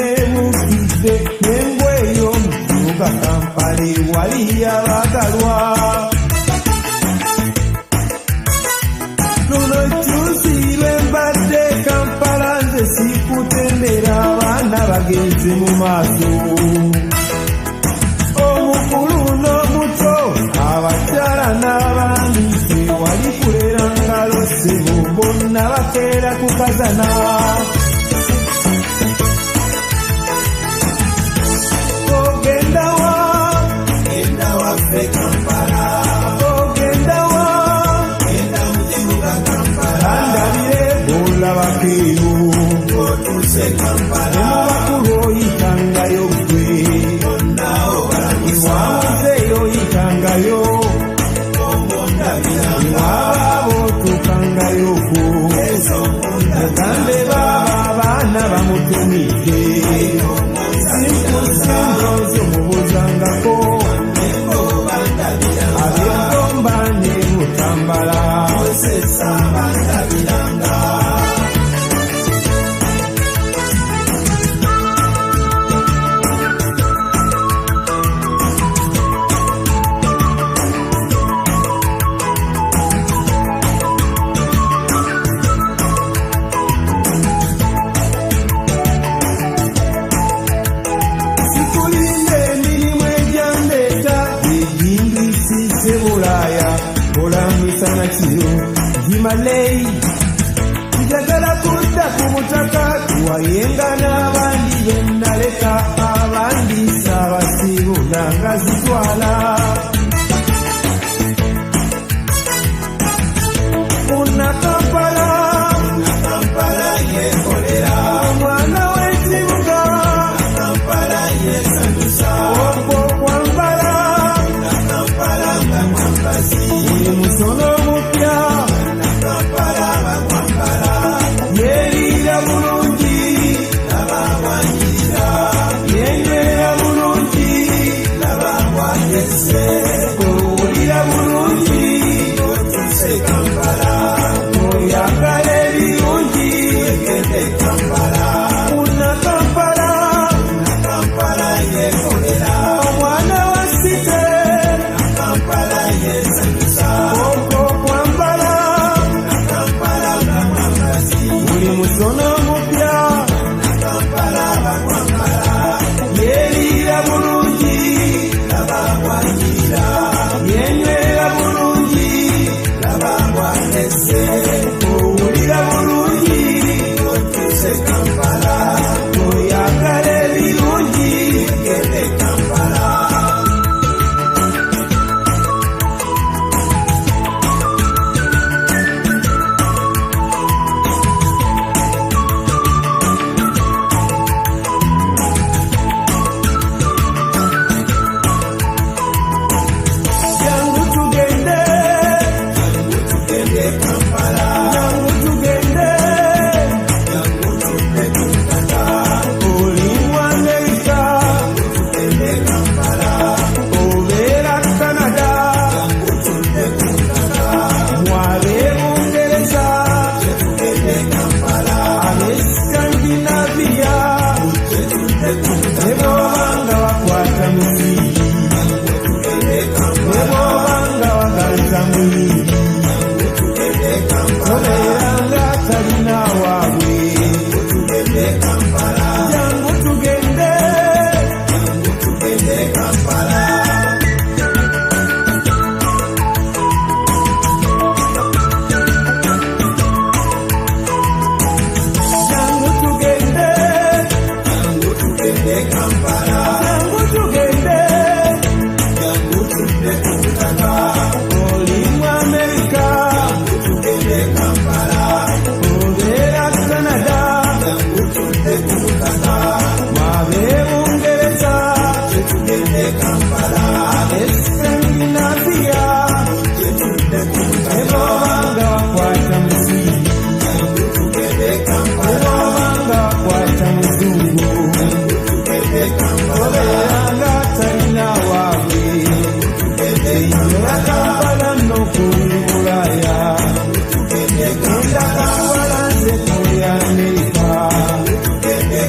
nebukidde nengweyo mukibuga Kampala wali abagalwa. Luno kyusi lwembadde Kampala nze sikutendera abaana bagenze mu maaso. Omukulu n'omuto abakyala n'abaami tewali kulera ngalo ssebo bonna bakeera kukazana. Ogenda waffe Kampala, ogenda mu kibuga Kampala, andabire bw'olabako eyo otuuse Kampala, omubakulu oyitangayo ggwe iwamuzeeyo oyitangayo iwaabo otuukangayoko mugambe baaba abaana bamutumidde simpusimbozo mubuzangako ab'egomba ne Butambala Gimalei njagala kudda ku butaka tuwayenga n'abandi bennaleka abandi saabasibula nga zitwala Una Kampala yekolera omwana w'ekibuga Kampala yesanyusa okwo kwambala Kampala nga mwambazi buli musono mupya yerira bulungi nabamwanyirira yenywera bulungi nabamwanyese owulira bulungi otuuse Kampala oyagala ebirungi egende Kampala Una Kampala yekolera omwana wa site Kampala yesanyusa okwo kwambala Kampala nga mwambazi buli musono mupya Kampala bakwambala yerira bulungi nabamwanyirira yenywera bulungi nabamwanese owulira bulungi otuuse Kampala oyagala ebirungi egende Kampala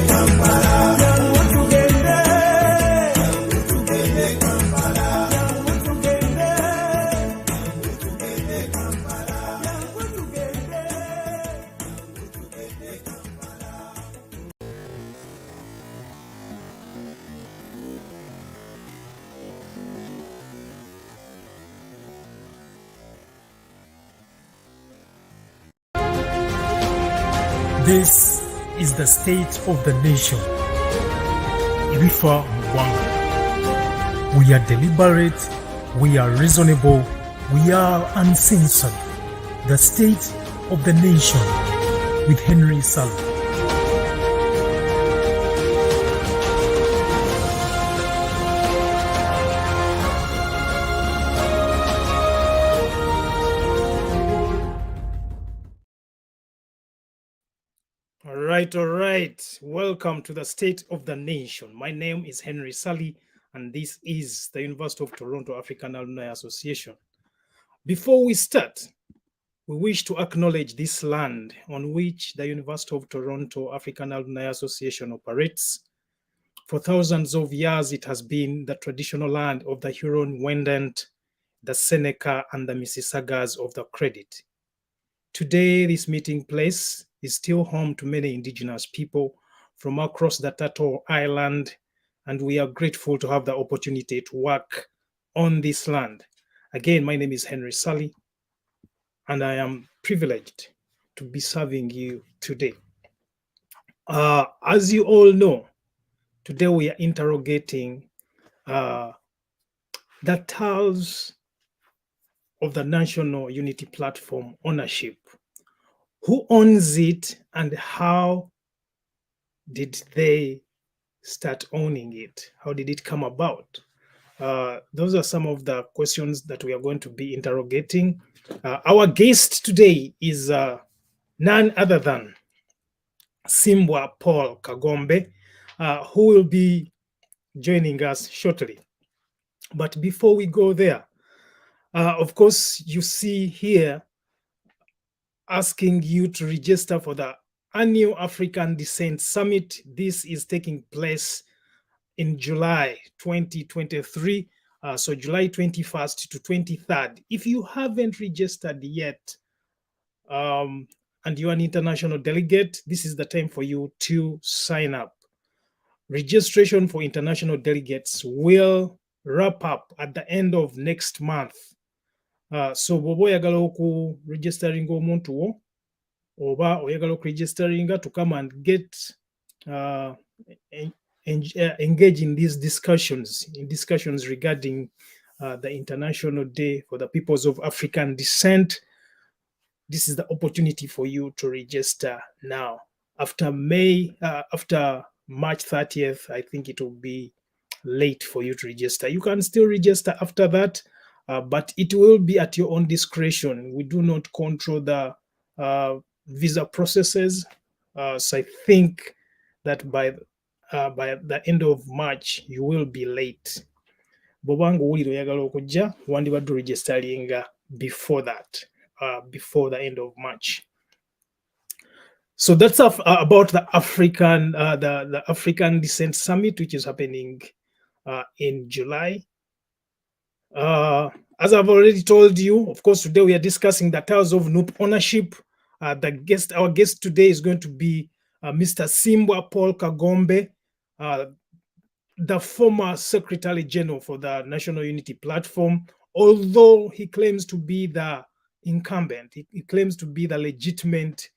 Kampala This is the state of the nation. Ibifa Mugwanga. We are deliberate, we are reasonable, we are uncensored. The state of the nation with Henry Sully. All right. Welcome to the State of the Nation. My name is Henry Sully, and this is the University of Toronto African Alumni Association. Before we start, we wish to acknowledge this land on which the University of Toronto African Alumni Association operates. For thousands of years, it has been the traditional land of the Huron-Wendat, the Seneca, and the Mississaugas of the Credit. Today, this meeting place is still home to many Indigenous people from across the Turtle Island, and we are grateful to have the opportunity to work on this land. Again, my name is Henry Sully, and I am privileged to be serving you today. As you all know, today we are interrogating the terms of the National Unity Platform ownership. Who owns it and how did they start owning it? How did it come about? Those are some of the questions that we are going to be interrogating. Our guest today is none other than Ssimbwa Paul Kagombe, who will be joining us shortly. But before we go there, of course, you see here asking you to register for the annual African Descent Summit. This is taking place in July 2023, so July 21st to 23rd. If you haven't registered yet and you're an international delegate, this is the time for you to sign up. Registration for international delegates will wrap up at the end of next month. So bw'oba oyagala okuregisteringa omuntu wo oba oyagala okuregisteringa to come and get engage in these discussions regarding the International Day for the Peoples of African Descent, this is the opportunity for you to register now. After March 30th, I think it will be late for you to register. You can still register after that, but it will be at your own discretion. We do not control the visa processes. So I think that by the end of March, you will be late. Bobanga owulira oyagala okujja wandibadde registeringa before that, before the end of March. So that's about the African Descent Summit, which is happening in July. As I've already told you, of course, today we are discussing the terms of NUP ownership. Our guest today is going to be Mr. Ssimbwa Paul Kagombe, the former Secretary General for the National Unity Platform. Although he claims to be the incumbent, he claims to be the legitimate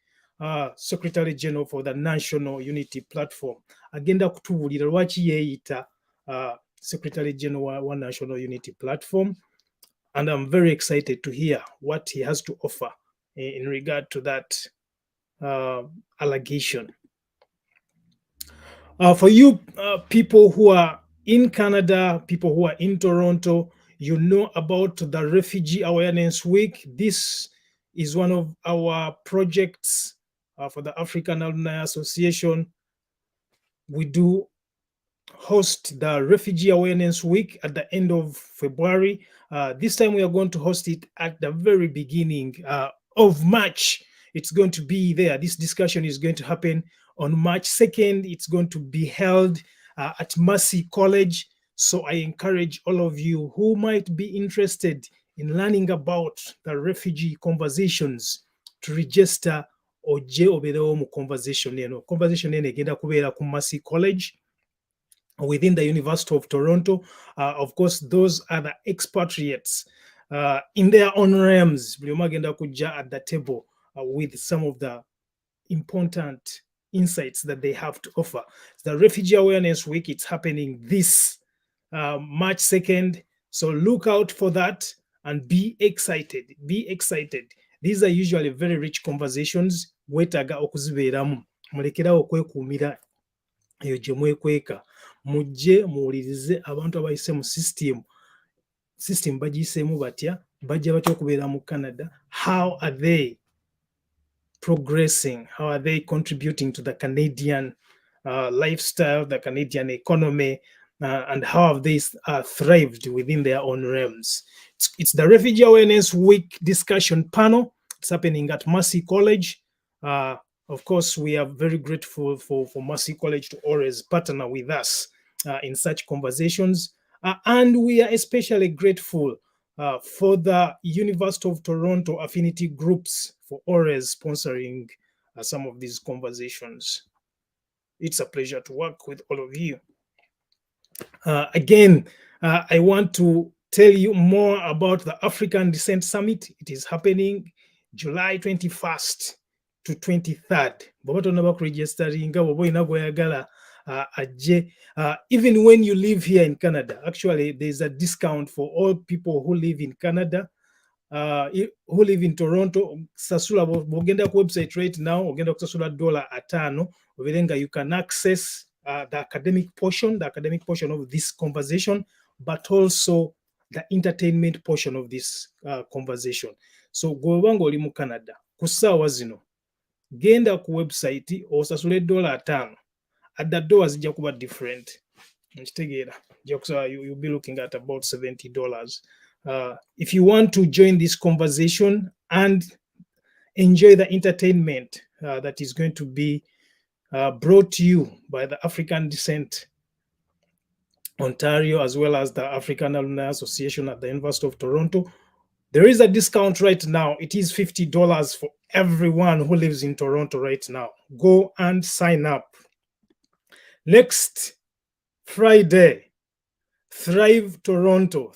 Secretary General for the National Unity Platform. Agenda kutubulira lwaki yeeyita Secretary General wa National Unity Platform, and I'm very excited to hear what he has to offer in regard to that allegation. For you people who are in Canada, people who are in Toronto, you know about the Refugee Awareness Week. This is one of our projects for the African Alumni Association. We do host the Refugee Awareness Week at the end of February. This time we are going to host it at the very beginning of March. It's going to be there. This discussion is going to happen on March 2nd. It's going to be held at Mercy College. So I encourage all of you who might be interested in learning about the refugee conversations to register ojje obeerewo mu conversation eno. Conversation eno egenda kubeera ku Mercy College within the University of Toronto. Of course, those are the expatriates in their own realms. Buli omu agenda kujja at the table with some of the important insights that they have to offer. The Refugee Awareness Week, it's happening this March 2nd. So look out for that and be excited. Be excited. These are usually very rich conversations. Wetaga okuzibeeramu. Mulekerawo kwekuumira eyo gye mwekweka. Mujje muwulirize abantu abayise mu system bagiyiseemu batya, bajja batya okubeera mu Canada. How are they progressing? How are they contributing to the Canadian lifestyle, the Canadian economy, and how have they thrived within their own realms? It's the Refugee Awareness Week discussion panel. It's happening at Mercy College. Of course, we are very grateful for Mercy College to always partner with us in such conversations. And we are especially grateful for the University of Toronto affinity groups for always sponsoring some of these conversations. It's a pleasure to work with all of you. Again, I want to tell you more about the African Descent Summit. It is happening July 21st to 23rd. Even when you live here in Canada, actually, there's a discount for all people who live in Canada, who live in Toronto. Sasula bogenda ku website right now, ogenda kusasula $5. Oberenga you can access the academic portion of this conversation, but also the entertainment portion of this conversation. So gwebanga oli mu Canada, ku ssaawa zino, genda ku website osasule $5. At the door zijja kuba different. You'll be looking at about $70. If you want to join this conversation and enjoy the entertainment that is going to be brought to you by the African Descent Ontario, as well as the African Alumni Association at the University of Toronto, there is a discount right now. It is $50 for everyone who lives in Toronto right now. Go and sign up. Next Friday, Thrive Toronto.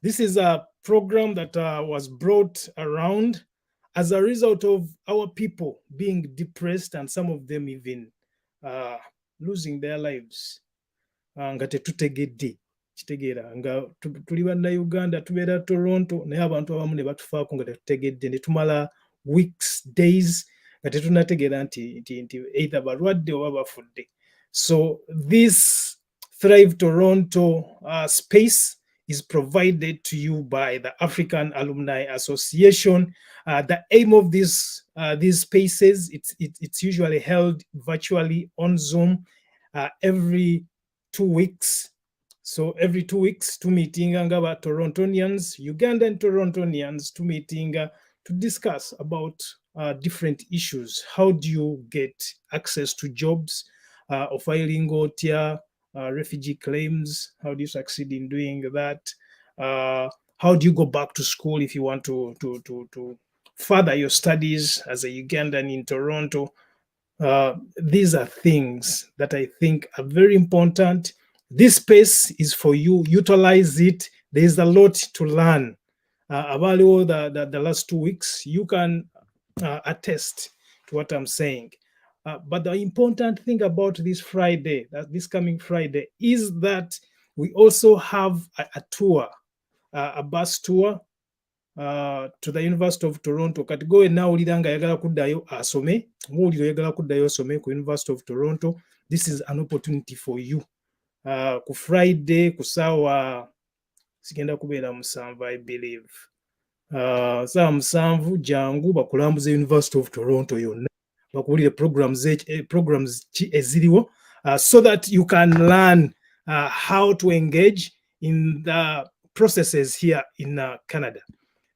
This is a program that was brought around as a result of our people being depressed and some of them even losing their lives. Nga tetutegedde kitegeera nga tuli bannayuganda tubeera Toronto naye abantu abamu ne batufaako nga tetutegedde ne tumala weeks, days nga tetunategeera nti either balwadde oba bafudde. So this Thrive Toronto space is provided to you by the African Alumni Association. The aim of these spaces, it's usually held virtually on Zoom every 2 weeks. So every 2 weeks, to meeting ngaba Torontonians, Ugandan Torontonians, to meeting to discuss about different issues. How do you get access to jobs, filing OTIA, refugee claims? How do you succeed in doing that? How do you go back to school if you want to further your studies as a Ugandan in Toronto? These are things that I think are very important. This space is for you. Utilize it. There is a lot to learn. About the last 2 weeks, you can attest to what I'm saying. But the important thing about this Friday, this coming Friday, is that we also have a tour, a bus tour to the University of Toronto. Kati gowe nawulira nga yagala kuddayo asome, muwuliro yagala kuddayo asome ku University of Toronto. This is an opportunity for you. Ku Friday, ku saawa sigenda kubeera 7, I believe. Saawa 7 jangu bakulambuza University of Toronto yonna. Bakuwulire programs eziriwo so that you can learn how to engage in the processes here in Canada.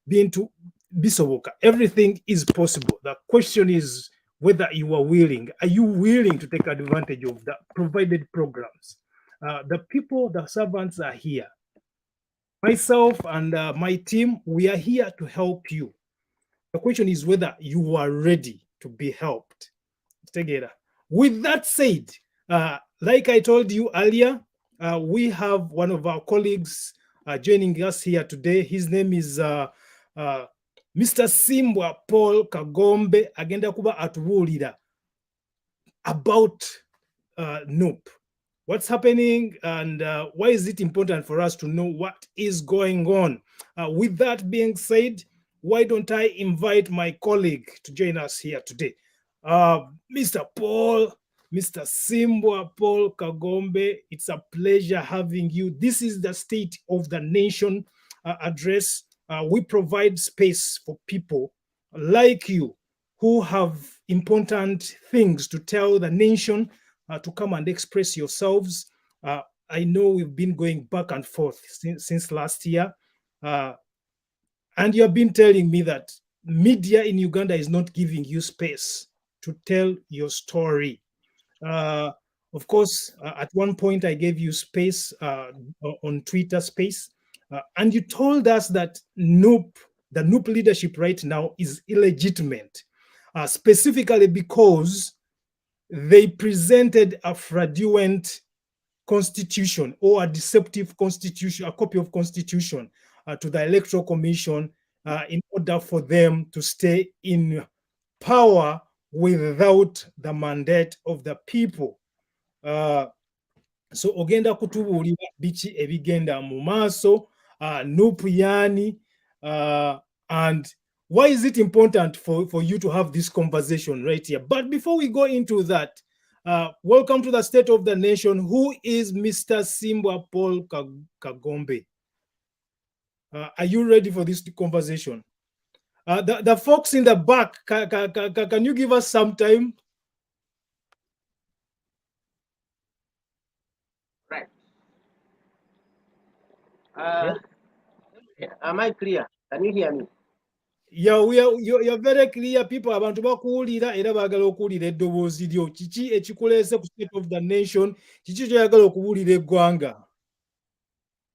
Bisoboka, everything is possible. The question is whether you are willing. Are you willing to take advantage of the provided programs? The people, the servants are here. Myself and my team, we are here to help you. The question is whether you are ready to be helped. With that said, like I told you earlier, we have one of our colleagues joining us here today. His name is Mr. Ssimbwa Paul Kagombe agenda kuba atubuulira about NUP. What's happening and why is it important for us to know what is going on? With that being said, why don't I invite my colleague to join us here today? Mr. Ssimbwa Paul Kagombe, it's a pleasure having you. This is the State of the Nation address. We provide space for people like you who have important things to tell the nation, to come and express yourselves. I know we've been going back and forth since last year. And you have been telling me that media in Uganda is not giving you space to tell your story. Of course, at one point I gave you space on Twitter space, and you told us that the NUP leadership right now is illegitimate, specifically because they presented a fraudulent constitution or a deceptive constitution, a copy of constitution to the Electoral Commission in order for them to stay in power without the mandate of the people. So ogenda kutubuulira biki ebigenda mu maaso, NUP yani, and why is it important for you to have this conversation right here? But before we go into that, welcome to the State of the Nation. Who is Mr. Ssimbwa Paul Kagombe? Are you ready for this conversation? The folks in the back, can you give us some time? Right. Am I clear? Can you hear me? Yeah, you're very clear. People abantu bakuwulira era baagala okuwulira eddoboozi lyo. Kiki ekikuleese ku State of the Nation? Kiki kyoyagala okuwulira eggwanga?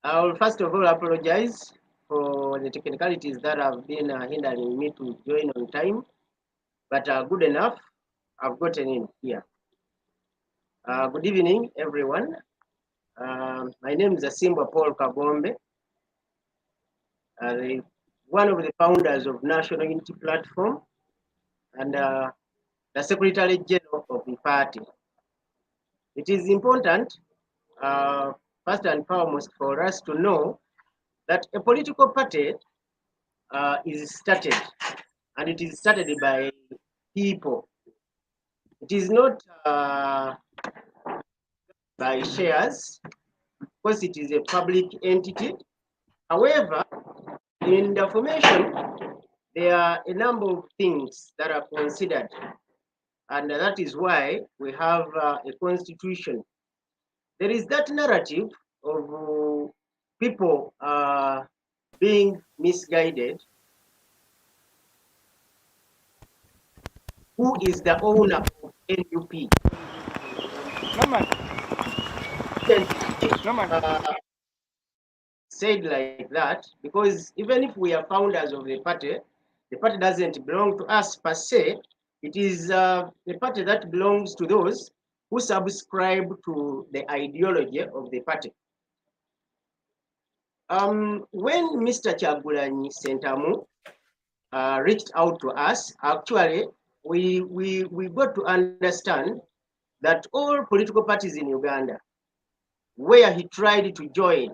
I will first of all apologize for the technicalities that have been hindering me to join on time, but good enough, I've gotten in here. Good evening, everyone. My name is Ssimbwa Paul Kagombe, one of the founders of National Unity Platform and the Secretary General of the party. It is important, first and foremost, for us to know that a political party is started, and it is started by people. It is not by shares, because it is a public entity. However, in the formation, there are a number of things that are considered, and that is why we have a constitution. There is that narrative of people being misguided. Who is the owner of NUP? Said like that because even if we are founders of the party doesn't belong to us per se. It is the party that belongs to those who subscribe to the ideology of the party. When Mr. Kyagulanyi Ssentamu reached out to us, actually, we got to understand that all political parties in Uganda, where he tried to join,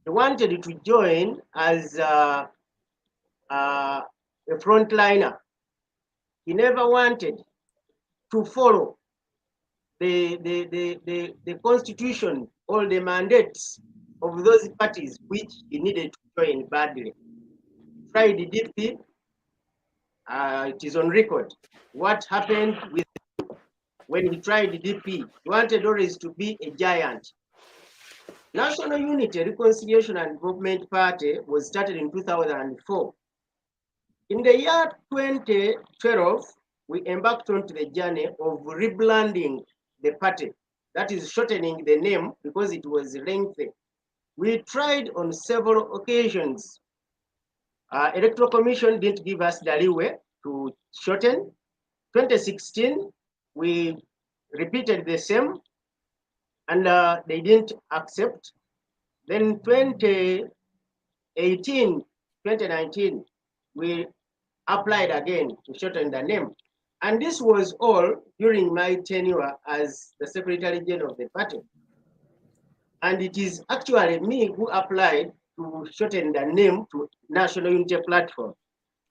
he wanted to join as a frontliner. He never wanted to follow the constitution or the mandates of those parties which he needed to join badly. Tried the DP, it is on record. What happened with when he tried the DP? He wanted always to be a giant. National Unity, Reconciliation and Development Party was started in 2004. In the year 2012, we embarked onto the journey of rebranding the party. That is shortening the name because it was lengthy. We tried on several occasions. Electoral Commission didn't give us the leeway to shorten. 2016, we repeated the same, and they didn't accept. Then 2018, 2019, we applied again to shorten the name. And this was all during my tenure as the Secretary General of the party. And it is actually me who applied to shorten the name to National Unity Platform.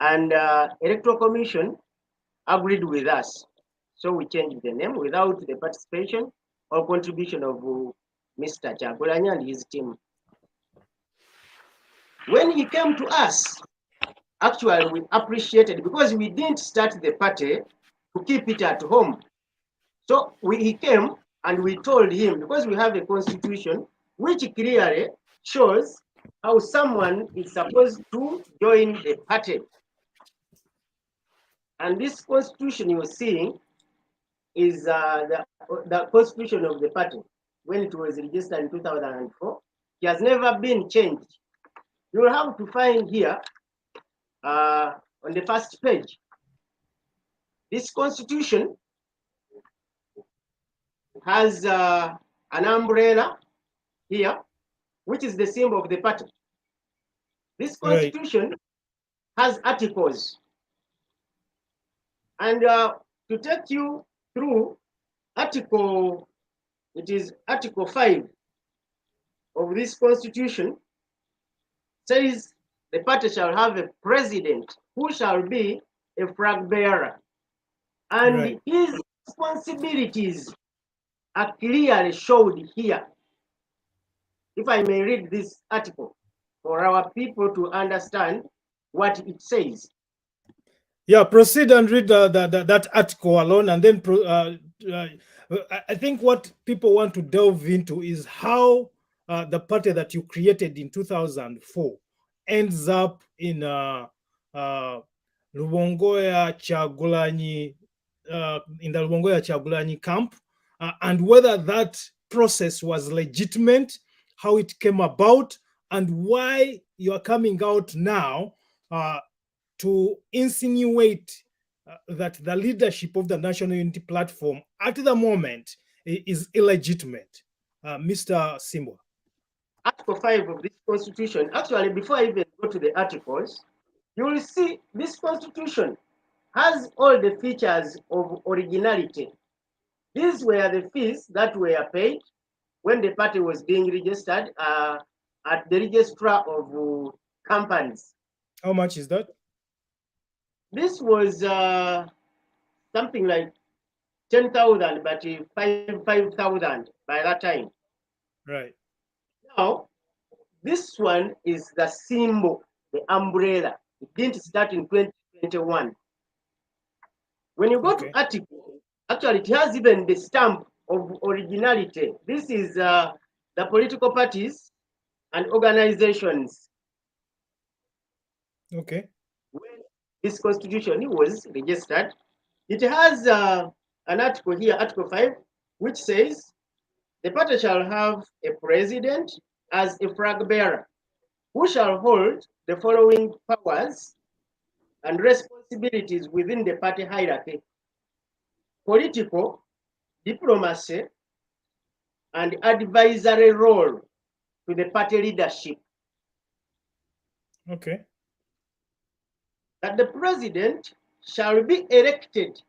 And Electoral Commission agreed with us. So we changed the name without the participation or contribution of Mr. Kyagulanyi and his team. When he came to us, actually we appreciated, because we didn't start the party to keep it at home. So he came and we told him, because we have a constitution which clearly shows how someone is supposed to join the party. And this constitution you're seeing is the constitution of the party when it was registered in 2004. It has never been changed. You will have to find here on the first page. This constitution has an umbrella here, which is the symbol of the party. This constitution has articles. And to take you through article, it is Article 5 of this constitution, says the party shall have a president who shall be a flag bearer. And his responsibilities are clearly showed here. If I may read this article for our people to understand what it says. Yeah, proceed and read that article alone, and then I think what people want to delve into is how the party that you created in 2004 ends up in Rubongoya Kyagulanyi, in the Rubongoya Kyagulanyi camp, and whether that process was legitimate, how it came about, and why you are coming out now to insinuate that the leadership of the National Unity Platform at the moment is illegitimate. Mr. Ssimbwa. Article 5 of this constitution, actually, before I even go to the articles, you will see this constitution has all the features of originality. These were the fees that were paid when the party was being registered at the registrar of companies. How much is that? This was something like 10,000, but 5,000 by that time. Right. Now, this one is the symbol, the umbrella. It didn't start in 2021. When you go to article, actually it has even the stamp of originality. This is the political parties and organizations. Okay. When this constitution was registered, it has an article here, Article 5, which says the party shall have a president as a flag bearer, who shall hold the following powers and responsibilities within the party hierarchy: political, diplomacy, and advisory role to the party leadership. Okay. That the president shall be elected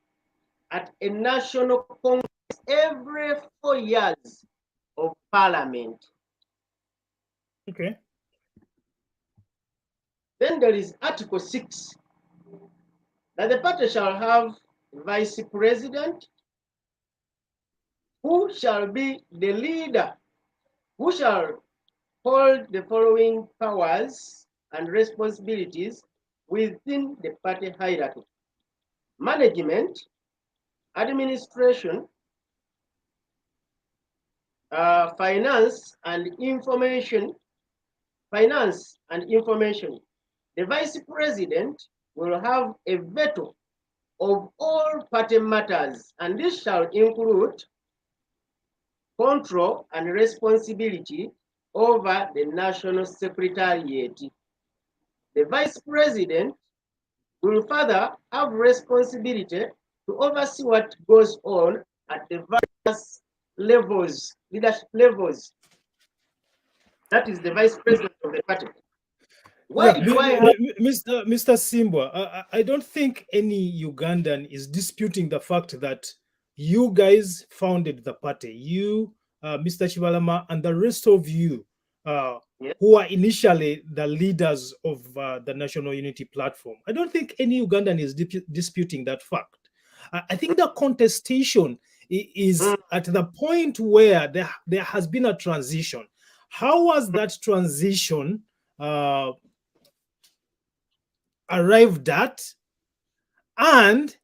at a national congress every 4 years of parliament. Okay. Then there is Article 6, that the party shall have vice president, who shall be the leader, who shall hold the following powers and responsibilities within the party hierarchy: management, administration, finance and information. The vice president will have a veto of all party matters, and this shall include control and responsibility over the national secretariat. The vice president will further have responsibility to oversee what goes on at the various levels, leadership levels. That is the vice president of the party. Why do I have Mr. Ssimbwa, I don't think any Ugandan is disputing the fact that you guys founded the party. You, Mr. Chibalama, and the rest of you, Yeah. who are initially the leaders of the National Unity Platform. I don't think any Ugandan is disputing that fact. I think the contestation is at the point where there has been a transition. How was that transition arrived at, and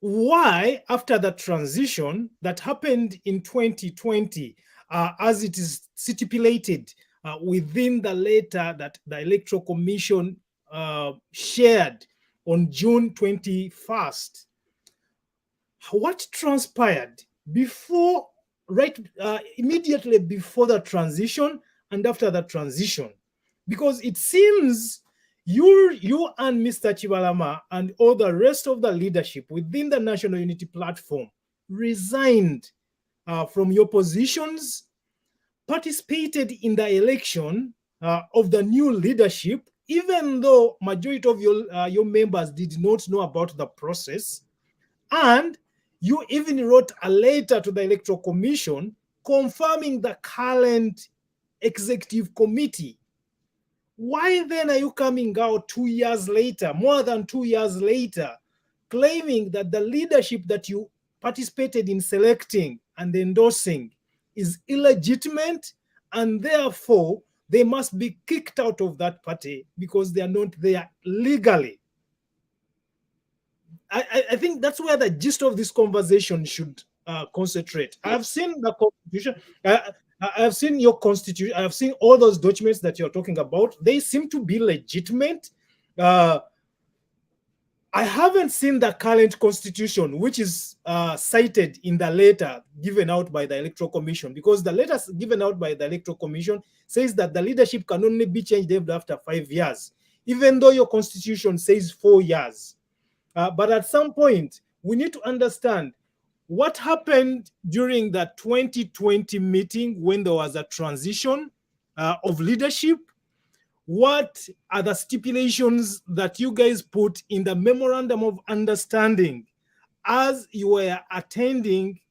why, after the transition that happened in 2020, as it is stipulated within the letter that the Electoral Commission shared on June 21st, what transpired before, immediately before the transition and after the transition? Because it seems you and Mr. Chibalama and all the rest of the leadership within the National Unity Platform resigned from your positions, participated in the election of the new leadership, even though majority of your members did not know about the process, and you even wrote a letter to the Electoral Commission confirming the current executive committee. Why then are you coming out 2 years later, more than 2 years later, claiming that the leadership that you participated in selecting and endorsing is illegitimate, and therefore they must be kicked out of that party because they are not there legally? I think that's where the gist of this conversation should concentrate. I've seen the constitution. I've seen your constitution. I've seen all those documents that you're talking about. They seem to be legitimate. I haven't seen the current constitution, which is cited in the letter given out by the Electoral Commission, because the letter given out by the Electoral Commission says that the leadership can only be changed after 5 years, even though your constitution says 4 years. But at some point, we need to understand what happened during the 2020 meeting when there was a transition of leadership. What are the stipulations that you guys put in the memorandum of understanding as you were attending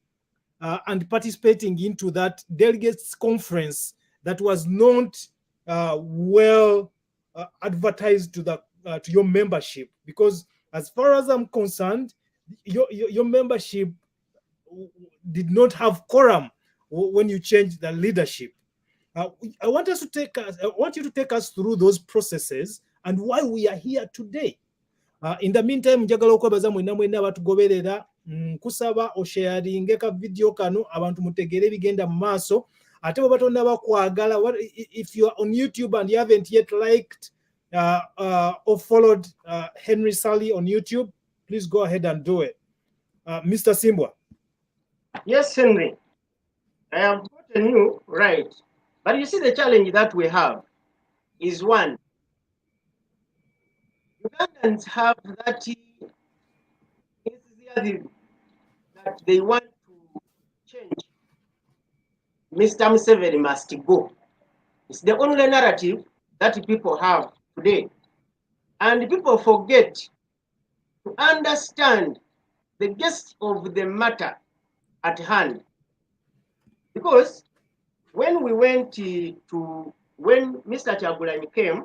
and participating into that delegates conference that was not well advertised to your membership? Because as far as I'm concerned, your membership did not have quorum when you changed the leadership. I want you to take us through those processes and why we are here today. In the meantime, njagala okwebaza mwena abatugoberera, nkusaba osharinge ka video kano abantu mutegere ebigenda mu maaso. Ate bwe batonda bakwagala, if you are on YouTube and you haven't yet liked or followed Henry Sally on YouTube, please go ahead and do it. Mr. Ssimbwa. Yes, Henry. I have gotten you right. But you see, the challenge that we have is one. Ugandans have that enthusiasm that they want to change. Mr. Museveni must go. It's the only narrative that people have today. And people forget to understand the gist of the matter at hand. Because when we went when Mr. Kyagulanyi came,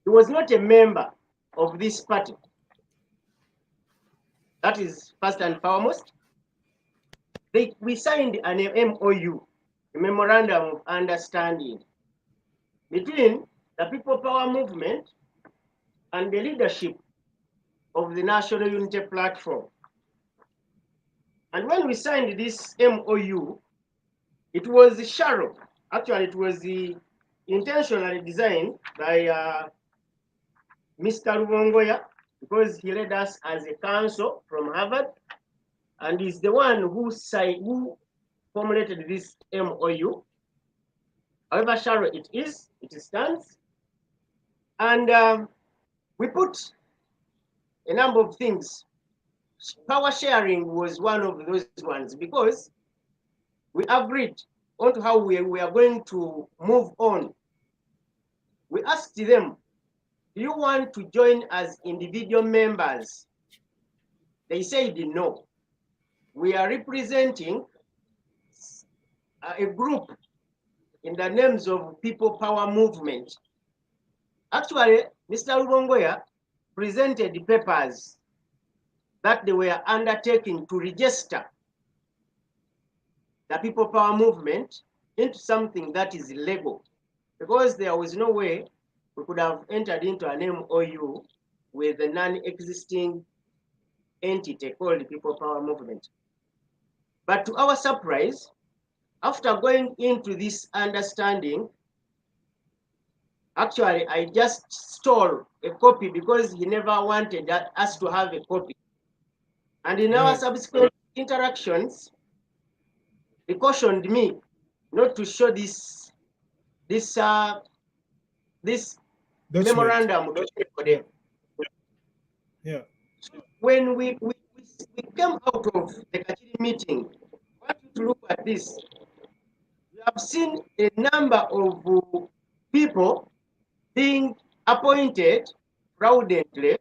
he was not a member of this party. That is first and foremost. We signed an MOU, a Memorandum of Understanding, between the People Power Movement and the leadership of the National Unity Platform. And when we signed this MOU, it was shallow. Actually, it was intentionally designed by Mr. Rubongoya, because he led us as a council from Harvard, and is the one who formulated this MOU. However shallow it is, it stands. And we put a number of things. Power sharing was one of those ones, because we agreed on how we are going to move on. We asked them do you want to join as individual members? They said no. We are representing a group in the names of People Power Movement. Actually, Mr. Rubongoya presented the papers that they were undertaking to register the People Power Movement into something that is legal, because there was no way we could have entered into an MOU with a non-existing entity called the People Power Movement. But to our surprise, after going into this understanding, actually, I just stole a copy because he never wanted us to have a copy. And in our subsequent interactions, he cautioned me not to show this memorandum for them. Yeah. So when we came out of the Kachiri meeting, I want you to look at this. We have seen a number of people being appointed fraudulently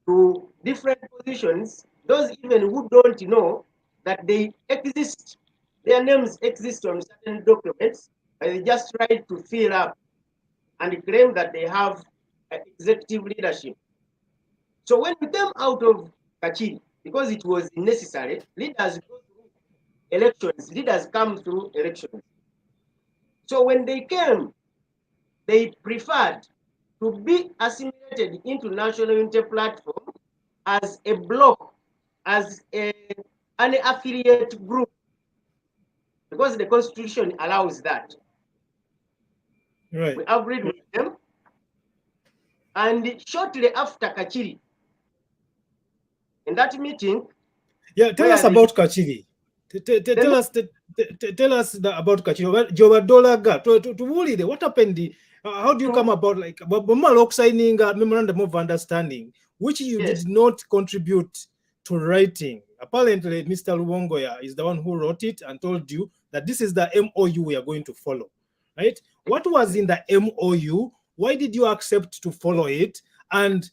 to different positions, those even who don't know that they exist, their names exist on certain documents, and they just try to fill up and claim that they have executive leadership. So when we came out of Kachiri, because it was necessary, leaders go through elections, leaders come through elections. So when they came, they preferred to be assimilated into National Unity Platform as a bloc, as an affiliate group, because the Constitution allows that. Right. We agreed with them, and shortly after Kachiri, in that meeting, tell us about Kachiri. Tell us about Kachiri. What happened? How do you come about, like, signing a memorandum of understanding, which you did not contribute to writing? Apparently, Mr. Rubongoya is the one who wrote it and told you that this is the MOU we are going to follow, right? What was in the MOU? Why did you accept to follow it? And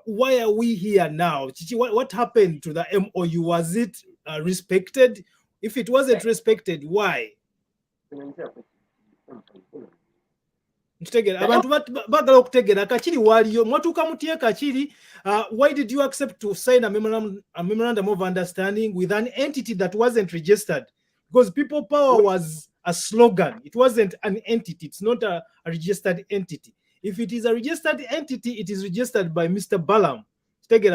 why are we here now? Chichi, what happened to the MOU? Was it respected? If it wasn't respected, why? Why did you accept to sign a memorandum of understanding with an entity that wasn't registered? Because People Power was a slogan. It wasn't an entity. It's not a registered entity. If it is a registered entity, it is registered by Mr. Balam.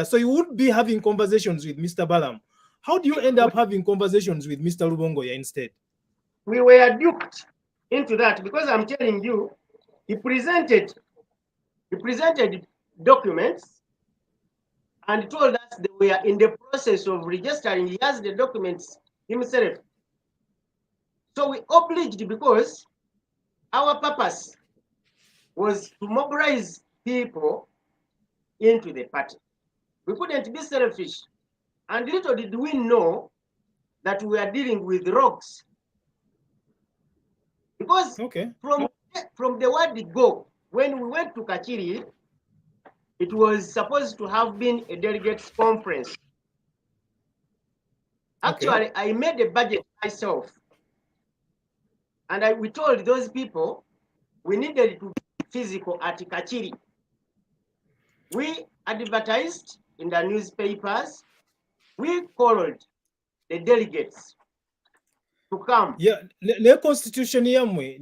So you would be having conversations with Mr. Balam. How do you end up having conversations with Mr. Rubongoya instead? We were duped into that, because I'm telling you, he presented documents and told us they were in the process of registering. He has the documents himself. So we obliged, because our purpose was to mobilize people into the party. We couldn't be selfish. And little did we know that we are dealing with rogues. Because from the word go, when we went to Kachiri, it was supposed to have been a delegates conference. Actually, I made a budget myself. And we told those people we needed to be physical at Kachiri. We advertised in the newspapers. We called the delegates to come. Yeah, the constitution yamwe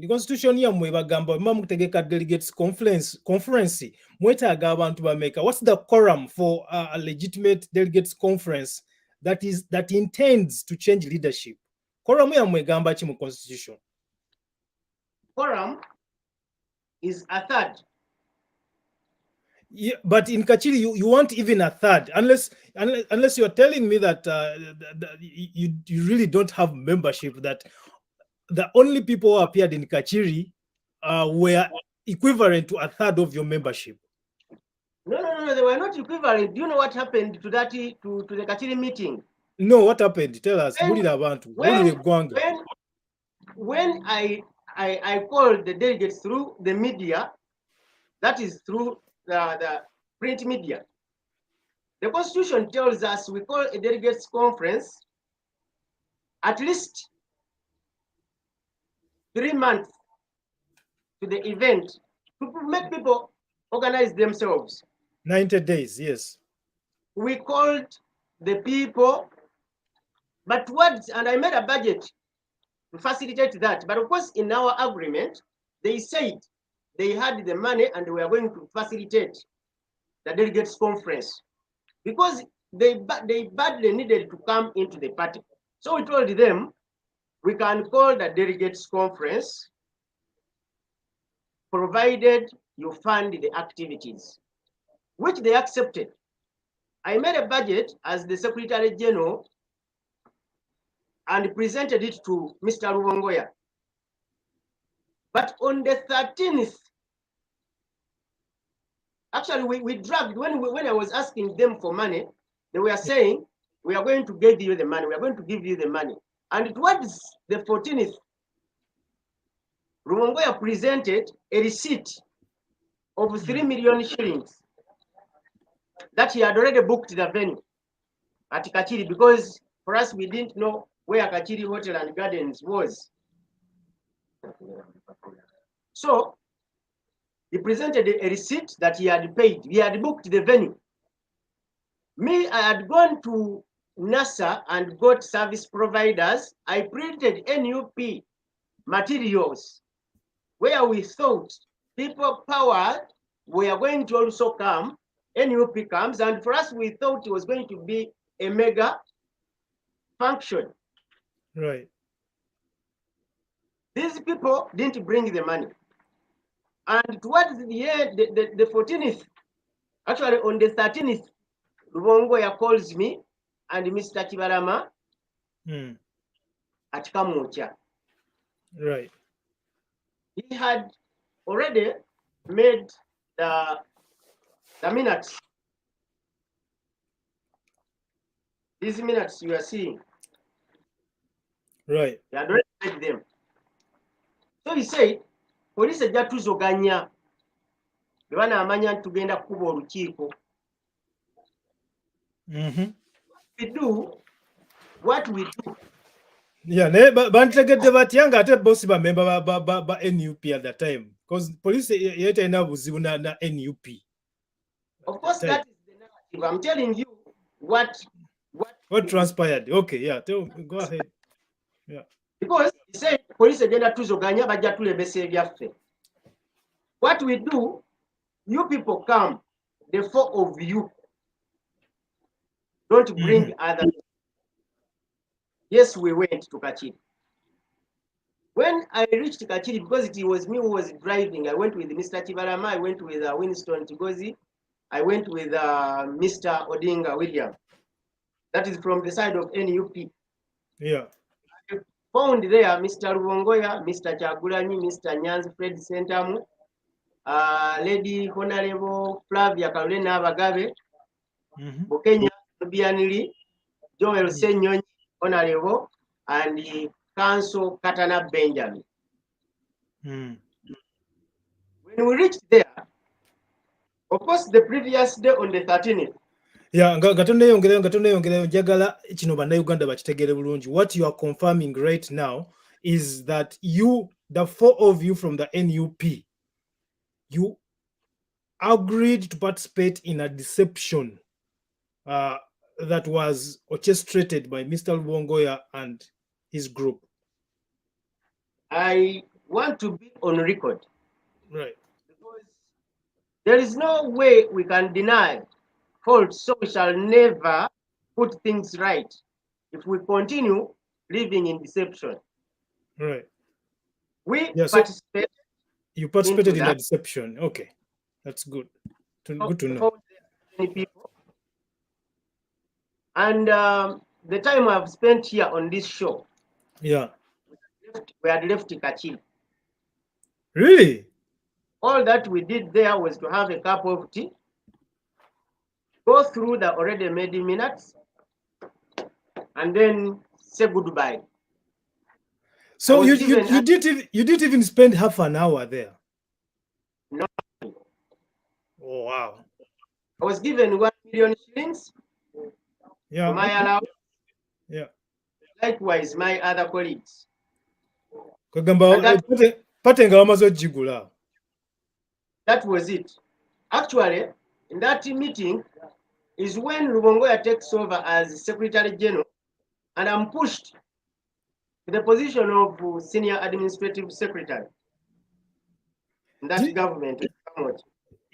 bagamba mutegeka delegates conference mwetaaga abantu bameka. What's the quorum for a legitimate delegates conference that intends to change leadership? Quorum yamwe gamba ki mu constitution? Quorum is a third. Yeah, but in Kachiri, you want even a third, unless you're telling me that you really don't have membership, that the only people who appeared in Kachiri were equivalent to a third of your membership. No, they were not equivalent. Do you know what happened to that to the Kachiri meeting? No, what happened? Tell us. When I called the delegates through the media, that is through the print media. The Constitution tells us we call a delegates conference at least 3 months to the event to make people organize themselves. 90 days, yes. We called the people, but and I made a budget to facilitate that. But of course, in our agreement, they said they had the money and we are going to facilitate the delegates conference because they badly needed to come into the party. So we told them we can call the delegates conference provided you fund the activities, which they accepted. I made a budget as the Secretary General and presented it to Mr. Rubongoya. But on the 13th, actually we dragged, when I was asking them for money, they were saying, we are going to give you the money, we are going to give you the money. And towards the 14th, Rubongoya presented a receipt of 3 million shillings that he had already booked the venue at Kachiri, because for us, we didn't know where Kachiri Hotel and Gardens was. So he presented a receipt that he had paid. He had booked the venue. Me, I had gone to NASA and got service providers. I printed NUP materials where we thought people power were going to also come. NUP comes, and for us, we thought it was going to be a mega function. Right. These people didn't bring the money. And towards the end, the 14th, actually on the 13th, Rubongoya calls me and Mr. Kibarama at Kamucha. Right. He had already made the minutes. These minutes you are seeing. Right. He had already made them. So he said, police ejja tuzoganya bwe banaamanya nti tugenda kukuba olukiiko. We do what we do. Yeah, bantegedde batya nga ate bosi ba member ba NUP at that time, because police yet ena buzibu na NUP. Of course, that is the narrative. I'm telling you what transpired. Okay, yeah, go ahead. Yeah. Because he said police agenda tuzoganya bajja tulebesa ebyaffe. What we do, you people come, the 4 of you. Don't bring others. Yes, we went to Kachiri. When I reached Kachiri, because it was me who was driving, I went with Mr. Kibarama, I went with Winston Tigozi, I went with Mr. Odinga William. That is from the side of NUP. Yeah. I found there Mr. Rubongoya, Mr. Kyagulanyi, Mr. Nyanzi Fred Ssentamu, Lady Honorable Flavia Kalena Abagabe, Bokenya Bianili, Joel Senyonyi Honorable, and the Council Katana Benjamin. When we reached there, of course, the previous day on the 13th. Yeah, ngatoneyongerayo njagala kino bannayuganda bakitegere bulungi. What you are confirming right now is that you, the 4 of you from the NUP, you agreed to participate in a deception that was orchestrated by Mr. Rubongoya and his group. I want to be on record. Right. Because there is no way we can deny fault, so we shall never put things right if we continue living in deception. Right. We participated. You participated in that deception. Okay. That's good. Good to know. Many people. And the time I've spent here on this show, yeah, we had left Kachiri. Really? All that we did there was to have a cup of tea, go through the already made minutes, and then say goodbye. So you didn't even spend half an hour there? No. wow. I was given 1 million shillings Yeah. for my Okay. allowance. Yeah. Likewise, my other colleagues. Kagamba, pate nga wamaze ogigula. That was it. Actually, in that meeting is when Rubongoya takes over as Secretary General, and I'm pushed to the position of Senior Administrative Secretary in that government.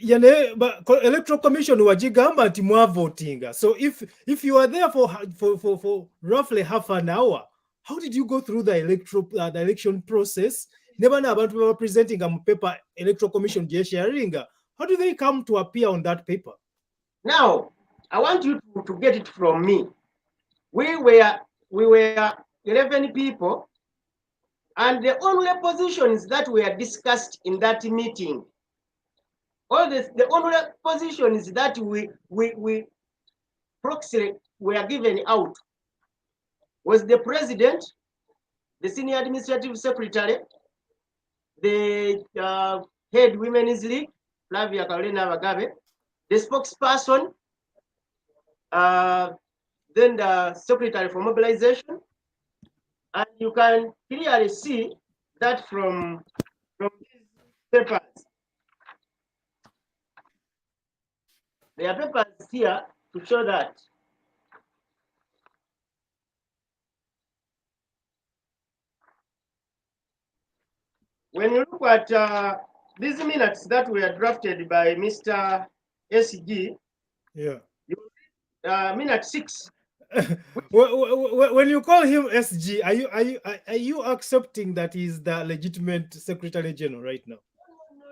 Yane, but Electoral Commission wajigamba nti mwavotinga. So if you are there for roughly half an hour, how did you go through the election process? Never know about people presenting a paper Electoral Commission sharing. How do they come to appear on that paper? Now, I want you to get it from me. We were 11 people, and the only positions that were discussed in that meeting, the only positions that we proxy were given out was the president, the senior administrative secretary, the head women's league, Flavia Carolina Bagabe, the spokesperson, then the secretary for mobilization, and you can clearly see that from these papers. There are papers here to show that. When you look at these minutes that were drafted by Mr. SG, yeah, minute 6. When you call him SG, are you accepting that he's the legitimate Secretary General right now?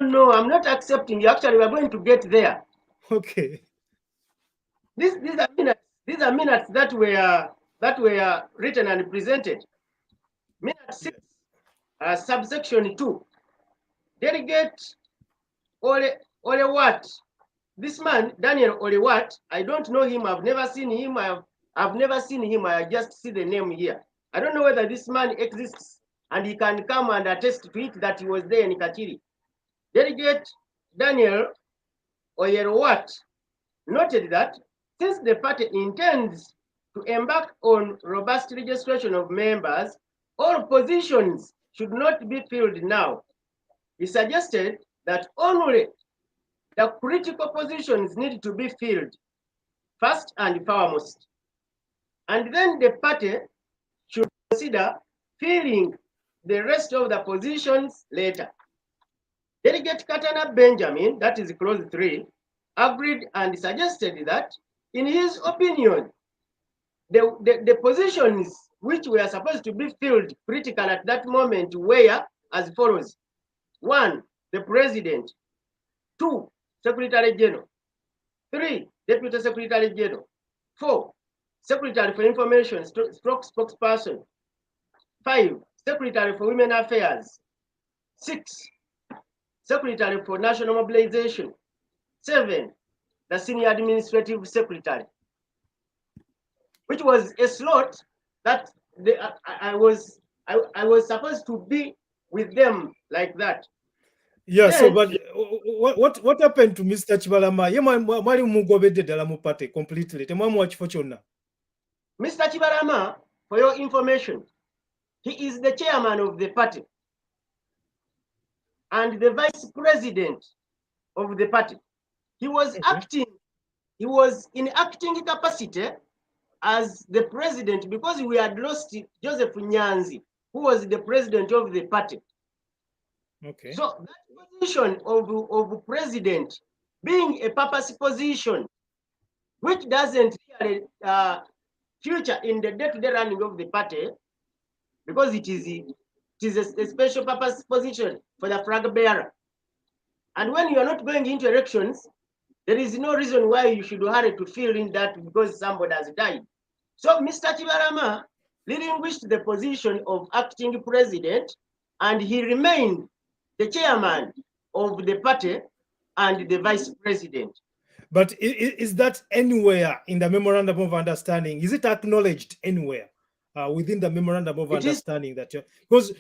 No, I'm not accepting. Actually, we're going to get there. Okay. These are minutes. These are minutes that were written and presented. Minute 6, subsection 2. Delegate Olewat. This man, Daniel Olewat, I don't know him. I've never seen him. I've never seen him. I just see the name here. I don't know whether this man exists and he can come and attest to it that he was there in Kachiri. Delegate Daniel Olewat noted that since the party intends to embark on robust registration of members, all positions should not be filled now. He suggested that only the critical positions need to be filled first and foremost. And then the party should consider filling the rest of the positions later. Delegate Katana Benjamin, that is clause 3, agreed and suggested that, in his opinion, the positions which were supposed to be filled critical at that moment were as follows. 1, the president. 2, Secretary General. 3, Deputy Secretary General. 4, Secretary for Information, spokesperson. 5, Secretary for Women Affairs. 6, Secretary for National Mobilization. 7, the Senior Administrative Secretary, which was a slot that I was supposed to be with them like that. Yeah, then, so but what happened to Mr. Chibalama? Mwali mugobedde ddala mu party completely. Temwamuwa kifo kyonna. Mr. Chibalama, for your information, he is the chairman of the party and the vice president of the party. He was acting, he was in acting capacity as the president because we had lost Joseph Nyanzi, who was the president of the party. Okay. So that position of president being a purpose position, which doesn't really feature in the day-to-day running of the party, because it is a special purpose position for the flag bearer. And when you are not going into elections, there is no reason why you should hurry to fill in that because somebody has died. So Mr. Chibalama relinquished the position of acting president and he remained the chairman of the party and the vice president. But is that anywhere in the memorandum of understanding? Is it acknowledged anywhere within the memorandum of understanding that because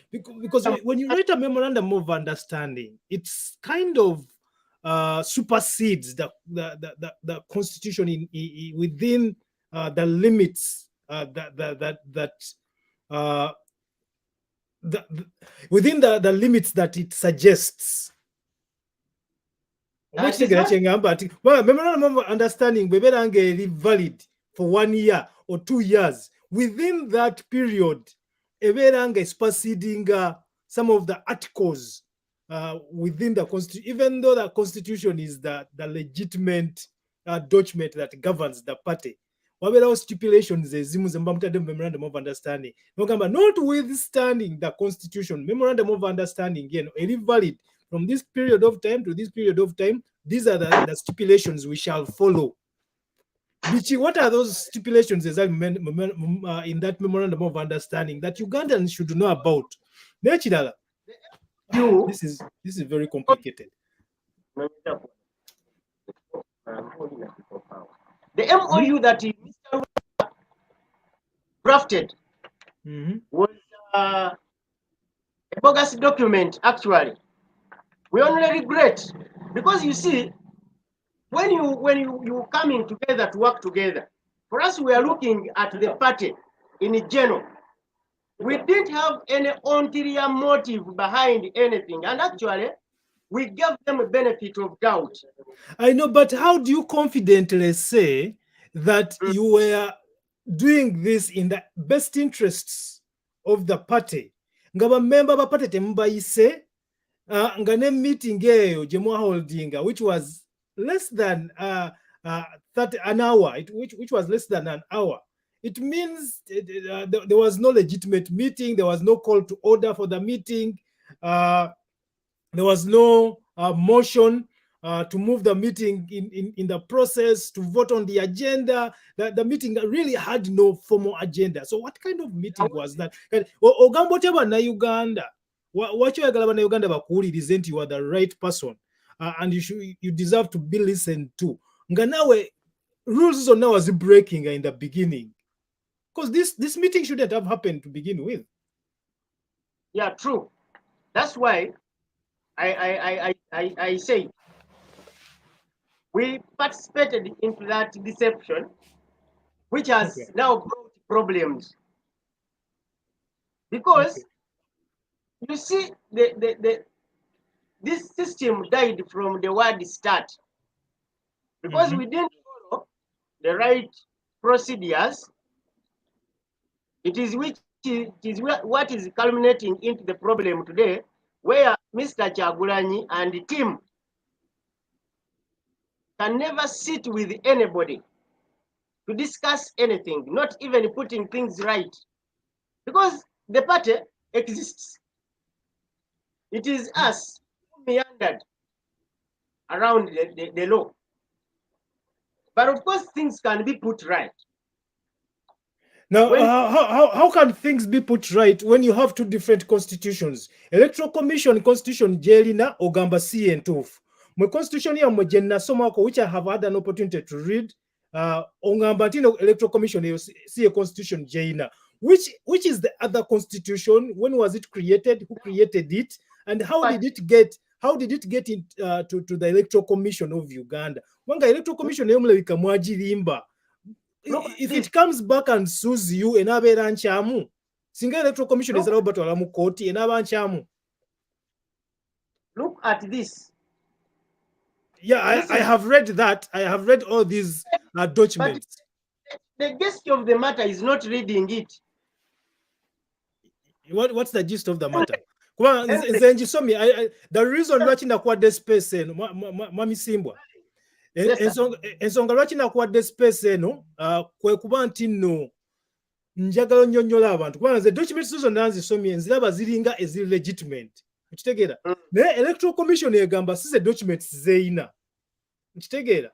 when you write a memorandum of understanding, it's kind of supersedes the constitution within the limits within the limits that it suggests. Memorandum of understanding be valid for 1 year or 2 years. Within that period, eberanga is superseding some of the articles within the constitution, even though the constitution is the legitimate document that governs the party. Wabera stipulations memorandum of understanding. Notwithstanding the constitution, memorandum of understanding is valid from this period of time to this period of time. These are the stipulations we shall follow. What are those stipulations in that memorandum of understanding that Ugandans should know about? This is very complicated. The MOU that Mr. drafted was a bogus document, actually. We only regret, because you see, when you coming together to work together, for us, we are looking at the party in general. We didn't have any ulterior motive behind anything, and actually, we gave them a benefit of doubt. I know, but how do you confidently say that you were doing this in the best interests of the party? Ngaba member ba party tembayise ngane meeting eyo jemwa holding, which was less than 30 an hour, which was less than an hour. It means there was no legitimate meeting. There was no call to order for the meeting. There was no motion to move the meeting in the process, to vote on the agenda. The meeting really had no formal agenda. So what kind of meeting was that? Ogambo teba na Uganda. What you are na Uganda bakuri resent you are the right person, and you deserve to be listened to. Nganawe rules on now was breaking in the beginning, because this meeting shouldn't have happened to begin with. Yeah, true. That's why I say we participated into that deception, which has now brought problems. Because you see, this system died from the word start, because we didn't follow the right procedures. It is what is culminating into the problem today, where Mr. Kyagulanyi and the team can never sit with anybody to discuss anything, not even putting things right, because the party exists. It is us who meandered around the law. But of course, things can be put right. Now, how can things be put right when you have two different constitutions? Electoral Commission constitution jelina ogamba si entufu. My constitution ya mwenna somako, which I have had an opportunity to read, ogamba tino Electoral Commission si a constitution jelina. Which is the other constitution? When was it created? Who created it? And how did it get to the Electoral Commission of Uganda? Wanga Electoral Commission yomulebika mwajirimba. If it comes back and sues you, enabera nchamu. Singa Electoral Commission is Robert Alamu Koti, enaba nchamu. Look at this. Yeah, I have read that. I have read all these documents. But the gist of the matter is not reading it. What's the gist of the matter? The reason lwaki nakwadde space eno Mami Ssimbwa. Ensonga lwaki nakwadde space eno kwe kuba nti nno njagala nnyonnyola abantu kubanga ze documents zonna nzisomye nziraba ziringa eziri legitimate. Nkitegeera. Naye Electoral Commission egamba si ze documents zeeyina. Nkitegeera.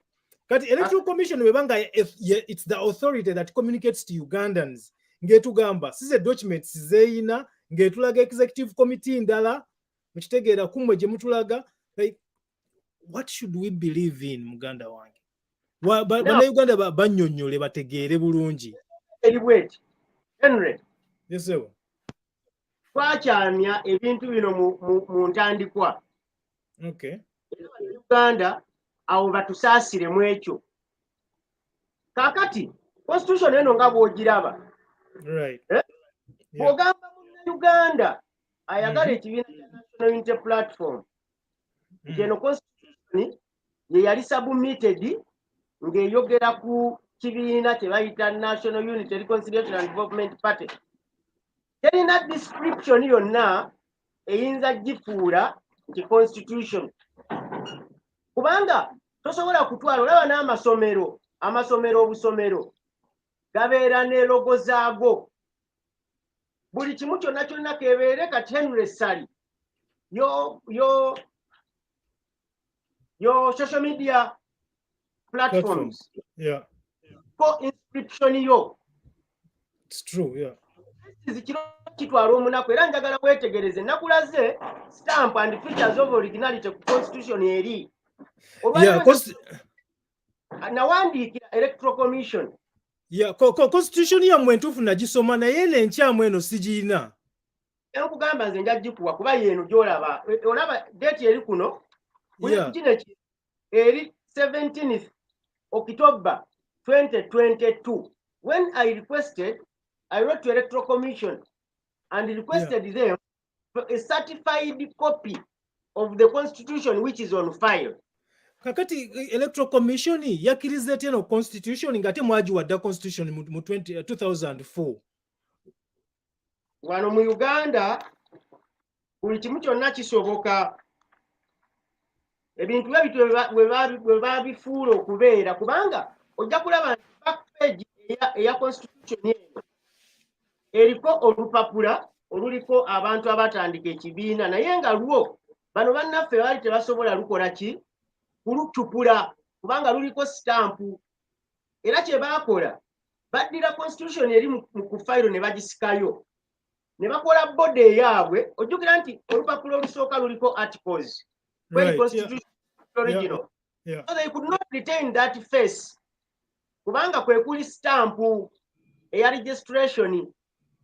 Kati Electoral Commission webanga it's the authority that communicates to Ugandans. Ng'etugamba si ze documents zeeyina, ng'etulaga executive committee ndala. Nkitegeera kumwe gye mutulaga. Like, what should we believe in, Muganda wange? Bannayuganda bannyonnyole bategeere bulungi. Wait, Henry. Yes, sir. Twakyamya ebintu bino mu ntandikwa. Okay. Uganda awo batusaasire mu ekyo. Kaakati constitution eno nga bw'ogiraba, bw'ogamba Munnayuganda ayagala ekibiina kya National Unity Platform nti eno constitution ye yali submitted ng'eyogera ku kibiina kye bayita National Unity Reconciliation and Development Party, terina description yonna eyinza gifuula nti constitution, kubanga tosobola kutwala olaba n'amasomero obusomero gabeera ne logo zaago, buli kimu kyonna kyonna kebeere kati Henry Sali yo social media platforms. Ko inscription yo. It's true, yeah. Kino kitwala omunaku era njagala wetegereze nakulaze stamp and features of originality ku constitution eri. Nawandiikira Electoral Commission. Constitution yammwe entuufu nagisoma naye n'enkyamu eno sigirina. Nkugamba nze njagikuwa kuba yeeno gy'olaba. Olaba date eri kuno. Eri 17th October 2022. When I wrote to Electoral Commission and requested them a certified copy of the constitution which is on file. Kakati Electoral Commission yakkiriza etya no constitution ngate mwagiwadde constitution mu 2004. Wano mu Uganda buli kimu kyonna kisoboka. Ebintu bwe babifuula okubeera kubanga ojja kulaba back page eya constitution eno eriko olupapula oluliko abantu abatandika ekibiina naye nga lwo bano bannaffe baali tebasobola lukola ki kulucupula kubanga luliko stampu era kye baakola baddira constitution eri mu kufayiro ne bagisikayo ne bakola bode eyaabwe ojjukira nti olupapula olusooka luliko articles when constitution original. So they could not retain that face kubanga kwe kuli stampu eya registration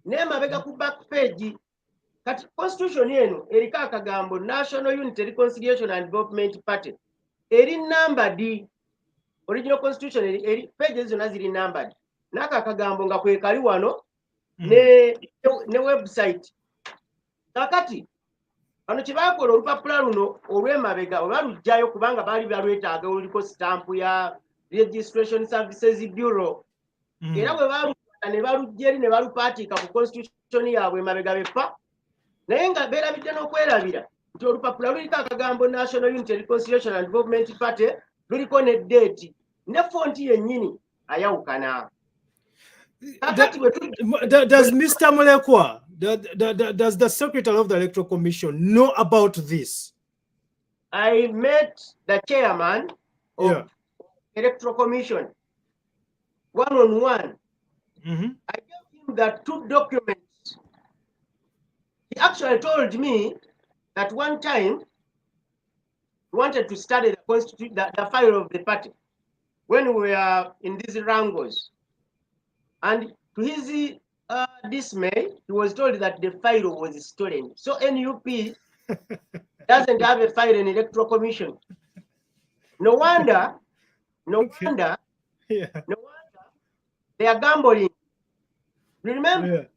n'emabega ku back page kati constitution eno eriko akagambo National Unity Reconciliation and Development Party eri numbered. Original constitution eri pages zonna ziri numbered n'aka akagambo nga kwe kali wano ne website. Kakati bano kye baakola olupapula luno olw'emabega oba lujjayo kubanga baali balwetaaga oluliko stampu ya Registration Services Bureau era bwe baalukwana ne balujja eri ne balupaatiika ku constitution yaabwe emabega befa naye nga beerabidde n'okwerabira nti olupapula luliko akagambo National Unity Reconciliation and Development Party luliko ne date ne fonti yennyini ayawukana. Does Mr. Mulekwah, does the Secretary of the Electoral Commission know about this? I met the chairman of Electoral Commission one-on-one. I gave him the 2 documents. He actually told me that one time he wanted to study the constitution, the file of the party when we were in these wrangles. And to his dismay, he was told that the file was stolen. So NUP doesn't have a file in Electoral Commission. No wonder they are gambling. Remember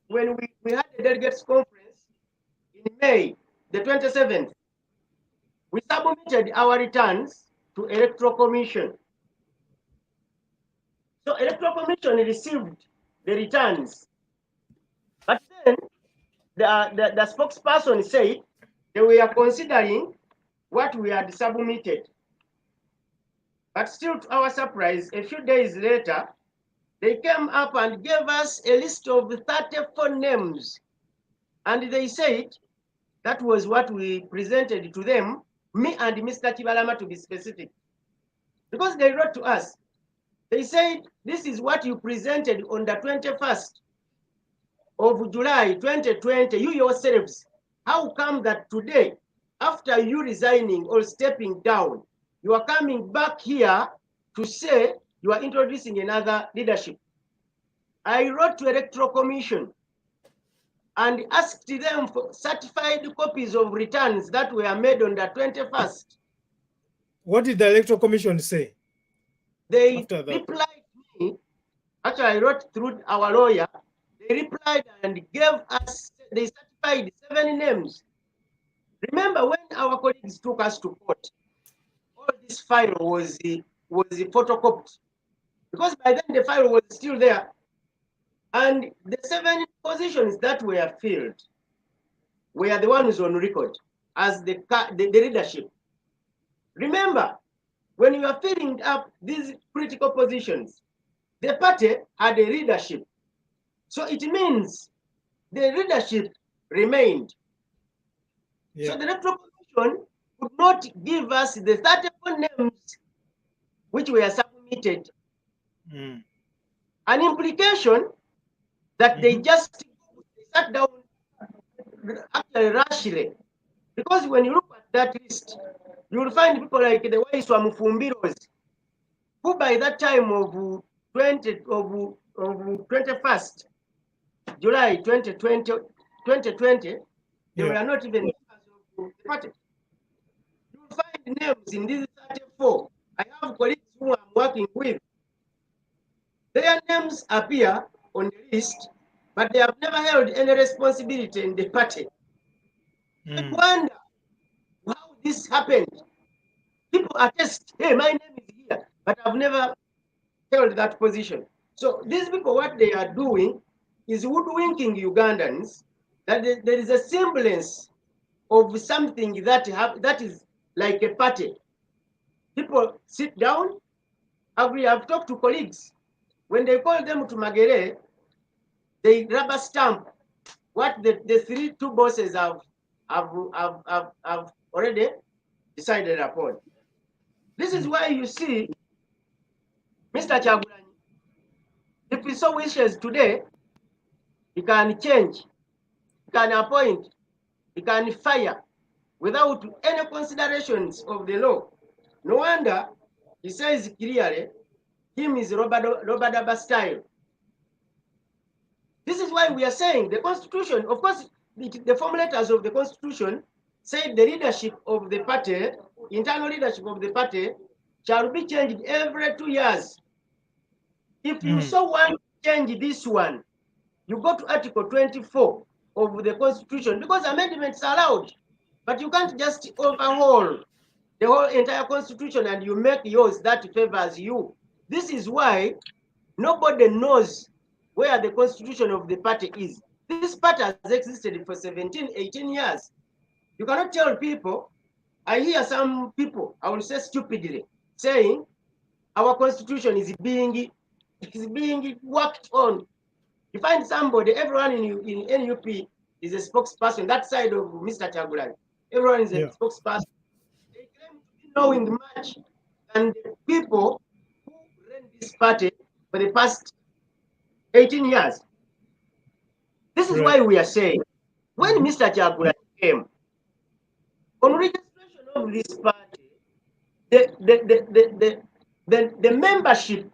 when we had the delegates conference in May the 27th, we submitted our returns to Electoral Commission. So Electoral Commission received the returns, but then the spokesperson said they were considering what we had submitted. But still, to our surprise, a few days later, they came up and gave us a list of 34 names, and they said that was what we presented to them, me and Mr. Kibalama to be specific, because they wrote to us. They said, this is what you presented on the 21st of July 2020, you yourselves. How come that today, after you resigning or stepping down, you are coming back here to say you are introducing another leadership? I wrote to Electoral Commission and asked them for certified copies of returns that were made on the 21st. What did the Electoral Commission say? They After that. replied to me, actually I wrote through our lawyer, they replied and gave us, they certified 7 names. Remember when our colleagues took us to court, all this file was photocopied, because by then the file was still there. And the 7 positions that were filled were the ones on record as the leadership. Remember, when you are filling up these critical positions, the party had a leadership. So it means the leadership remained. Yeah. So the Electoral Commission could not give us the 34 names which were submitted. An implication that they just sat down actually rashly. Because when you look at that list, you will find people like the Waiswa Mufumbiros, who by that time of 21st July 2020, they were not even members of the party. You will find names in these 34. I have colleagues who I'm working with. Their names appear on the list, but they have never held any responsibility in the party. I wonder how this happened. People attest, hey, my name is here, but I've never held that position. So these people, what they are doing is hoodwinking Ugandans, that there is a semblance of something that is like a party. People sit down. I've talked to colleagues. When they call them to Magere, they rubber stamp what the 2 bosses have already decided upon. This is why you see, Mr. Kyagulanyi, if he so wishes today, he can change, he can appoint, he can fire without any considerations of the law. No wonder he says clearly, him is Robadaba style. This is why we are saying the Constitution, of course, the formulators of the Constitution said the leadership of the party, internal leadership of the party, shall be changed every 2 years. If you so want to change this one, you go to Article 24 of the Constitution, because amendments are allowed, but you can't just overhaul the whole entire Constitution and you make yours that favors you. This is why nobody knows where the Constitution of the party is. This party has existed for 17, 18 years. You cannot tell people. I hear some people, I will say stupidly, saying our Constitution is being worked on. You find somebody, everyone in NUP is a spokesperson, that side of Mr. Kyagulanyi. Everyone is a spokesperson. They claim to be knowing much, and the people who ran this party for the past 18 years. This is why we are saying, when Mr. Kyagulanyi came, on registration of this party, the membership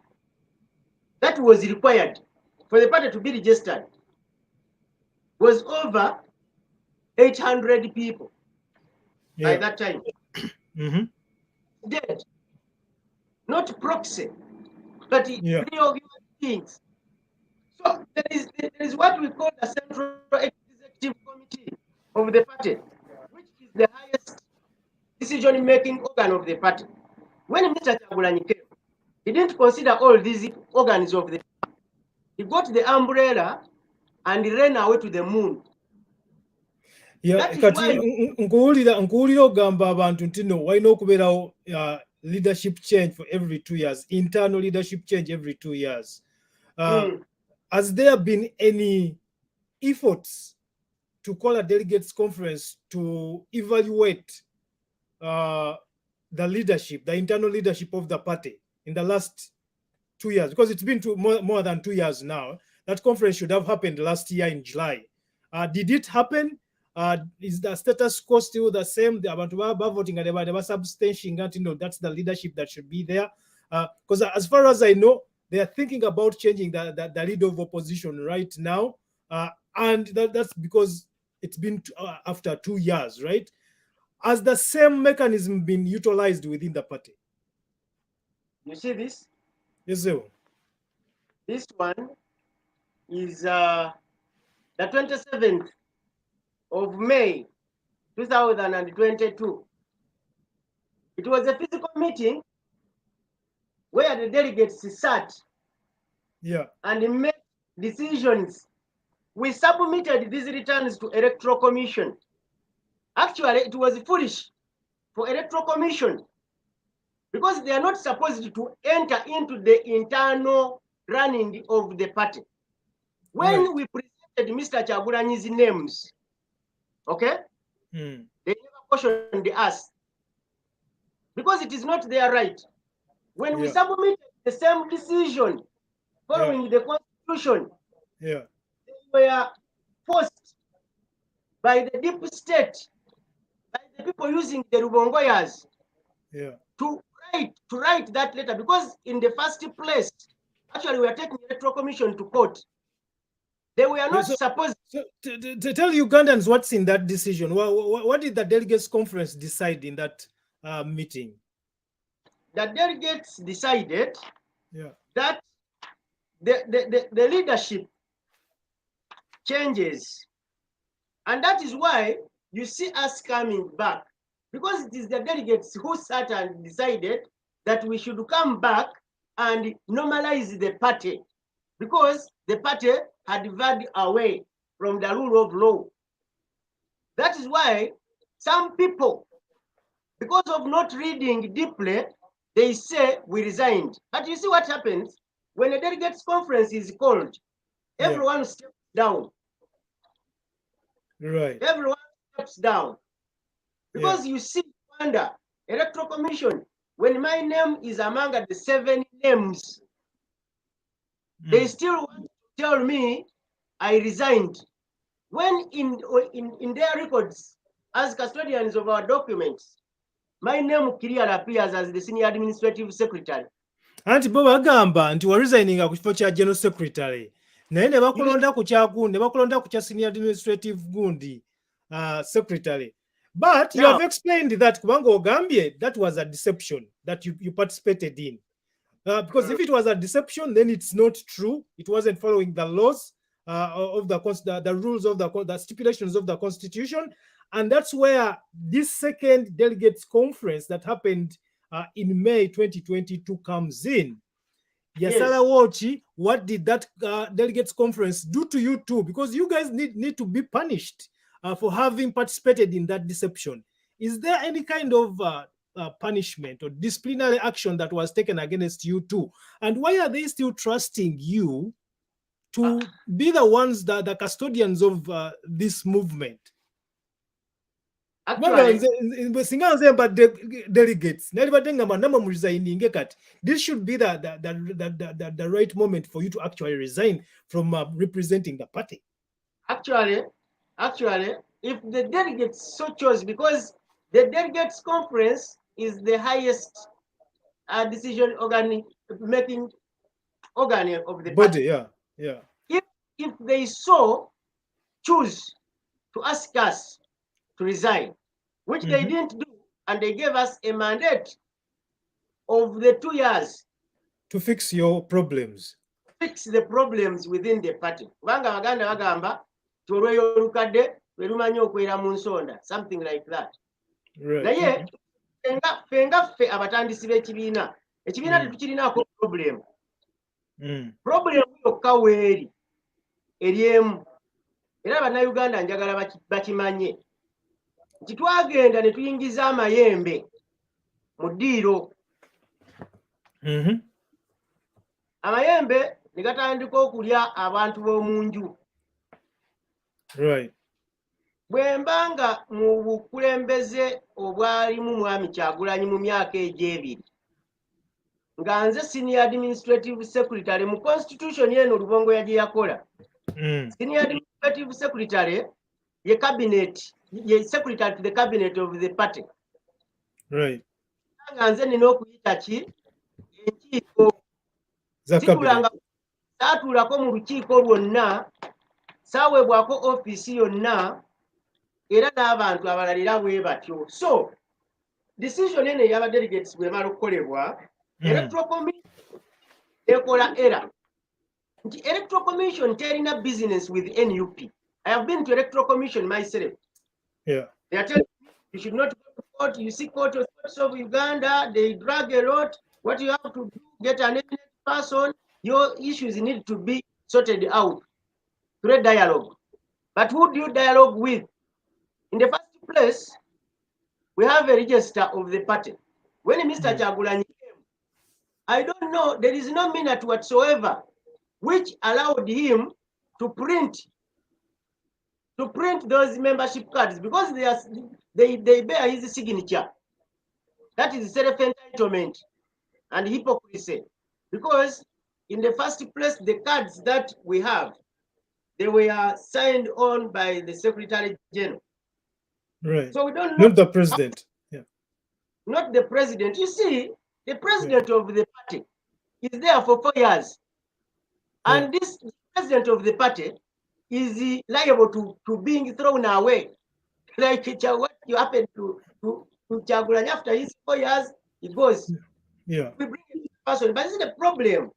that was required for the party to be registered was over 800 people by that time. Dead. Not proxy, but real human beings. So there is what we call the Central Executive Committee of the party, which is the highest decision-making organ of the party. When Mr. Kyagulanyi came, he didn't consider all these organs of the party. He got the umbrella and ran away to the moon. Kati nkuwulira ogamba abantu nti no walina okubeerawo leadership change for every 2 years, internal leadership change every 2 years. Has there been any efforts to call a delegates conference to evaluate the leadership, the internal leadership of the party in the last 2 years? Because it's been more than 2 years now. That conference should have happened last year in July. Did it happen? Is the status quo still the same? The abantu baba voting and they substantiating that, you know, that's the leadership that should be there. Because as far as I know, they are thinking about changing the leader of opposition right now. And that's because it's been after 2 years, right? Has the same mechanism been utilized within the party? You see this? Yes, sir. This one is the 27th of May 2022. It was a physical meeting where the delegates sat and made decisions. We submitted these returns to Electoral Commission. Actually, it was foolish for Electoral Commission because they are not supposed to enter into the internal running of the party. When we presented Mr. Kyagulanyi's names, okay, they never questioned us because it is not their right. When we submitted the same decision following the Constitution, they were forced by the deep state, by the people using the Rubongoyas, to write that letter, because in the first place, actually we are taking the Electoral Commission to court. They were not supposed to tell Ugandans what's in that decision. What did the delegates conference decide in that meeting? The delegates decided that the leadership changes, and that is why you see us coming back, because it is the delegates who sat and decided that we should come back and normalize the party, because the party had veered away from the rule of law. That is why some people, because of not reading deeply, they say we resigned. But you see what happens when a delegates conference is called, everyone steps down. Right. Everyone steps down. Because you see, under Electoral Commission, when my name is among the 7 names, they still want to tell me I resigned. When in their records, as custodians of our documents, my name clearly appears as the senior administrative secretary. Anti bo bagamba nti wa resigning ku kifo kya general secretary. Naye ne bakulonda ku kyagundi, ne bakulonda ku kya senior administrative gundi secretary. But you have explained that kubanga ogambye that was a deception that you participated in. Because if it was a deception, then it's not true. It wasn't following the laws of the rules of the stipulations of the Constitution. And that's where this second delegates conference that happened in May 2022 comes in. Yasala Wochi, what did that delegates conference do to you too? Because you guys need to be punished for having participated in that deception. Is there any kind of punishment or disciplinary action that was taken against you too? And why are they still trusting you to be the ones that the custodians of this movement? Actually, delegates. This should be the right moment for you to actually resign from representing the party. Actually, if the delegates so chose, because the delegates conference is the highest decision making organ of the body, party. If they so choose to ask us to resign, which they didn't do, and they gave us a mandate of the 2 years to fix your problems. Fix the problems within the party. Wanga Waganda Wagamba, Toroyo Lukade, Verumanyo Kwera Munsonda, something like that. Right. Fenga fe abatandisi b'ekibiina. Ekibiina tetukirinako problem. Problem yokka weeri eryemu. Era bannayuganda njagala bakimanye. Nti twagenda ne tuyingiza amayembe mu ddiiro. Amayembe ne gatandika okulya abantu b'omu nju. Right. Bwe mbanga mu bukulembeze obwalimu mwami Kyagulanyi mu myaka egy'ebiri, nga nze senior administrative secretary mu constitution yeno Rubongoya gye yakola. Senior administrative secretary ye cabinet, ye secretary to the cabinet of the party. Right. Nga nze nina okuyita ki enkiiko. Situlanga saatuulako mu lukiiko lwonna saaweebwako ofiisi yonna era n'abantu abalalira bwe batyo. So decision eno ey'aba delegates bw'emala okukolebwa, Electoral Commission ekola error. The Electoral Commission terina business with NUP. I have been to Electoral Commission myself. Yeah. They are telling me you should not go to court. You see court of Uganda, they drag a lot. What you have to do, get an eminent person. Your issues need to be sorted out through a dialogue. But who do you dialogue with? In the first place, we have a register of the party. When Mr. Kyagulanyi came, I don't know, there is no minute whatsoever which allowed him to print those membership cards because they bear his signature. That is self-entitlement and hypocrisy. Because in the first place, the cards that we have, they were signed on by the Secretary General. Right. So we don't know. Not the president. Yeah. Not the president. You see, the president of the party is there for 4 years. And this president of the party is liable to being thrown away. Like what you happened to Kyagulanyi after his 4 years, he goes. Yeah. We bring in this person. But this is the problem.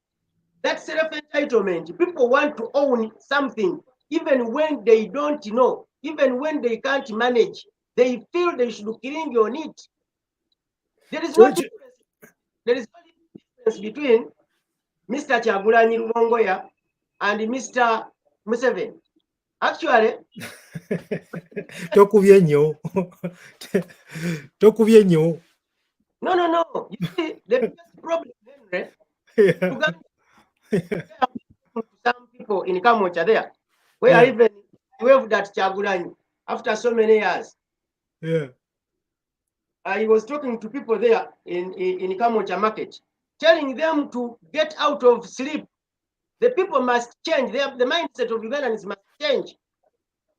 That self-entitlement. People want to own something even when they don't know, even when they can't manage. They feel they should cling on it. There is no difference. There is no difference between Mr. Kyagulanyi Robongoya and Mr. Museveni. Actually, Tokubye nnyo. Tokubye nnyo. no. You see, the biggest problem, Henry, Yeah. some people in Kamocha there, where even waved at Kyagulanyi after so many years. Yeah. I was talking to people there in Kamocha market, telling them to get out of sleep. The people must change. The mindset of Ugandans must change.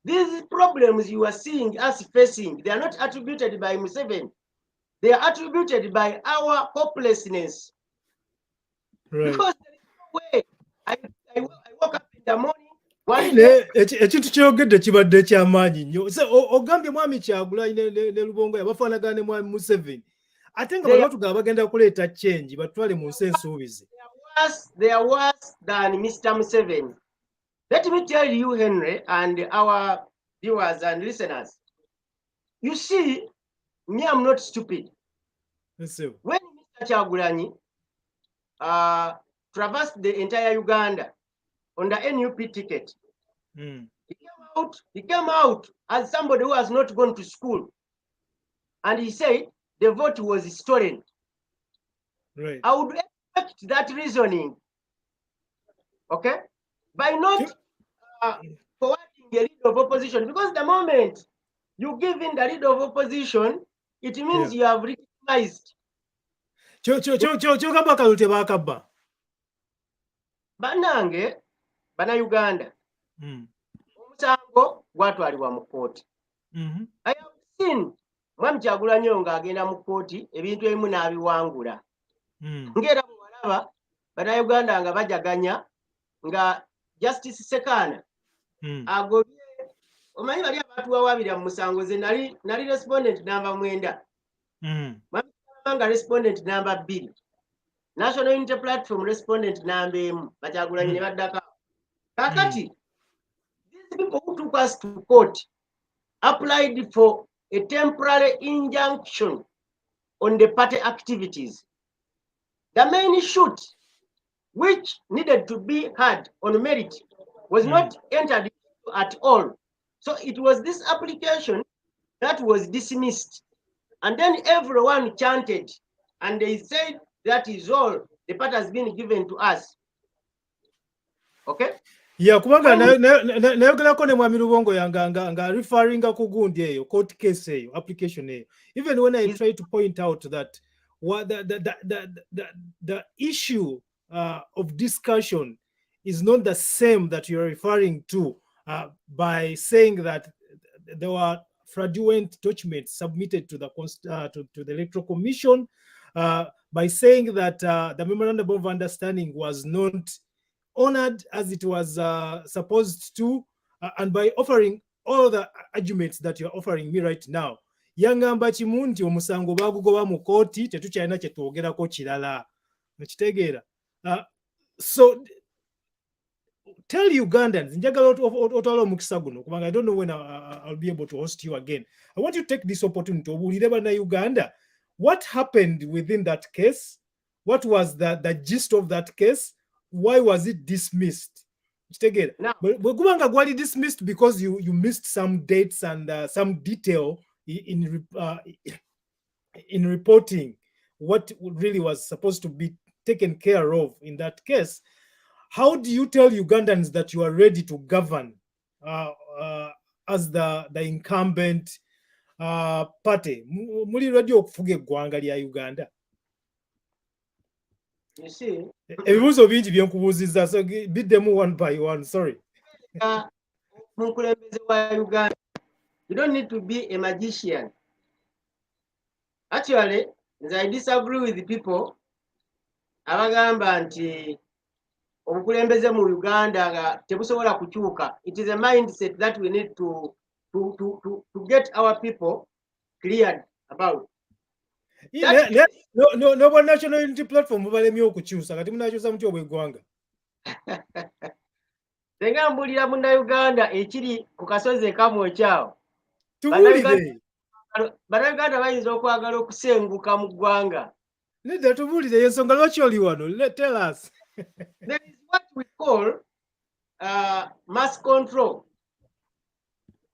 These problems you are seeing us facing, they are not attributed by Museveni. They are attributed by our hopelessness. Right. Because there is no way. I woke up in the morning. Ekintu kyogedde kibadde kyamaanyi nnyo. Ogambye mwami Kyagulanyi ne Rubongoya bafaanagana ne mwami Museveni. Ate nga bano tugaba bagenda kuleeta change batwale mu nsi ensuubizi. They are worse than Mr. Museveni. Let me tell you, Henry, and our viewers and listeners. You see, me, I'm not stupid. Yes, sir. When Mr. Kyagulanyi traversed the entire Uganda on the NUP ticket, he came out as somebody who has not gone to school. And he said the vote was stolen. Right. I would expect that reasoning, okay, by not forwarding the lead of opposition, because the moment you give in the lead of opposition, it means you have recognized. Kyogamba akalulu tebaakabba. Bannange, Bannayuganda, omusango gwatwalibwa mu kkooti. I have seen mwami Kyagulanyi ng'agenda mu kkooti ebintu ebimu n'abiwangula. Ng'era bwe walaba Bannayuganda nga bajaganya nga Justice Sekana agobye. Omanyi bali abatuwawaabira mu musango ze nali respondent namba 9. Mwami nga respondent namba 2. National Unity Platform respondent namba 1. Bakyagulanyi ne baddako. Kakati, these people who took us to court applied for a temporary injunction on the party activities. The main shoot, which needed to be heard on merit, was not entered at all. So it was this application that was dismissed. And then everyone chanted, and they said, that is all. The part has been given to us. Okay? Yeah, kubanga nayogerako ne mwami Rubongoya nga referring ku gundi eyo court case eyo application eyo. Even when I try to point out that what the issue of discussion is not the same that you're referring to by saying that there were fraudulent documents submitted to the Electoral Commission, by saying that the memorandum of understanding was not honored as it was supposed to, and by offering all the arguments that you're offering me right now, yangamba kimu nti omusango bagugoba mu kooti tetukyalina kye twogerako kirala. Okitegeera? So tell Ugandans, njagala otwala omukisa guno kubanga I don't know when I'll be able to host you again. I want you to take this opportunity obuulire bana Uganda what happened within that case, what was the gist of that case, why was it dismissed? Now, kubanga gwali dismissed because you missed some dates and some detail in reporting what really was supposed to be taken care of in that case. How do you tell Ugandans that you are ready to govern as the incumbent party? Muli ready okufuga eggwanga lya Uganda? You see, ebibuuzo bingi bye nkubuuzizza, so bid them one by one. Sorry. Mukulembeze wa Uganda, you don't need to be a magician. Actually, I disagree with the people abagamba nti obukulembeze mu Uganda nga tebusobola kukyuka. It is a mindset that we need to get our people cleared about. No national unity platform mubalemye okukyusa kati munakyusa mutya obw'eggwanga. Senga mbulira munnayuganda ekiri ku kasozi kamwokyawo. Tubuulire. Bannayuganda bayinza okwagala okusenguka mu ggwanga. Nedda tubuulire y'ensonga lwaki oli wano. Tell us. There is what we call mass control.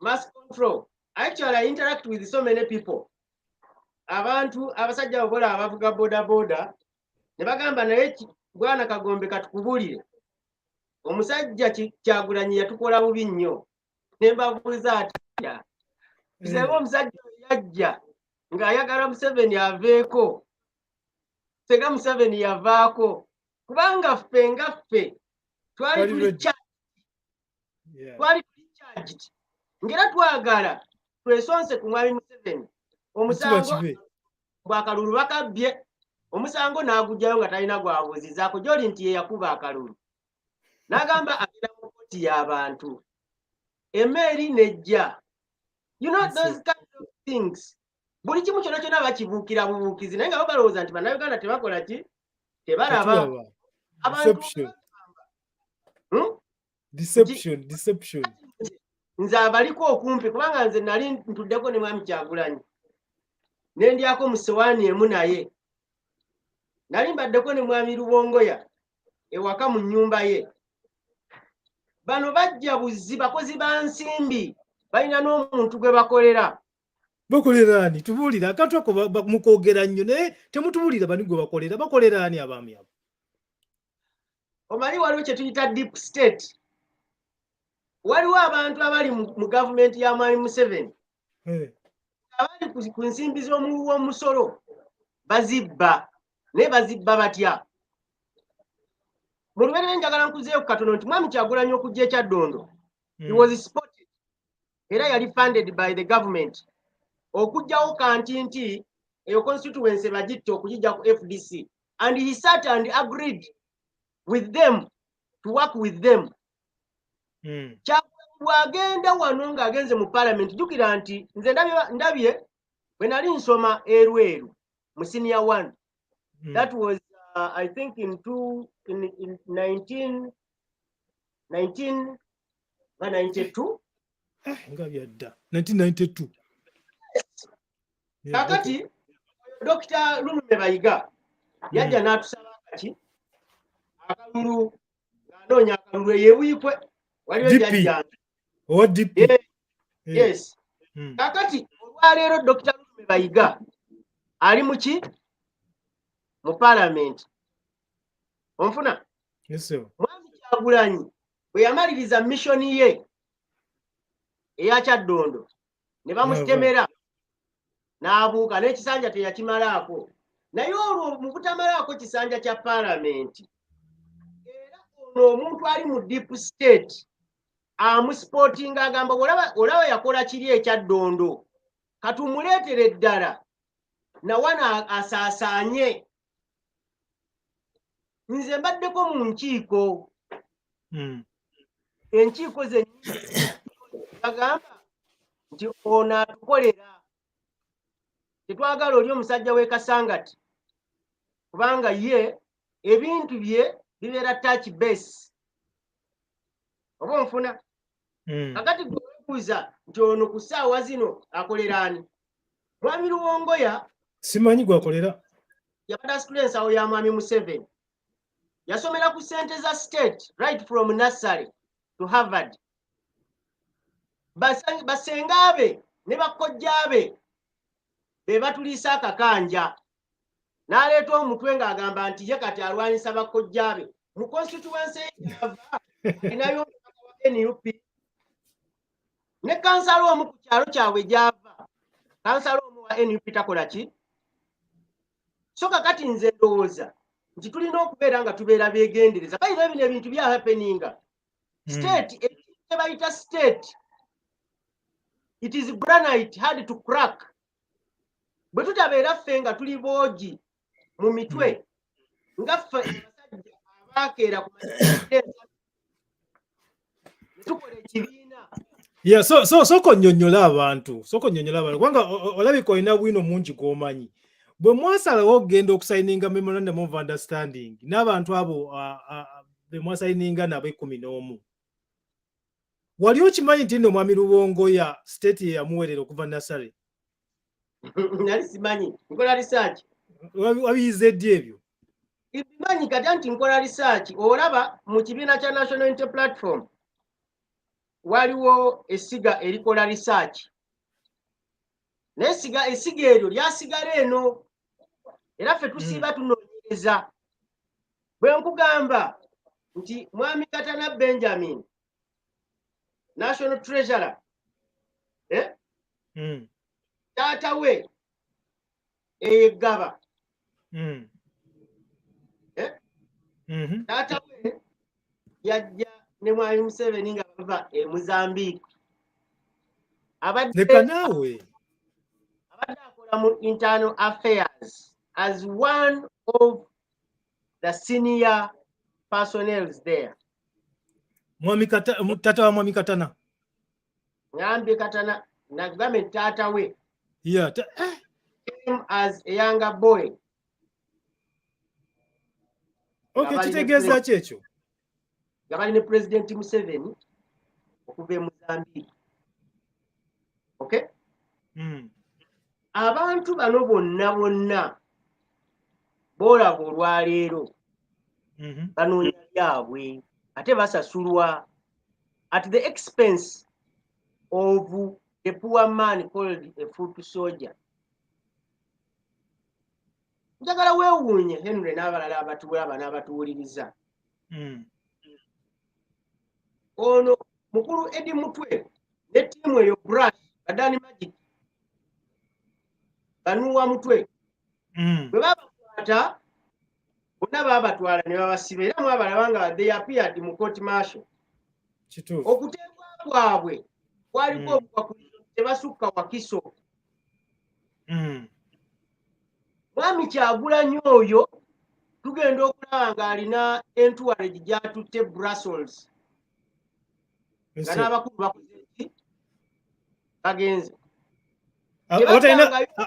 Mass control. Actually, I interact with so many people. Abantu abasajja bola abavuga boda boda ne bagamba naye bwana Kagombe katukubulire. Omusajja Kyagulanyi yatukola bubi nnyo. Ne mbabuuza atya. Bisebo omusajja yajja ng'ayagala Museveni aveeko. Sega Museveni yavaako. Kubanga ffe nga ffe twali recharged. Ngera twagala twesonse ku mwami Museveni. Omusango bw'akalulu bakabbye. Omusango n'agugyayo nga talina gwabuuzizaako gy'oli nti ye yakuba akalulu. N'agamba agenda mu kkooti y'abantu. Emmeeri nejja. You know those kind of things. Buli kimu kyonna kyonna bakibuukira bubuukizi naye nga bo balowooza nti bannayuganda tebakola ki? Tebalaba. Deception. Nze abaliko okumpi kubanga nze nali ntuddeko ne mwami Kyagulanyi. Ne ndyako mu ssowaani emu naye. Nali mbaddeko ne mwami Rubongoya ewaka mu nnyumba ye. Bano bajja buzzi bakozi ba nsimbi balina n'omuntu gwe bakolera. Bakolera ani? Tubuulira akantu ako mukoogera nnyo naye temutubuulira bani gwe bakolera. Bakolera ani abaami abo? Omanyi waliwo kye tuyita deep state. Waliwo abantu abali mu gavumenti ya mwami Museveni. Abali ku nsimbi z'omusolo bazibba. Naye bazibba batya? Mu lubeerera njagala nkuzeeyo katono nti mwami Kyagulanyi okujja ekyaddondo. He was spotted. Era yali funded by the government. Okujjawo kantinti eyo constituency bagitte okugijja ku FDC. And he sat and agreed with them to work with them. Bw'agenda wano ng'agenze mu parliament jjukira nti nze ndabye bwe nali nsoma Erweru mu senior 1. That was I think in 1992. Ngabyadda 1992. Kakati Dr. Lunume Bayiga yajja n'atusaba kaki akalulu ng'anoonya akalulu eyeewiikwe waliwo jjajja. What DP? Yes. Kakati olwaleero Dr. Lunume Bayiga ali mu ki? Mu parliament. Onfuna? Yes sir. Mwami Kyagulanyi bwe yamaliriza missoni ye eya Kyaddondo ne bamusitemera n'abuuka n'ekisanja teyakimalaako. Naye olwo mu butamalaako kisanja kya parliament era ono omuntu ali mu deep state amusipotinga agamba olaba yakola kiri ekyaddondo katumuleetere eddala nawana asaasaanye. Nze mbaddeko mu nkiiko. Enkiiko zennyini bagamba nti ono atukolera tetwagala oli omusajja w'e Kasangati kubanga ye ebintu bye bibeera touch base oba onfuna kakati gwe weebuuza nti ono ku ssaawa zino akolera ani? Mwami Rubongoya simanyi gwakolera yabadde asitula ensawo ya mwami Museveni, yasomera ku ssente za state right from nursery to Harvard. Basenga be ne bakojja be be batuliisa akakanja n'aleeta omutwe ng'agamba nti ye kati alwanyisa bakojja be mu constituency yava inayo wa NUP ne kansala omu ku kyalo kyabwe gyava kansala omu wa NUP takola ki? So kakati nze ndowooza nti tulina okubeera nga tubeera beegendereza bayina bino ebintu bya happeninga state ekintu bayita state it is granite hard to crack. Bwe tutabeera ffe nga tuli boogi mu mitwe nga ffe abasajja abaakeera ku tukola ekibiina soko nnyonnyola abantu kubanga olabika olina bwino mungi gw'omanyi. Bwe mwasalawo okugenda okusayininga memorandum of understanding n'abantu abo be mwasayininga nabo 11, wali okimanyi nti nno mwami Rubongoya state ye yamuweerera okuva nasale? nali simanyi, nkola research. Wabiyize ddi ebyo? Ibimanyi kati nti nkola research. Olaba mu kibiina kya National Unity Platform waliwo essiga erikola research. N'essiga eryo lyasigala eno era ffe tusiiba tunoonyereza. Bwe nkugamba nti mwami Katana Benjamin National Treasurer taata we eyeggaba taata we yajja ne mwami Museveni nga bava e Mozambique abadde akola mu internal affairs as one of the senior personnel there. Tata wa mwami Katana Ngambye Katana nagame taata we came as a younger boy. Okay, kitegeeza ki ekyo? Nga bali ne President Museveni okuva e Mozambique. Okay? Abantu bano bonna boolaba olwaleero banoonya byabwe ate basasulwa at the expense of the poor man called a foot soldier. Njagala weewuunye Henry n'abalala abatuwulaba n'abatuwuliriza. Ono mukulu Eddie Mutwe ne ttiimu eyo Brush Badani Magic banuwa mutwe bwe babakwata bonna baabatwala ne babasiba era mwabalaba nga they appeared mu court martial. Okuteebwa kwabwe kwaliko obukwakulizo tebasukka Wakiso. Mwami Kyagulanyi oyo tugenda okulaba ng'alina entourage gy'atutte Brussels nga n'abakulu bakoze ki bagenze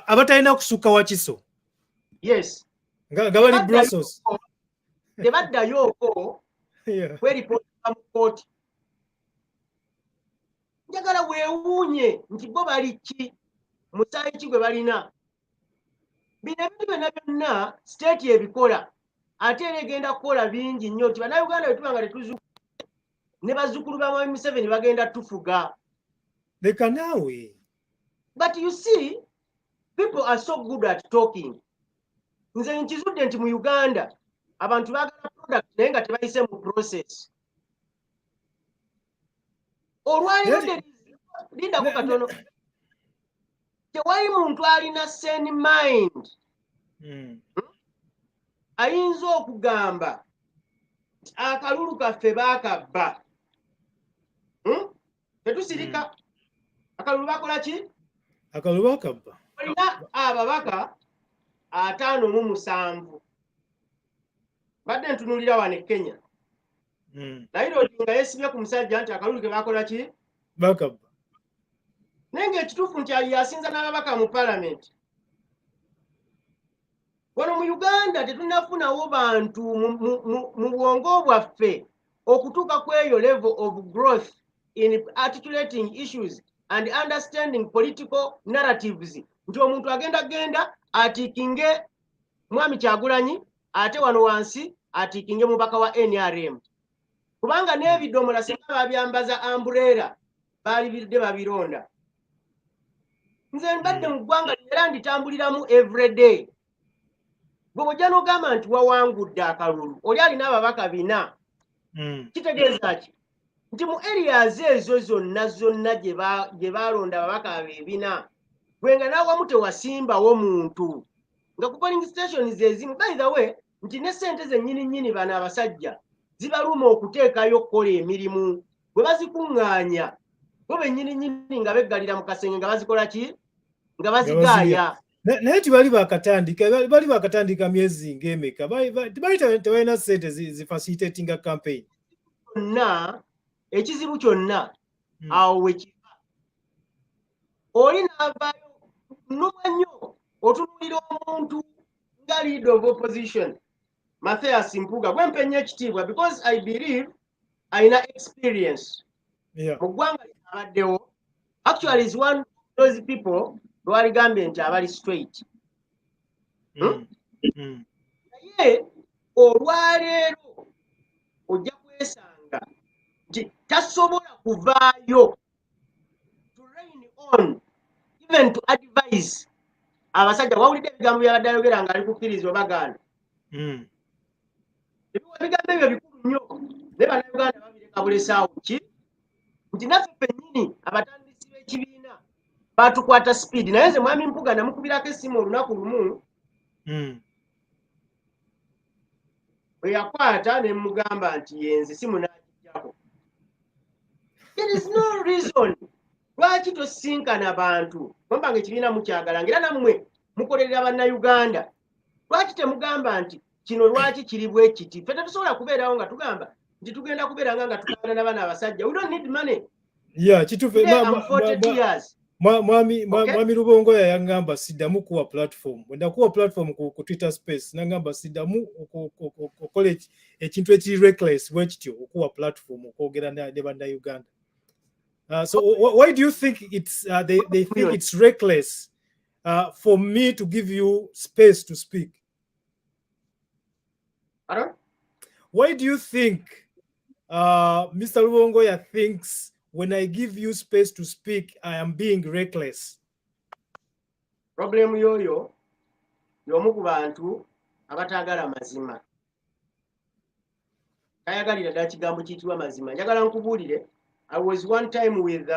abatalina kusukka Wakiso. Yes, nga bali Brussels tebaddayooko kweripoota mu kooti. Njagala weewuunye nti bo bali ki musaayi ki gwe balina. Bino ebintu byonna state ebikola ate era egenda kukola bingi nnyo nti bannayuganda bwe tuba nga tetuzuku ne bazzukulu ba mwami Museveni bagenda tufuga. Leka naawe. But you see, people are so good at talking. Nze nkizudde nti mu Uganda abantu baagala product naye nga tebayise mu process. Olwaleero lindako katono. Tewali muntu alina sane mind ayinza okugamba akalulu kaffe baakabba. Tetusirika akalulu bakola ki? Akalulu baakabba. Olina ababaka 57 badde ntunulira wano e Kenya. Naye Odinga yeesibye ku musajja nti akalulu ke bakola ki? Baakabba. Nenge ekituufu nti yasinza n'ababaka mu parliament. Wano mu Uganda tetunnafunawo bantu mu bwongo bwaffe okutuuka ku eyo level of growth in articulating issues and understanding political narratives nti omuntu agenda atiikinge mwami Kyagulanyi ate wano wansi atiikinge mubaka wa NRM. Kubanga n'ebidomola singa babyambaza umbrella baali biridde babironda. Nze mbadde mu ggwanga era nditambuliramu everyday. Bw'ojja n'ogamba nti wawangudde akalulu oli alina ababaka 4. Kitegeeza ki? Nti mu areas ezo zonna gye balonda ababaka 4 gwenga n'awamu tewasimbawo muntu nga ku polling stations ezimu. By the way, nti ne ssente zennyini bano abasajja zibaluma okuteekayo okukola emirimu bwe bazikuŋŋaanya bo bennyini nga beggalira mu kasenge nga bazikola ki? Nga bazigaaya. Naye tibali bakatandika myezi ng'emeka tebalina ssente zifacilitatinga campaign. Ekizibu kyonna awo wekiva. Oli n'avaayo nnuma nnyo otunuulira omuntu nga leader of opposition Mathias Mpuga gwempenya ekitiibwa because I believe alina experience. Mu ggwanga lyabaddewo actually is one of those people lwaligambye nti abali straight. Naye olwaleero ojja kwesanga nti tasobola kuvaayo to reign on even to advise abasajja. Wawulidde ebigambo byabadde ayogera nga ali kukkiriza obagaana. Ebigambo ebyo bikulu nnyo ne bannayuganda babireka bulesaawo ki nti naffe pennyini abatandisi b'ekibiina batukwata speed. Naye nze mwami Mpuga namukubirako essimu olunaku lumu bwe yakwata ne mugamba nti yenze simu n'agijjako. There is no reason lwaki tosinkana bantu kwamba ekibiina mukyagalanga era nammwe mukolerera bannayuganda. Lwaki temugamba nti kino lwaki kiri bwe kiti? Ffe tetusobola kubeerawo nga tugamba nti tugenda kubeeranga nga tukabana n'abaana abasajja. We don't need money. Kituufu. Mwami Rubongoya yangamba siddamu kuwa platform. Bwe ndakuwa platform ku Twitter space nangamba siddamu okola ekintu ekiri reckless bwe kityo okuwa platform okwogera ne bannayuganda. So why do you think it's they think it's reckless for me to give you space to speak? Why do you think Mr. Rubongoya thinks when I give you space to speak, I am being reckless? Problem yoyo y'omu ku bantu abatagala mazima. Kayagalira ddala kigambo kiyitibwa mazima. Njagala nkubuulire. I was one time with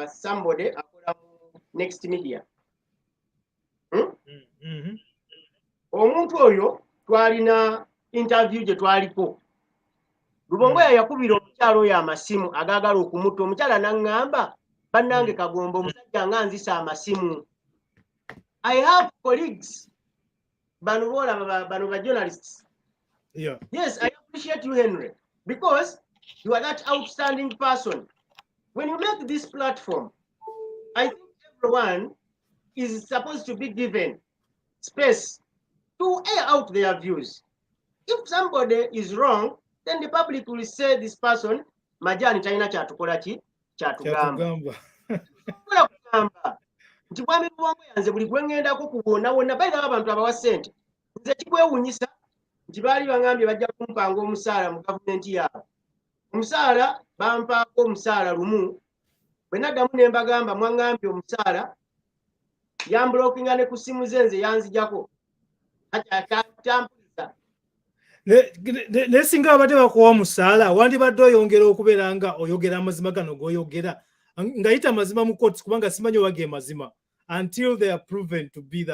somebody akola Next Media. Omuntu oyo twalina interview gye twaliko. Rubongoya yakubira omukyalo oyo amasimu agaagala okumutta. Omukyala n'aŋŋamba bannange Kagombe omusajja nga nzisa amasimu. I have colleagues bano ba journalists. Yes, I appreciate you, Henry, because you are that outstanding person. When you make this platform, I think everyone is supposed to be given space to air out their views. If somebody is wrong, then the public will say this person, Majani Taina Chatukola ki, Chatugamba. Nti mwami Rubongoya nze buli gwe ŋŋendako kuwona wonna bayina abantu abawa ssente. Nze kikwewuunyisa nti baali bangambye bajja kumpanga omusaala mu gavumenti yaabwe. Omusaala bampaako omusaala lumu. Bwe naddamu ne mbagamba mwaŋŋambye omusaala yambulookinga ne ku ssimu ze nze yanzijako. Tampuliza. Ne singa abadde bakuwa omusaala wandibadde oyongera okubeera nga oyogera amazima gano g'oyogera ngayita amazima mu courts kubanga simanyi oba ge mazima until they are proven to be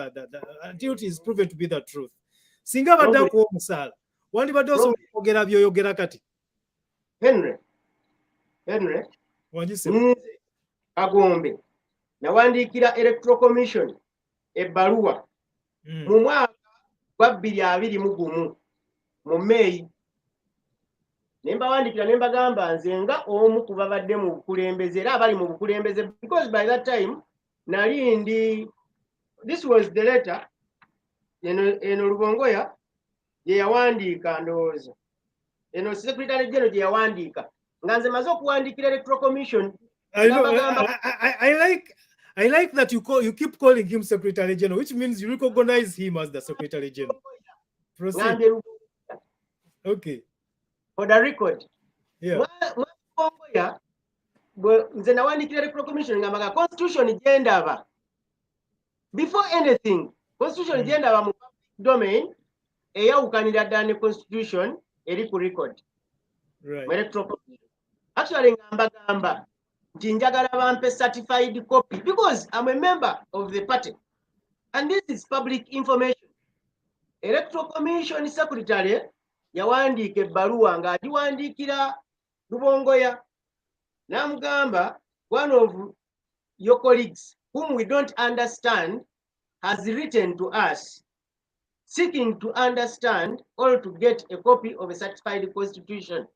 until it is proven to be the truth. Singa abadde akuwa omusaala wandibadde osobola okwogera by'oyogera kati. Henry nze Kagombe nawandiikira Electoral Commission ebbaluwa mu mwaka gwa 2021 mu May. Nembawandikira nembagamba nze nga omu ku babadde mu bukulembeze era abali mu bukulembeze, because by that time nali ndi, this was the letter eno Rubongoya gye yawandiika, ndowooza eno Secretary General gye yawandiika nga nze maze okuwandiikira Electoral Commission. I like that you keep calling him Secretary General, which means you recognize him as the Secretary General. Proceed. Okay. For the record. Yeah. Nze nawandiikira Electoral Commission ngamba constitution gyendaba. Before anything, constitution gyendaba mu public domain eyawukanira ddala ne constitution eri ku record. Right. Mu Electoral Commission. Actually ngamba nti njagala bampe certified copy because I'm a member of the party and this is public information. Electoral Commission Secretary yawandiika ebbaluwa ng'agiwandiikira Rubongoya n'amugamba one of your colleagues whom we don't understand has written to us seeking to understand or to get a copy of a certified constitution.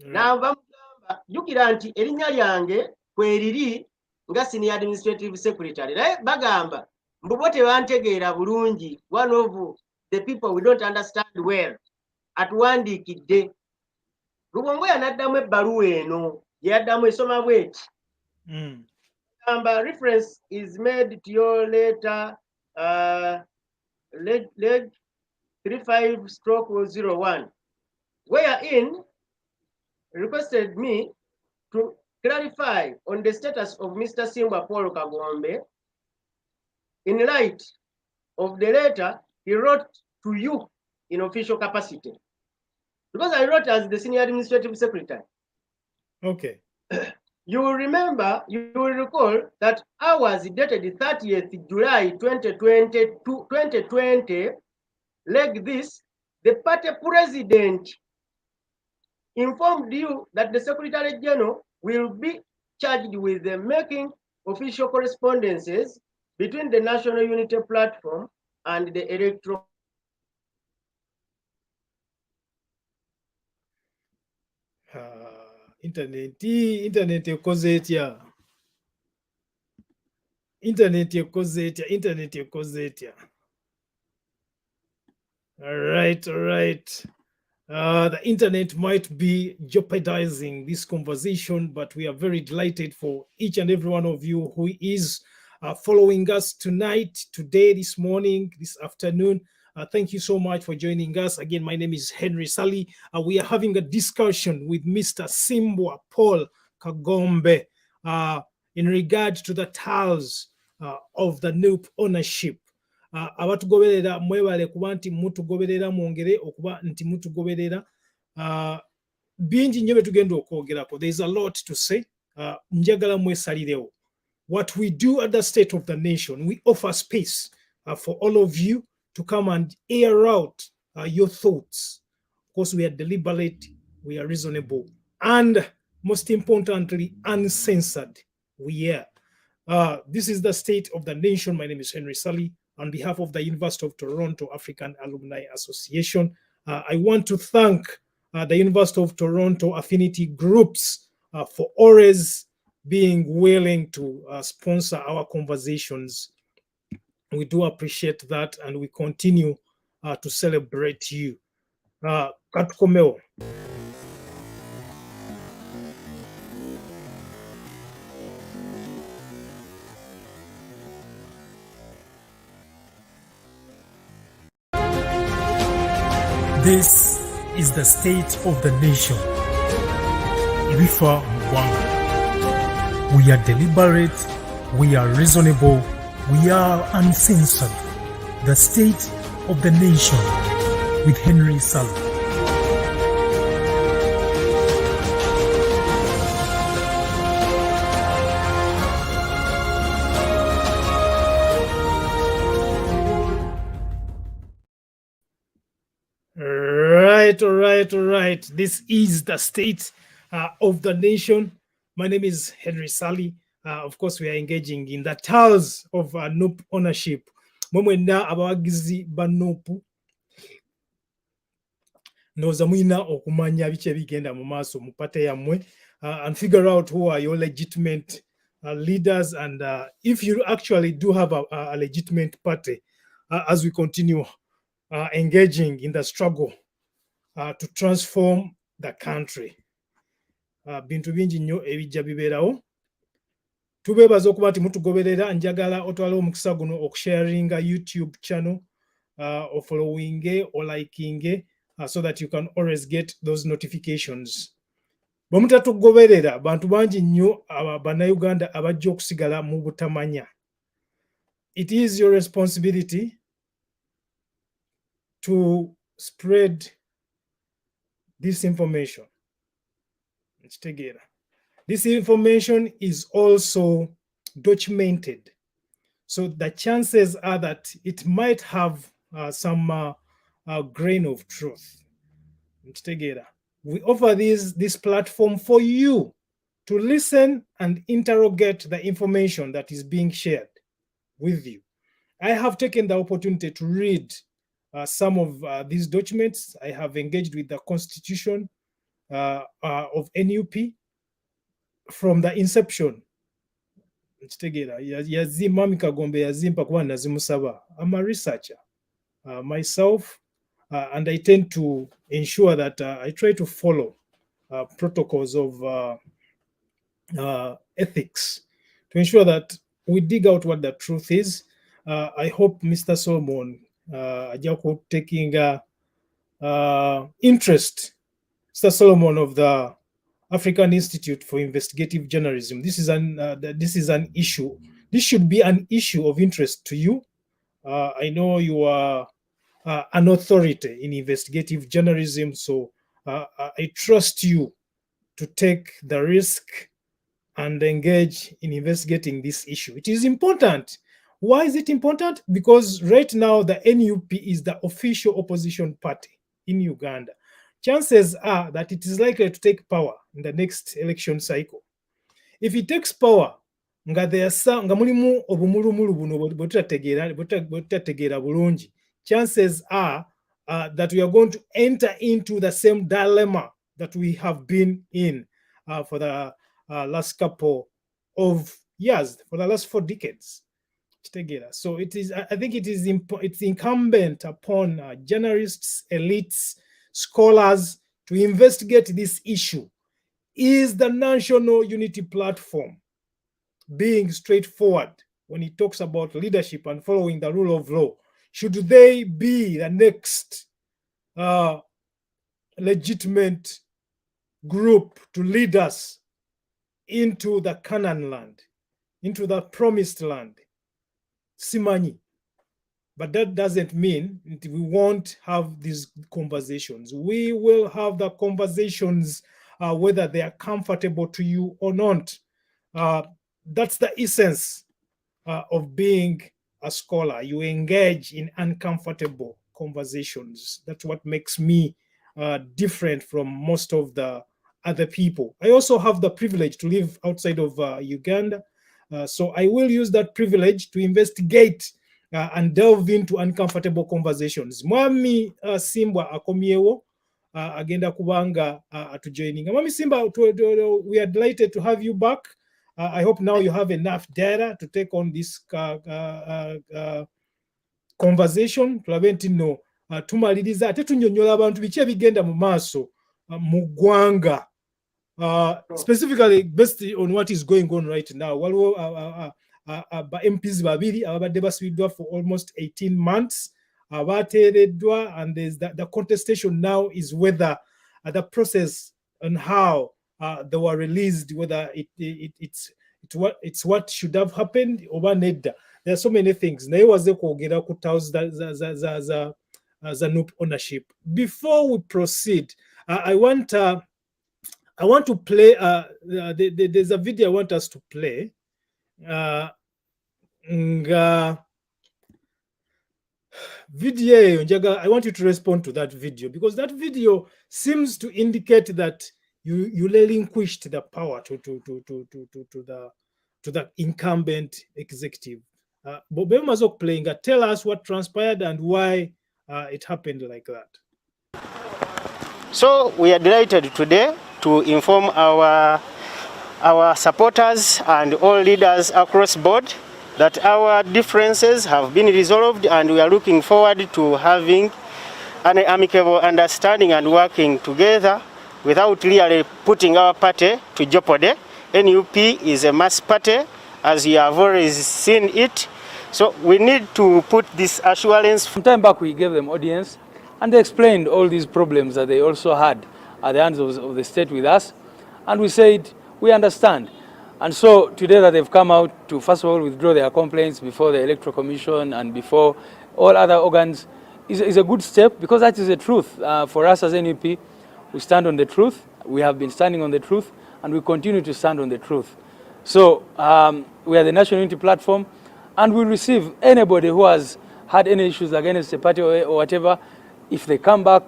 Now bamugamba jjukira nti erinnya lyange kweriri nga senior administrative secretary naye bagamba mbubo tebantegeera bulungi, one of the people we don't understand well atuwandiikidde. Rubongoya n'addamu ebbaluwa eno yaddamu esoma bweti. Reference is made to your letter leg 35/01 wherein requested me to clarify on the status of Mr. Ssimbwa Paul Kagombe in light of the letter he wrote to you in official capacity. Because I wrote as the senior administrative secretary. Okay. You will remember, you will recall that ours dated 30th July 2020, like this, the party president informed you that the Secretary General will be charged with making official correspondences between the National Unity Platform and the Electoral. Internet ekoze etya. Internet ekoze etya. All right. The internet might be jeopardizing this conversation, but we are very delighted for each and every one of you who is following us tonight, today, this morning, this afternoon. Thank you so much for joining us. Again, my name is Henry Sally. We are having a discussion with Mr. Ssimbwa Paul Kagombe in regard to the tiles of the NUP ownership. Abatugoberera mwebale kuba nti mutugoberera mwongere okuba nti mutugoberera bingi nnyo bye tugenda okwogerako. There is a lot to say. Njagala mwesalirewo. What we do at the State of the Nation, we offer space for all of you to come and air out your thoughts. Of course, we are deliberate, we are reasonable, and most importantly, uncensored. We are. This is the State of the Nation. My name is Henry Sally. On behalf of the University of Toronto African Alumni Association, I want to thank the University of Toronto affinity groups for always being willing to sponsor our conversations. We do appreciate that, and we continue to celebrate you. Katukomeo. This is the State of the Nation. Ibifa Mwanga. We are deliberate, we are reasonable, we are uncensored. The State of the Nation with Henry Sally. All right. This is the State of the Nation. My name is Henry Sally. Of course, we are engaging in the tiles of NUP ownership. Momwena abawagizi ba NUP ndowooza muyina okumanya biki ebigenda mu maaso mu pate yammwe, and figure out who are your legitimate leaders, and if you actually do have a legitimate party, as we continue engaging in the struggle to transform the country. Bintu bingi nnyo ebijja bibeerawo. Tubeebaza okuba nti mutugoberera. Njagala otwale omukisa guno okusharinga YouTube channel, or following or liking, so that you can always get those notifications. Bwe mutatugoberera, bantu bangi nnyo bannayuganda abajja okusigala mu butamanya. It is your responsibility to spread this information. This information is also documented, so the chances are that it might have some grain of truth. We offer this platform for you to listen and interrogate the information that is being shared with you. I have taken the opportunity to read some of these documents. I have engaged with the Constitution of NUP from the inception. Mami Kagombe yazimpa kuba nazimusaba. I'm a researcher myself, and I tend to ensure that I try to follow protocols of ethics to ensure that we dig out what the truth is. I hope Mr. Solomon Ajako taking interest, Mr. Solomon of the African Institute for Investigative Journalism. This is an issue. This should be an issue of interest to you. I know you are an authority in investigative journalism, so I trust you to take the risk and engage in investigating this issue. It is important. Why is it important? Because right now the NUP is the official opposition party in Uganda. Chances are that it is likely to take power in the next election cycle. If it takes power, nga mulimu obumulumulu buno bwetutategeera bulungi, chances are that we are going to enter into the same dilemma that we have been in for the last couple of years, for the last 4 decades. So it is, I think it's incumbent upon journalists, elites, scholars to investigate this issue. Is the National Unity Platform being straightforward when it talks about leadership and following the rule of law? Should they be the next legitimate group to lead us into the Canaan land, into the promised land? Simanyi. But that doesn't mean we won't have these conversations. We will have the conversations whether they are comfortable to you or not. That's the essence of being a scholar. You engage in uncomfortable conversations. That's what makes me different from most of the other people. I also have the privilege to live outside of Uganda. So I will use that privilege to investigate and delve into uncomfortable conversations. Mwami Ssimbwa akomyewo agenda kubanga atujoining. Mwami Ssimbwa, we are delighted to have you back. I hope now you have enough data to take on this conversation. Tulabe nti no tumaliriza ate tunyonyola abantu biki ebigenda mu maaso mu ggwanga. Specifically based on what is going on right now. Waliwo MPs babiri ababadde basibiddwa for almost 18 months abateereddwa, and there's the contestation now is whether the process and how they were released, whether it's what should have happened oba nedda. There are so many things. Naye waze kwogera ku taws za NUP ownership. Before we proceed, I want to play, there's a video I want us to play. Video, I want you to respond to that video, because that video seems to indicate that you relinquished the power to the incumbent executive. Bobe Mazok playing, tell us what transpired and why it happened like that. So we are delighted today to inform our supporters and all leaders across board that our differences have been resolved, and we are looking forward to having an amicable understanding and working together without really putting our party to jeopardy. NUP is a mass party, as you have already seen it. So we need to put this assurance. Some time back we gave them audience and they explained all these problems that they also had at the hands of the state with us. And we said, we understand. And so today that they've come out to first of all withdraw their complaints before the Electoral Commission and before all other organs is a good step, because that is the truth. For us as NUP, we stand on the truth. We have been standing on the truth and we continue to stand on the truth. So we are the National Unity Platform, and we receive anybody who has had any issues against the party or whatever. If they come back,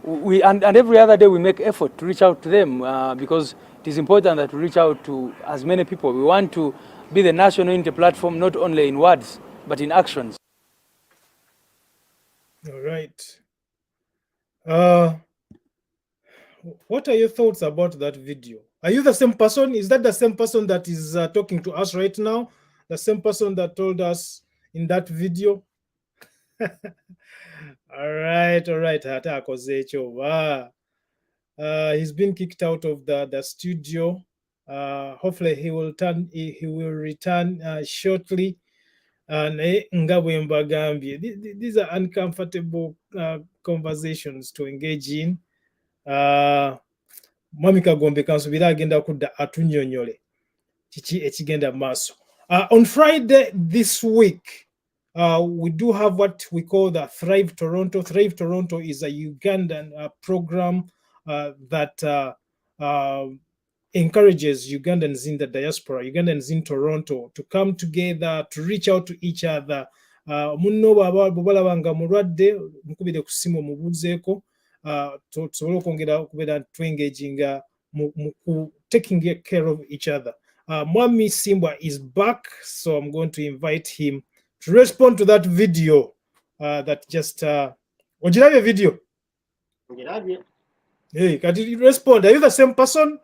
and every other day we make effort to reach out to them because it is important that we reach out to as many people. We want to be the National Unity Platform, not only in words, but in actions. All right. What are your thoughts about that video? Are you the same person? Is that the same person that is talking to us right now? The same person that told us in that video? All right. He's been kicked out of the studio. Hopefully he will return shortly. And these are uncomfortable conversations to engage in. Mwami Kagombe kansubira agenda kudda atunyonyole kiki ekigenda maaso. On Friday this week, we do have what we call the Thrive Toronto. Thrive Toronto is a Ugandan program that encourages Ugandans in the diaspora, Ugandans in Toronto, to come together, to reach out to each other. Munno bw'alaba nga mulwadde mukubire ku ssimu mubuuzeeko, tusobole okwongera okubeera twengaginga mu taking care of each other. Mwami Ssimbwa is back, so I'm going to invite him to respond to that video that just ogirabye video? Ngirabye. Hey, can you respond? Are you the same person?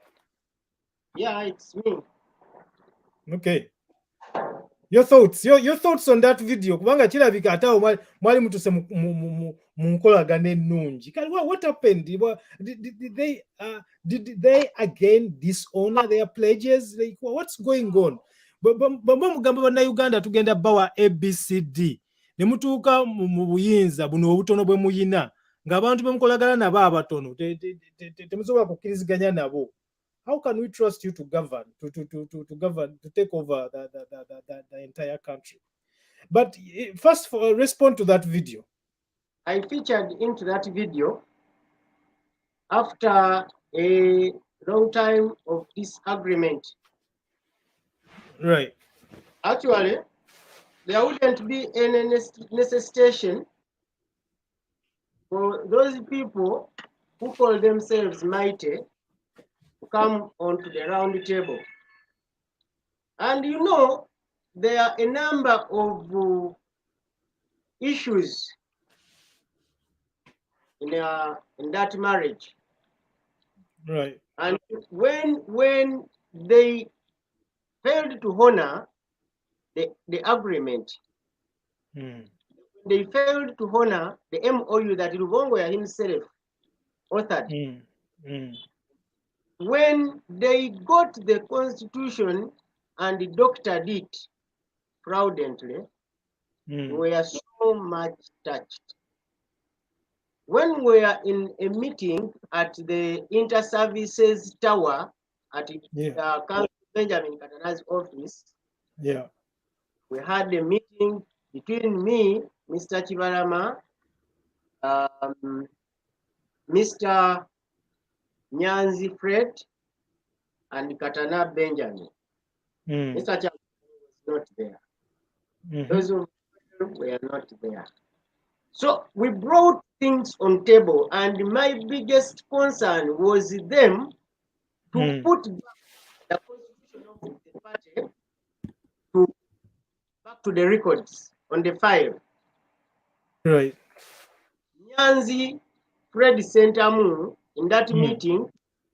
Yeah, it's me. Okay. Your thoughts on that video. Kubanga kirabika ate awo mwali mutuse mu nkolagana ennungi. What happened? Did they again dishonor their pledges? Like, what's going on? Mugamba bannayuganda tugenda bawa ABCD ne mutuuka mu buyinza buno obutono bwe muyina ng'abantu be mukolagana nabo abatono temusobola kukkiriziganya nabo. How can we trust you to govern, to govern, to take over the entire country? But first, respond to that video. I featured into that video after a long time of disagreement. Right. Actually, there wouldn't be any necessitation for those people who call themselves mighty to come onto the round table. And you know, there are a number of issues in that marriage. Right. And when they failed to honor the agreement, they failed to honor the MOU that Rubongoya himself authored. When they got the constitution and doctored it fraudulently, we were so much touched. When we were in a meeting at the Inter-Services Tower at Council Benjamin Katana's office, we had a meeting between me, Mr. Chibarama, Mr. Nyanzi Fred, and Katana Benjamin. Mr. Chairman was not there. Those of you were not there. So we brought things on table, and my biggest concern was them to put back the constitution of the party back to the records on the file. Right. Nyanzi Fred Ssentamu in that meeting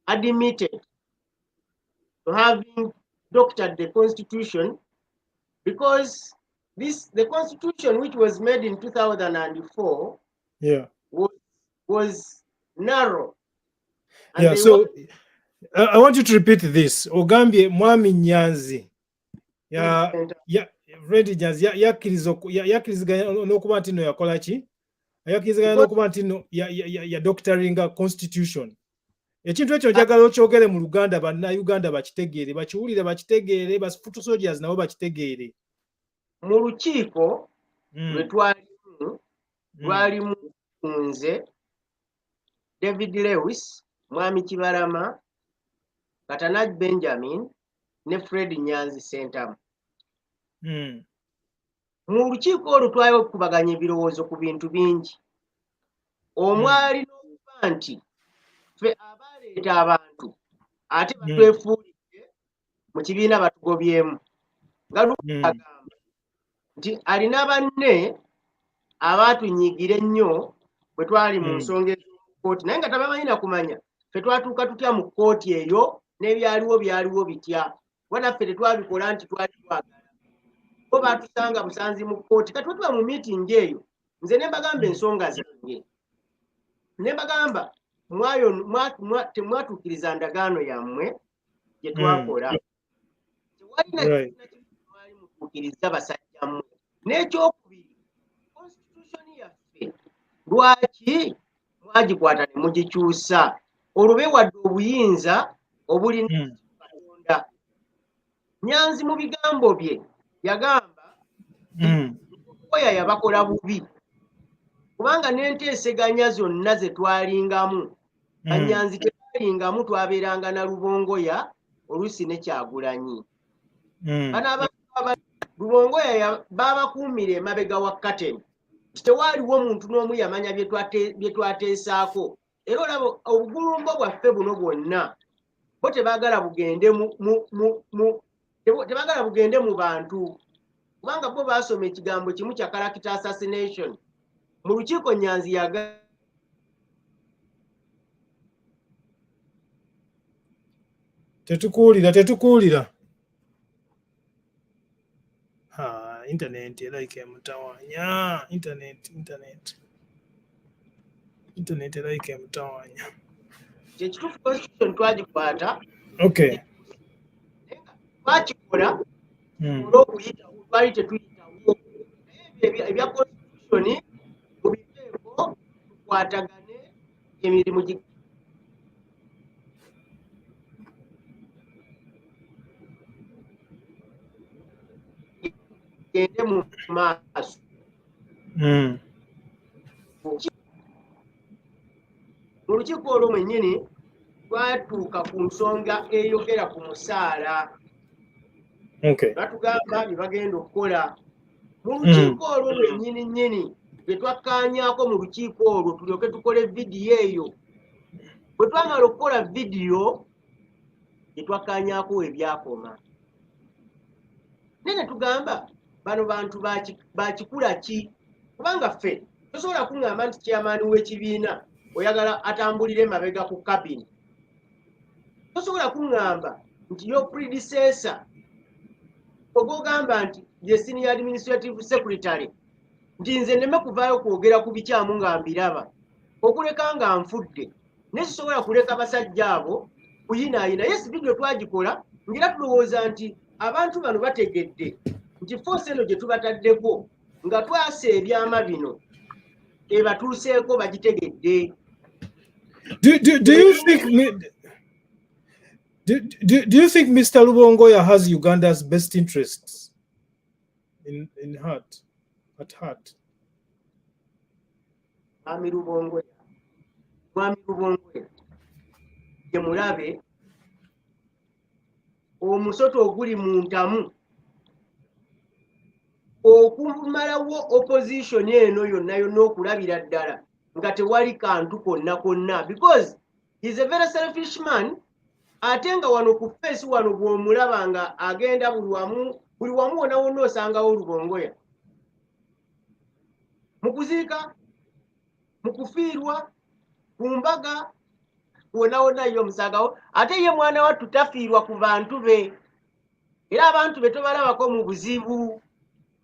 admitted to having doctored the constitution, because the constitution which was made in 2004 was narrow. And yeah, so I want you to repeat this. Ogambye Mwami Nyanzi Red Nyanzi yakkiriziganya n'okuba nti no yakola ki? Yakkiriziganya n'okuba nti no ya doctoringa constitution. Ekintu ekyo njagala okyogere mu Luganda, bannayuganda bakitegeere, bakiwulire bakitegeere, bafutu soldiers nabo bakitegeere. Mu lukiiko lwe twalimu nze, David Lewis, Mwami Kibalama, Katanaj Benjamin ne Fred Nyanzi Ssentamu. Mu lukiiko olwo twali okubaganya ebirowoozo ku bintu bingi. Omwali n'okuba nti ffe abaleeta abantu ate batwefuulidde mu kibiina batugobyemu. Nga agamba nti alina banne abaatunyiigira ennyo bwe twali mu nsonga ez'omukooti, naye nga tabamanyi na kumanya ffe twatuuka tutya mu kkooti eyo n'ebyaliwo byaliwo bitya. Naffe tetwabikola nti twali twagala. Bo baatusanga busanzi mu kkooti. Kati bwe tuba mu miitingi eyo, nze ne mbagamba ensonga zange. Ne mbagamba temwatuukiriza ndagaano yammwe gye twakola. Tewalina mwali mutuukiriza basajja mmwe. N'ekyokubiri, constitution yaffe lwaki mwagikwata ne mugikyusa? Olwo beewadde obuyinza obulina Katonda. Nyanzi mu bigambo bye yagamba oya yabakola bubi, kubanga n'enteeseganya zonna ze twalingamu Banyanzi tebalingamu, twabeeranga na Rubongoya oluusi ne Kyagulanyi. Rubongoya babakuumira emabega wa kateni. Tewaaliwo omuntu n'omu yamanya bye twateesaako. Era olaba obugulumbo bwaffe buno bwonna bo tebaagala bugende mu bantu, kubanga bo baasoma ekigambo kimu kya character assassination. Mu lukiiko Nyanzi tetukuwulira. Internet like mutawanya. Internet like mutawanya. Kyekituufu constitution twagikwata. Okay. Twakikola olw'okuyitawo, twali tetuyitawo. Ebya constitution mu biteeko tukwatagane emirimu gende mu maaso. Mu lukiiko olwo mwennyini twatuuka ku nsonga eyogera ku musaala. Batugamba bye bagenda okukola. Mu lukiiko olwo lwennyini bwe twakkaanyaako mu lukiiko olwo tulyoke tukole vidiyo eyo. Bwe twamala okukola vidiyo gye twakkaanyaako ebyakoma. Ne tugamba bano bantu bakikula ki? Kubanga ffe tosobola kuŋŋamba nti chairman w'ekibiina oyagala atambulire mabega ku kabini. Tosobola kuŋŋamba nti yo predecessor ogogamba nti ye senior administrative secretary nti nze nneme kuvaayo kwogera ku bikyamu nga mbiraba, okuleka nga nfudde. Ne sisobola kuleka basajja abo kuyinaayina. Yes, vidiyo twagikola ngera tulowooza nti abantu bano bategedde nti force eno gye tubataddeko nga twasa ebyama bino ebatuuseeko bagitegedde. Do you think Mr. Rubongoya has Uganda's best interests at heart? Mwami Rubongoya ye mulabe omusoto oguli mu ntamu okumalawo opposition eno yonna okulabira ddala nga tewali kantu konna, because he's a very selfish man. Ate nga wano ku face wano bw'omulaba nga agenda buli wamu wonna osangawo Rubongoya. Mu kuziika, mu kufiirwa, ku mbaga, wona yo musagawo ate ye mwana wa tutafiirwa ku bantu be era abantu be tobalabako mu buzibu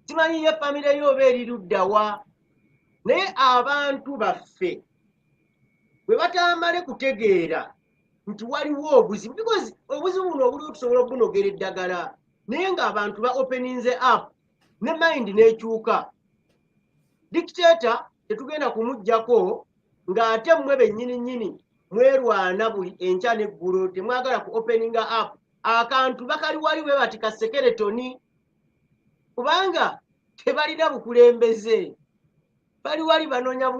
simanyi ye famire yo eri luddawa naye abantu baffe bwe batamale kutegeera nti waliwo obuzibu because obuzibu buno obuliwo tusobola obunogera eddagala naye ng'abantu ba openinze up ne mind n'ekyuka dictator tetugenda kumuggyako ng'ate mmwe bennyini mwerwana buli enkya n'eggulo temwagala ku openinga up akantu bakali waliwe bati ka sekeretoni kubanga tebalina bukulembeze bali wali banoonya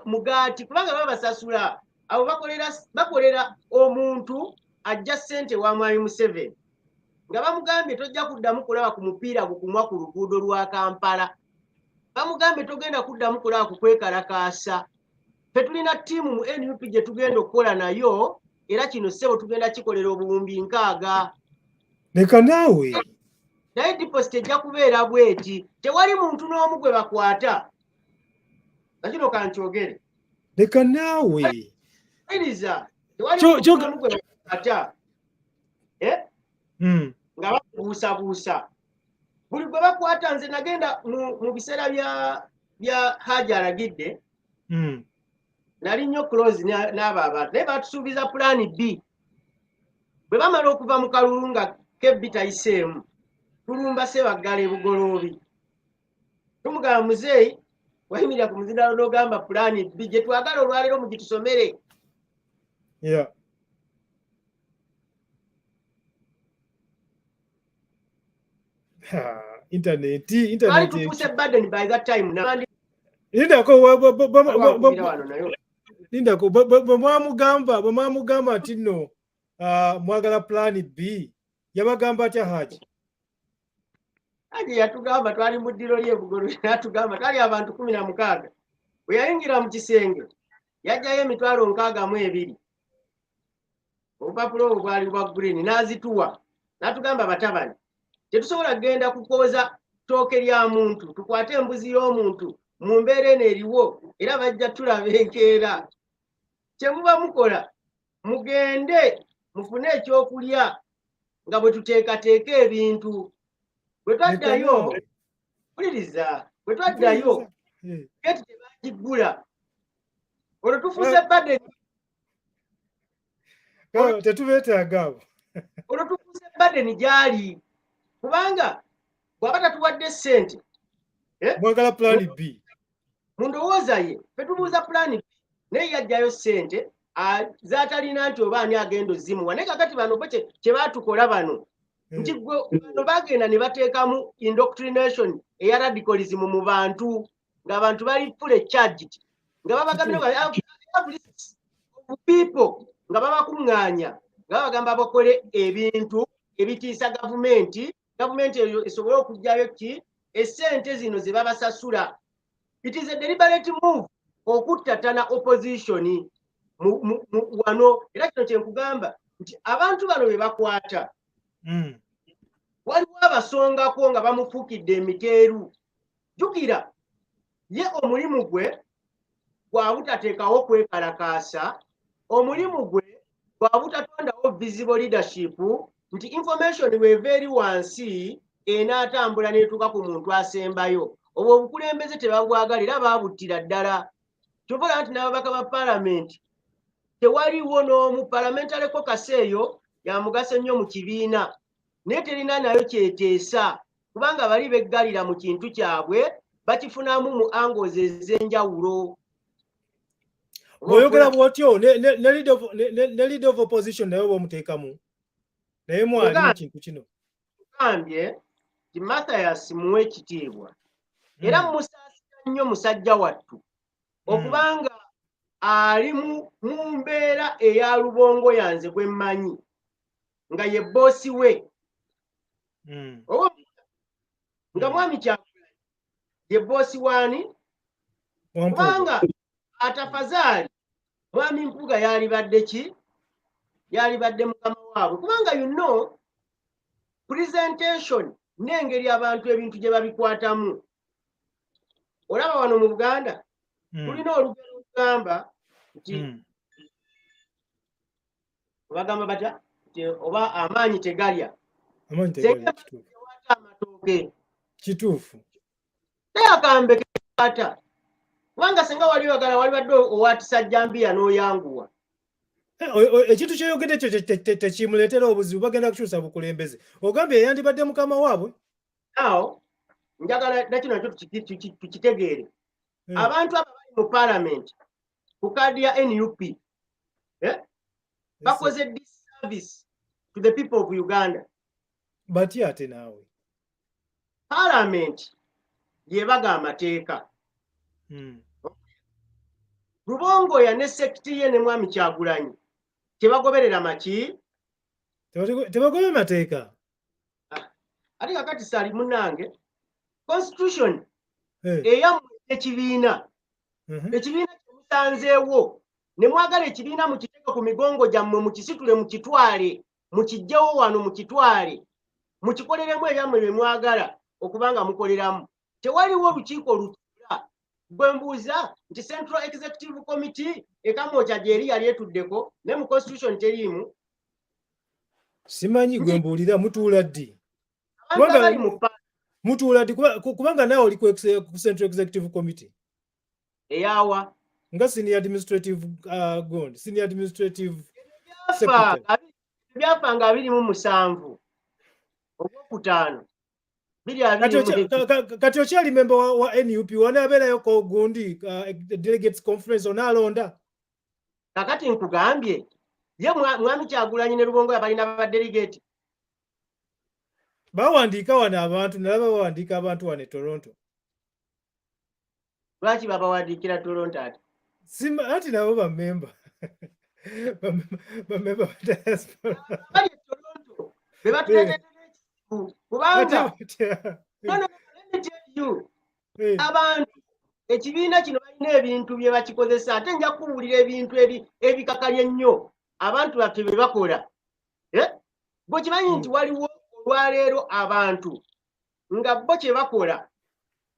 mugaati kubanga babasasula abo bakolera omuntu ajja ssente wa mwami Museveni nga bamugambye tojja kuddamu kulaba ku mupiira gukumwa ku luguudo lwa Kampala bamugambye togenda kuddamu kulaba ku kwekalakaasa fe tulina ttiimu mu NUP gye tugenda okukola nayo era kino ssebo tugenda kikolera obuwumbi 6 leka naawe naye deposit ejja kubeera bweti tewali muntu n'omu gwe bakwata nakino kankyogere leka naawe iriza tewali muntu n'omu gwe bakwata nga babuusabuusa buli gwe bakwata nze nagenda mu biseera bya Haji alagidde nali nnyo close n'abo abantu naye batusuubiza plan B bwe bamala okuva mu kalulu nga kebbi tayiseemu tulumba Ssebaggala ebugoloobi tumugamba muzeeyi wayimirira ku muzindalo n'ogamba plan B gye twagala olwaleero mugitusomere internet twali tufuuse burden by that time Lindako bwamugamba nti nno mwagala plan B yabagamba atya Haji yatugamba twali mu ddiro ly'ebugolo natugamba twali abantu 16 bwe yayingira mu kisenge yajjayo emitwalo 62 obupapula obwo bwali bwa green n'azituwa n'atugamba batabani tetusobola kugenda kukooza ttooke lya muntu tukwate embuzi y'omuntu mu mbeera eno eriwo era bajja tulaba enkeera kye muba mukola mugende mufune ekyokulya nga bwe tuteekateeka ebintu bwe twaddayo kuliriza bwe twaddayo keti tebagiggula olwo tufuuse badeni tetubeetaagaabo olwo tufuuse badeni gyali kubanga bw'aba tatuwadde ssente mwagala plan B mu ndowooza ye fe tubuuza plan B naye yajjayo ssente zaatalina nti oba ani agenda ozimuwa naye kakati bano bo kye baatukola bano nti bano bagenda ne bateekamu indoctrination eya radicalism mu bantu ng'abantu bali fully charged nga babagambira people nga babakuŋŋaanya nga babagamba bakole ebintu ebitiisa gavumenti eyo esobole okugjayo ki essente zino ze babasasula. It is a deliberate move okuttatana opposition wano era kino kye nkugamba nti abantu bano be bakwata waliwo abasongako nga bamufuukidde emikeeru. Jjukira ye omulimu gwe gwa butateekawo kwekalakaasa, omulimu gwe gwa butatondawo visible leadership, nti information bw'eva eri wansi enaatambula n'etuuka ku muntu asembayo. Obwo obukulembeze tebabwagala era baabuttira ddala. Kyova nti n'ababaka ba paalamenti tewaliwo n'omu parliamentary caucus eyo ya mugaso nnyo mu kibiina naye terina nayo kyeteesa kubanga bali beggalira mu kintu kyabwe bakifunamu mu angles ez'enjawulo. Bw'oyogera bw'otyo ne leader of opposition naye bw'omuteekamu naye mwali mu kintu kino. Gambye ti Mathias muwe ekitiibwa era musaasira nnyo musajja wattu okubanga ali mu mbeera eya Rubongoya nze gwe mmanyi nga ye boosi we nga mwami Kyagulanyi ye boosi wani kubanga atafazaali mwami Mpuuga yalibadde ki yalibadde mukama waabwe kubanga you know presentation n'engeri abantu ebintu gye babikwatamu. Olaba wano mu Buganda tulina olugero olugamba nti bagamba batya oba amaanyi tegalya Amaanyi tegalya kituufu. amatooke Kituufu. naye akambe kekwata kubanga singa wali oyagala wali badde owatisa jambiya n'oyanguwa. Ekintu kyeyogedde ekyo tekimuleetera obuzibu, bagenda kukyusa bukulembeze. Ogambye yandibadde mukama waabwe? Awo njagala nakino nakyo tukitegeere. Abantu abo bali mu parliament ku kaadi ya NUP bakoze disservice to the people of Uganda. Batya ate naawe. Parliament yebaga amateeka. Rubongoya ne sekiti ye ne mwami Kyagulanyi tebagoberera maki? Tebagoberera mateeka. Ate kakati sali munange constitution eyammwe ekibiina kyemusanzeewo ne mwagala ekibiina mukiteeka ku migongo gyammwe mukisitule mukitwale mukijjewo wano mukitwale mukikoleremu ebyammwe bye mwagala okubanga mukoleramu. Tewaliwo olukiiko olutuula. Bwe mbuuza nti Central Executive Committee ekamwokya gyeri yali etuddeko ne mu constitution teriimu. Simanyi gwe mbuulira mutuula ddi? Abantu abali mu mutuula ddi kubanga naawe oli ku Central Executive Committee? Eyawa? Nga senior administrative senior administrative secretary. Ebyafa nga 27 Ogwokutaano. Kati okyali member wa NUP wanaabeerayo ko gundi delegates conference onaalonda? Kakati nkugambye ye mwami Kyagulanyi ne Rubongoya balina badelegate. Bawandiika wano abantu, nalaba bawandiika abantu wano e Toronto. Lwaki babawandiikira Toronto ate? Ati nabo bamemba. Bamemba ba diaspora. Bali e Toronto bebatuleetedde kubanga abantu ekibiina kino balina ebintu bye bakikozesa. Ate nja kuwulira ebintu ebikakali ennyo abantu baffe bye bakola. Bwe kimanyi nti waliwo olwaleero abantu nga bo kye bakola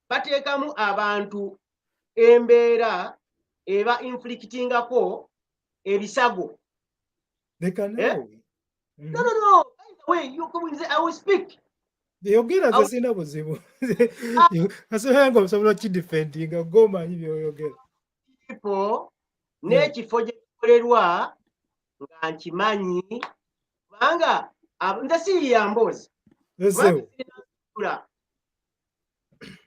bateekamu abantu embeera eba inflictingako ebisago. No. I will speak. Yogera nze sina buzibu. Asobola osobola kidefendinga gwomanyi by'oyogera. People n'ekifo gye kikolerwa nga nkimanyi kubanga nze siyiya mboozi.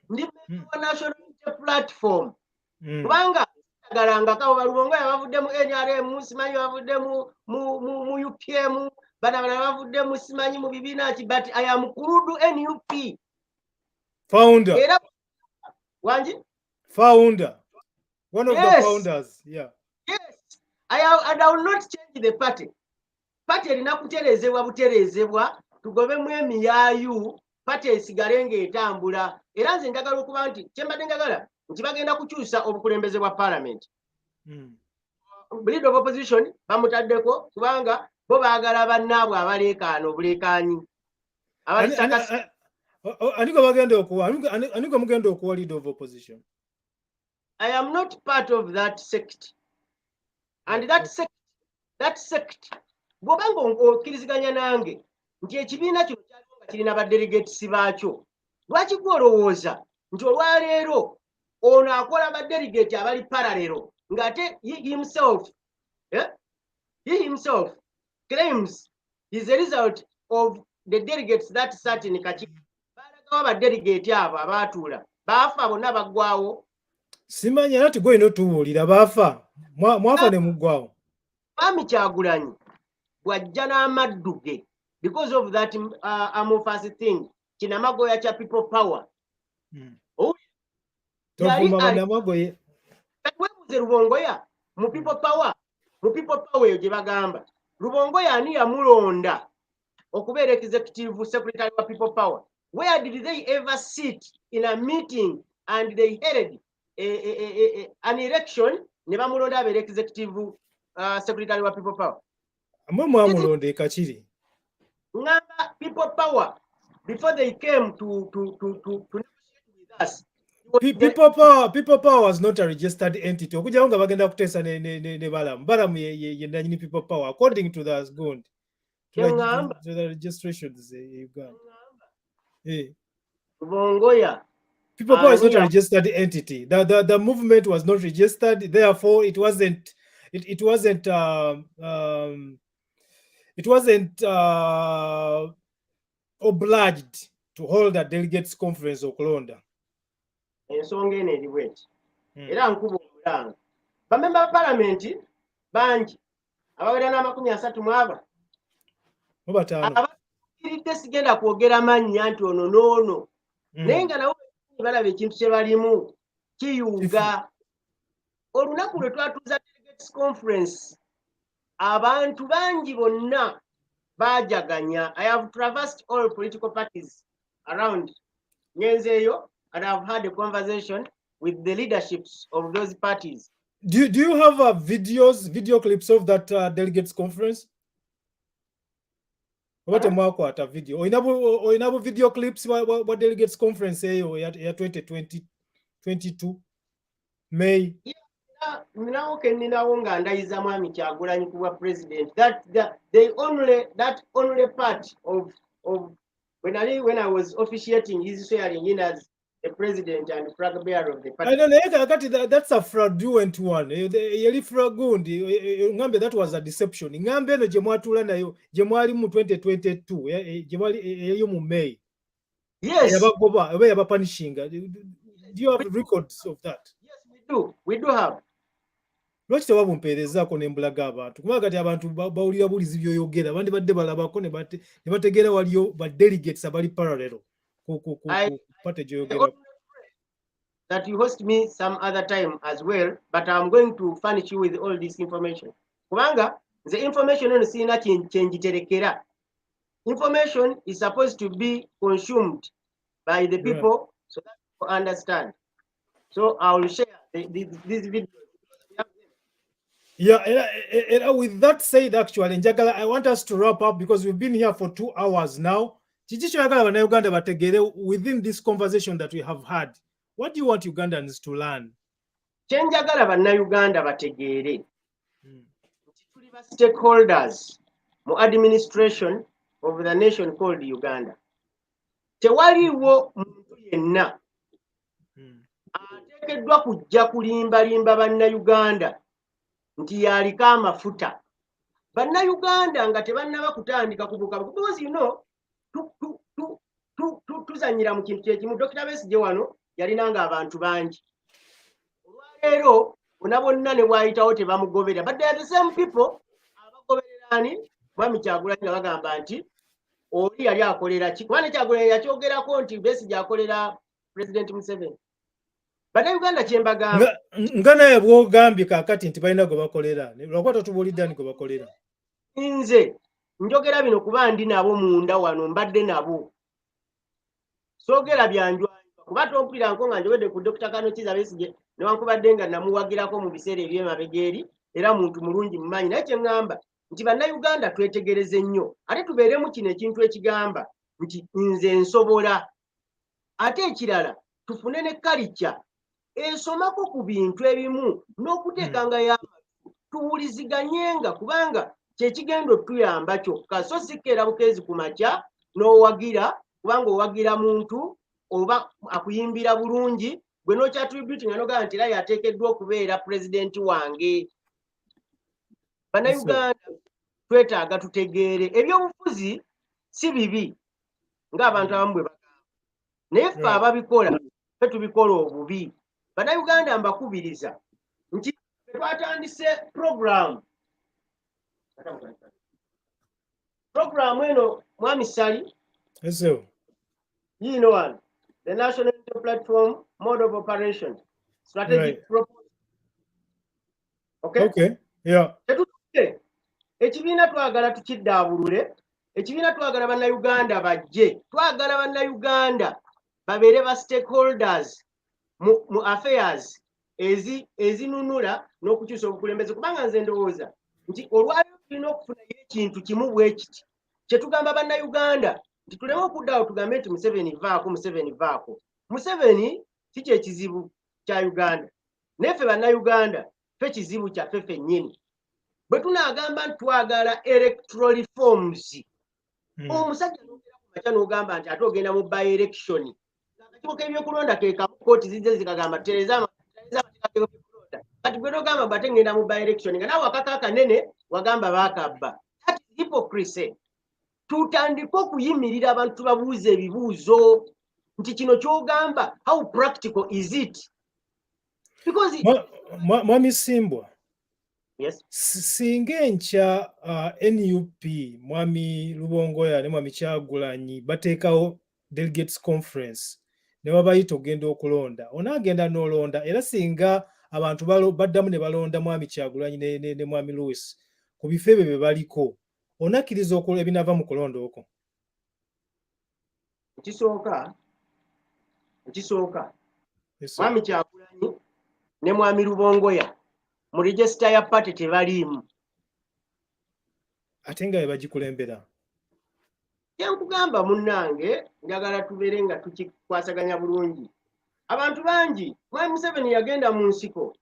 Ndi wa national platform kubanga galangako Rubongoya bavudde mu NRM, simanyi bavudde mu UPM, bana bavudde mu simanyi mu bibiina ki, but I am Kurudu NUP founder. Era wanji founder, one of the founders. Yes, I will not change the party. Party erina kutereezebwa butereezebwa, tugobemu emiyaayu, party esigale ng'etambula. Era nze njagala okuba nti kyembadde njagala nti bagenda kukyusa obukulembeze bwa parliament. Leader of opposition bamutaddeko kubanga bo baagala bannaabwe abaleekaana obuleekaanyi. Aniko bagenda okuwa, aniko mugenda okuwa leader of opposition. I am not part of that sect. And that sect bw'obanga okkiriziganya nange nti ekibiina kino kyaliwo nga kirina badelegates baakyo, lwaki gwolowooza nti olwaleero ono akola badelegate abali paralelo ng'ate he himself claims is a result of the delegates that sat in Kachiki. Balagawo badelegate abo abaatuula baafa bonna baggwawo. Simanyi nati gwe inotuwulira baafa mwafa ne muggwawo. Mwami Kyagulanyi bw'ajja n'amaddu ge because of that amorphous thing kinamagoya kya people power. Webuze Rubongoya mu people power eyo gye bagamba Rubongoya ani yamulonda okubeera executive secretary wa people power? Where did they ever sit in a meeting and they held an election ne bamulonda abeera executive secretary wa people power? Amwe mwamulonda e Kachiri. Ngamba people power before they came to negotiate with us. People Power was not a registered entity. Okuja nga bagenda kutesa ne Balamu. Balamu ye nanyini People Power according to the Zgund. To the registrations Uganda. Rubongoya. People Power is not a registered entity. The movement was not registered. Therefore, it wasn't obliged to hold a delegates conference okulonda. Ensonga eno eri bweti. Era nkuba omulanga. Bamemba ba palamenti bangi abawera n'34 mubataano abakiridde sigenda kwogera mannya nti ono n'ono naye nga nabo balaba ekintu kye balimu kiyuuga. Olunaku lwe twatuuza delegates conference abantu bangi bonna bajaganya. I have traversed all political parties around Nyenzeyo and I've had a conversation with the leaderships of those parties. Do you have video clips of that delegates conference? What a mark what a video. Or inabo video clips what delegates conference ya 2022 May. Now can ninawo nga ndayiza mwami Kyagulanyi kuba president that only part of when I was officiating his swearing in as the president and flag bearer of the party. I don't know, that's a fraudulent one. Yeli fragundi ngambe that was a deception. Ngambe no jemwatula nayo jemwali mu 2022 jemwali mu May. Yes. Yaba punishing. Do you have records of that? Yes, we do have. Lwaki tewabumpeerezaako n'embulaga abantu kuba kati abantu bawulira bulizi byoyogera abandi badde balabako ne bategeera waliyo badelegates abali parallel kupate gyoyogera. That you host me some other time as well, but I'm going to furnish you with all this information. Kubanga the information eno sirina kyenjiterekera. Information is supposed to be consumed by the people, right, so that people understand. So I will share these videos. Yeah, with that said, actually, Njagala, I want us to wrap up because we've been here for 2 hours now. Within this conversation that we have had, what do you want Ugandans to learn? Chenjagala bannayuganda bategeere nti tuli ba stakeholders mu administration of the nation called Uganda. Tewaliwo muntu yenna ateekeddwa kujja kulimbalimba bannayuganda nti yaliko amafuta. Bannayuganda nga tebannaba kutandika kubuka because you know tuzanyira mu kintu kyekimu. Dr. Besigye wano yalinanga abantu bangi. Olwaleero bonna bonna ne bwayitawo tebamugobera. But they are the same people abagobererani mwami Kyagulanyi nga bagamba nti oli yali akolera ki. Kuba ne Kyagulanyi yakyogerako nti Besigye akolera President Museveni. Bannayuganda kye mbagamba nga naye bw'ogambye kaakati nti balina gwe bakolera lwakuba totubuulidde ani gwe bakolera. Nze njogera bino kuba ndi nabo munda wano mbadde nabo. Soogera byanjwanywa kuba tompulira nga njogedde ku Dr. Kanokiza Besigye newankubadde nga namuwagirako mu biseera eby'emabega eri era muntu mulungi mumanyi. Naye kye ŋŋamba nti bannayuganda twetegereze nnyo ate tubeeremu kino ekintu ekigamba nti nze nsobola. Ate ekirala tufune ne kalica esomako ku bintu ebimu n'okuteekanga y'amatu tuwuliziganyenga kubanga kyekigenda otuyamba kyokka so sikkeera bukeezi ku makya n'owagira kubanga owagira muntu oba akuyimbira bulungi gwe n'okyatribute nga nogamba nti era yateekeddwa okubeera pulezidenti wange. Bannayuganda twetaaga tutegeere ebyobufuzi si bibi ng'abantu abamu bwe bagamba naye ffe ababikola ffe tubikola obubi. Bannayuganda mbakubiriza nti twatandise program eno mwami Sali. You know one, the National Platform Mode of Operation Strategic Proposal. Okay. Yeah. Ekibiina twagala tukiddaabulule. Ekibiina twagala bannayuganda bajje. Twagala bannayuganda babeere ba stakeholders mu affairs ezinunula n'okukyusa obukulembeze kubanga nze ndowooza nti olwaliro tulina okufunayo ekintu kimu bwe kiti kye tugamba bannayuganda nti tuleme okuddaawo tugambe nti Museveni vaako. Museveni si kye kizibu kya Uganda. Neffe bannayuganda ffe kizibu kyaffe ffennyini. Bwe tunaagamba nti twagala electoral reforms, omusajja n'ogera ku makya n'ogamba nti ate ogenda mu by election. Akakiiko k'ebyokulonda ke kamu kooti zizze zikagamba tereza amateeka g'ebyokulonda. Kati gwe n'ogamba bate ngenda mu by election nga naawe akaka akanene wagamba baakabba. That is hypocrisy. Tutandika okuyimirira abantu tubabuuza ebibuuzo nti kino ky'ogamba, how practical is it? Because Mwami Ssimbwa, yes, singa enkya NUP Mwami Rubongoya ne Mwami Kyagulanyi bateekawo delegates conference ne wabayita ogenda okulonda, onaagenda n'olonda, era singa abantu baddamu ne balonda Mwami Kyagulanyi ne Mwami Lewis ku bifo ebyo bye baliko, onakkiriza okola ebinaava mu kulonda okwo? Ekisooka Mwami Kyagulanyi ne Mwami Rubongoya mu register ya party tebaliimu. Ate nga bagikulembera. Kyenkugamba munnange, njagala tubeere nga tukikwasaganya bulungi. Abantu bangi, Mwami Museveni yagenda mu nsiko.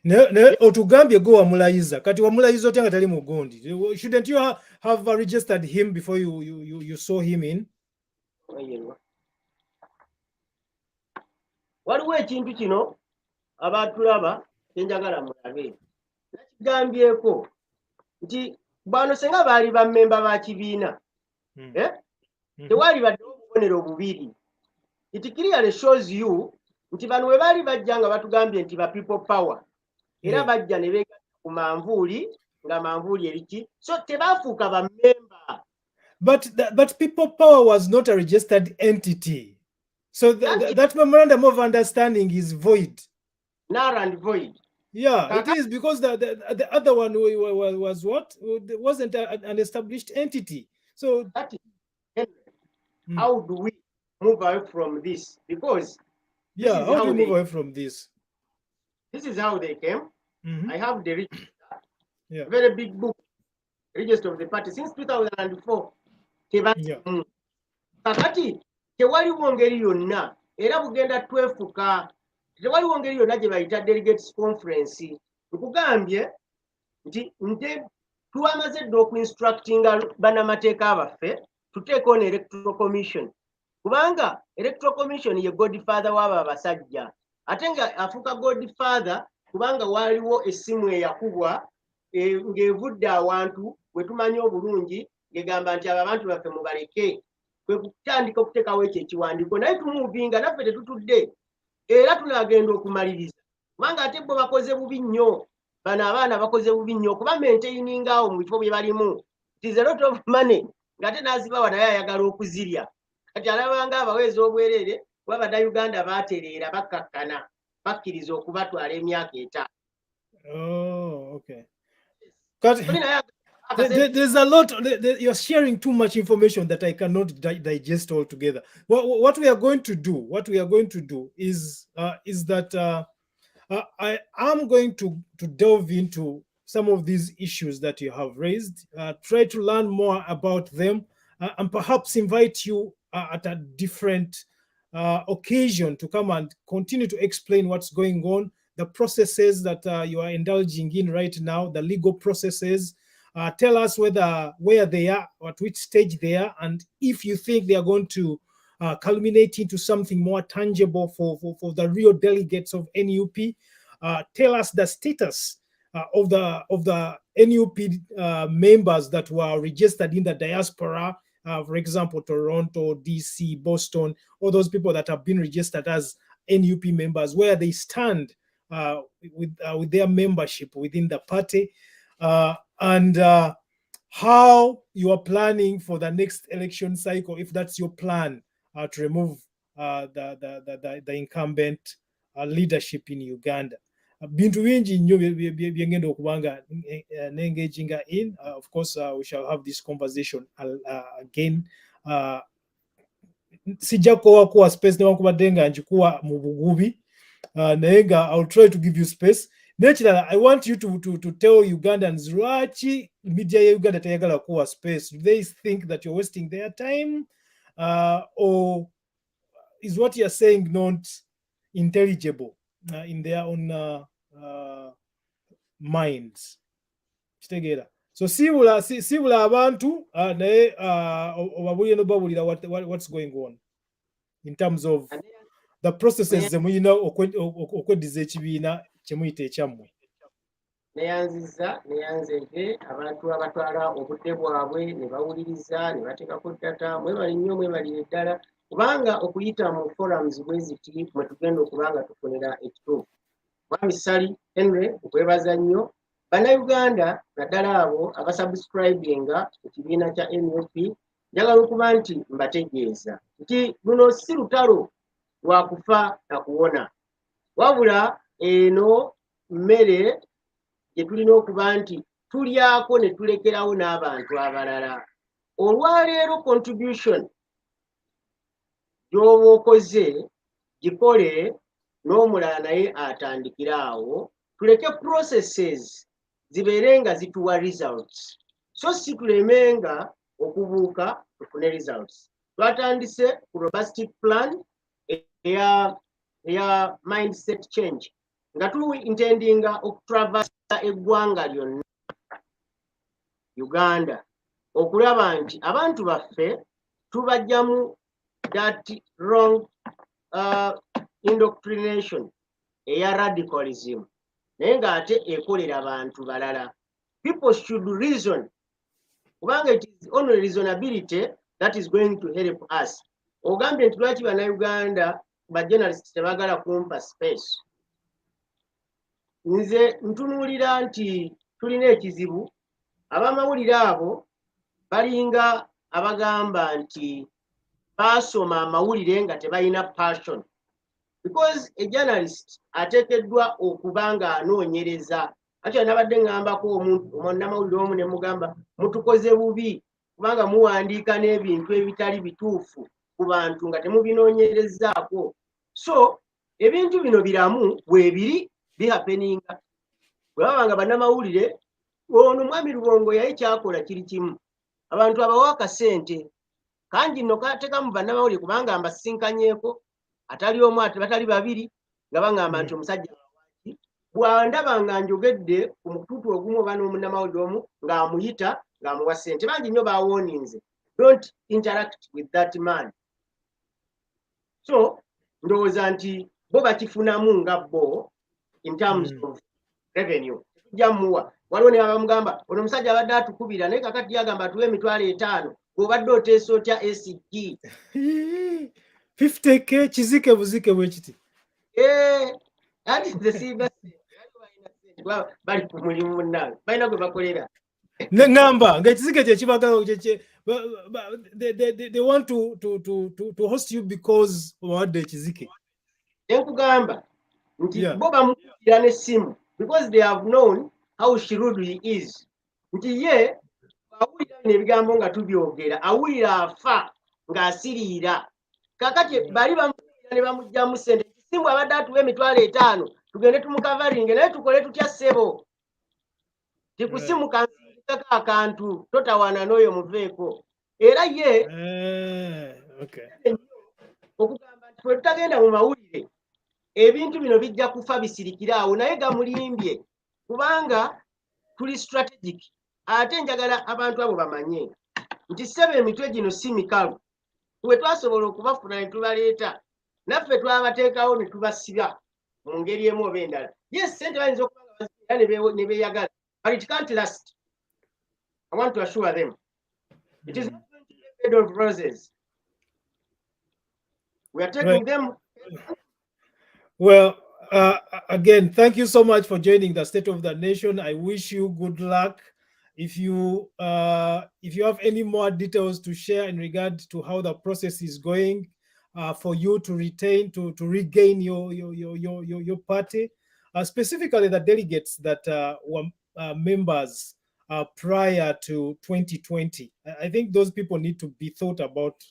Ne otugambye go wamulayiza. Kati wamulayiza otya nga tali mu gundi? Shouldn't you have registered him before you saw him in? Waliwo ekintu kino abatulaba kyenjagala mulabe. Nakigambyeko nti bano senga baali bammemba ba kibiina, tewali baddewo obubonero bubiri. It clearly shows you nti bano we baali bajja nga batugambye nti ba people power, era bajja ne beegatta ku manvuuli nga manvuuli eriki, so tebaafuuka bammemba. But people power was not a registered entity. So that memorandum of understanding is void. Null and void. Yeah, it is, because the other one was what? It wasn't an established entity. So that is, how do we move away from this? Because how do we move away from this? This is how they came. I have the register, very big book, register of the party since 2004. Kakati tewaliwo ngeri yonna era bugenda twefuka. Tewaliwo ngeri yonna gye bayita delegates conference. Nkugambye nti twamaze dda okuinstructinga bannamateeka abaffe tuteeko ne Electoral Commission, kubanga Electoral Commission ye godfather w'abo abasajja, ate nga afuuka godfather kubanga waaliwo essimu eyakubwa ng'evudde awantu we tumanyi obulungi ng'egamba nti abo abantu baffe mubaleke, kwe kutandika okuteekawo ekyo ekiwandiiko, naye tumuvinga naffe tetutudde era tunaagenda okumaliriza, kubanga ate bo bakoze bubi nnyo. Bano abaana bakoze bubi nnyo okuba maintaininga awo mu bifo bye balimu. It is a lot of money ng'ate n'azibawa naye ayagala okuzirya. Kati alabanga abaweeza obwereere kuba bannayuganda baatereera bakkakkana bakkiriza okubatwala emyaka 5. Oh, okay. There's a lot. You're sharing too much information that I cannot digest altogether. What we are going to do is that I am going to delve into some of these issues that you have raised, try to learn more about them, and perhaps invite you at a different occasion to come and continue to explain what's going on, the processes that you are indulging in right now, the legal processes. Tell us where they are, at which stage they are, and if you think they are going to culminate into something more tangible for the real delegates of NUP. Tell us the status of the NUP members that were registered in the diaspora, for example, Toronto, DC, Boston, all those people that have been registered as NUP members, where they stand with their membership within the party, and how you are planning for the next election cycle, if that's your plan, to remove the incumbent leadership in Uganda. Bintu bingi nnyo byengenda okubanga n'engaginga in. Of course, we shall have this conversation again. Sijja kuwa space newankubadde nga njikuwa mu bugubi, naye nga I'll try to give you space. Nekirala, I want you to tell Ugandans lwaki media ya Uganda teyagala kuwa space. Do they think that you're wasting their time, or is what you're saying not intelligible in their own minds? So sibula abantu naye obabulire nobabulira what's going on in terms of the processes zemuyina okweddiza ekibiina kyemuyita ekyammwe. Neyanziza nte abantu abatwala obudde bwabwe ne bawuliriza ne bateekako ddata mwebali nnyo mwebalire ddala kubanga okuyita mu forums bwe ziti mwe tugenda okubanga tufunira ekituufu. Mwami Sally Henry okwebaza nnyo bannayuganda naddala abo abasubscribinga ekibiina kya NUP njagala okuba nti mbategeeza nti luno si lutalo lwa kufa na kuwona wabula eno mmere gye tulina okuba nti tulyako ne tulekerawo n'abantu abalala. Olwaleero contribution gy'oba okoze gikole n'omulala naye atandikira awo tuleke processes zibeere nga zituwa results so si tulemenga okubuuka tufune results. Twatandise ku robust plan eya mindset change nga intendinga okutraversa eggwanga lyonna Uganda okulaba nti abantu baffe tubajjamu that wrong indoctrination eya radicalism naye ng'ate ekolera abantu balala. People should reason kubanga it is only reasonability that is going to help us. Ogambye nti lwaki bannayuganda bajournalists tebagala kumpa space. Nze ntunuulira nti tulina ekizibu abamawulire abo balinga abagamba nti basoma amawulire nga tebalina passion because a journalist ateekeddwa okuba nga anoonyereza. Ati nabadde ngambako omunnamawulire omu ne mugamba mutukoze bubi kubanga muwandiika n'ebintu ebitali bituufu ku bantu nga temubinoonyerezaako. So ebintu bino biramu weebiri bihappeninga. Bwe baba nga bannamawulire ono mwami Rubongoya yayi kyakola kiri kimu abantu abawa akasente kangi nno kateeka mu bannamawulire kubanga mbasinkanyeeko atali omu ate batali babiri nga bangamba nti omusajja waki bwandaba nga njogedde ku mututu ogumu oba n'omunnamawulire omu ng'amuyita ng'amuwa ssente bangi nnyo baawoninze don't interact with that man. So ndowooza nti bo bakifunamu nga bo in terms of revenue tujja muwa. Waliwo ne abamugamba ono omusajja abadde atukubira naye kakati yagamba atuwe $50,000 bw'obadde oteesa otya ACG 50K kizike buzike bwe kiti. Ati nze siiba bali ku mulimu munnange balina gwe bakolera ne ngamba ng'ekizike kye kibagala they want to host you because obawadde ekizike. Nkugamba nti bo bamukubira n'essimu because they have known how shrewd he is. Nti ye awulira n'ebigambo nga tubyogera awulira afa ng'asiriira. Kakati bali bamukubira ne bamugjamu ssente. Ssimbwa abadde atuwa $50,000 tugende tumukavaringe naye tukole tutya ssebo. Tikusimu kansindikako akantu totawaana n'oyo muveeko. Era ye okugamba nti bwe tutagenda mu mawulire ebintu bino bijja kufa bisirikira awo naye gamulimbye kubanga tuli strategic. Ate njagala abantu abo bamanye nti ssebo emitwe gino si mikalu. Bwe twasobola okubafuna ne tubaleeta naffe twabateekawo ne tubasiba mu ngeri emu oba endala. Yes, ssente bayinza okuba nga bazirina ne beeyagala but it can't last. I want to assure them it is not going to be a bed of roses. We are taking them. Well, again, thank you so much for joining the State of the Nation. I wish you good luck. If you have any more details to share in regard to how the process is going for you to regain your party, specifically the delegates that were members prior to 2020, I think those people need to be thought about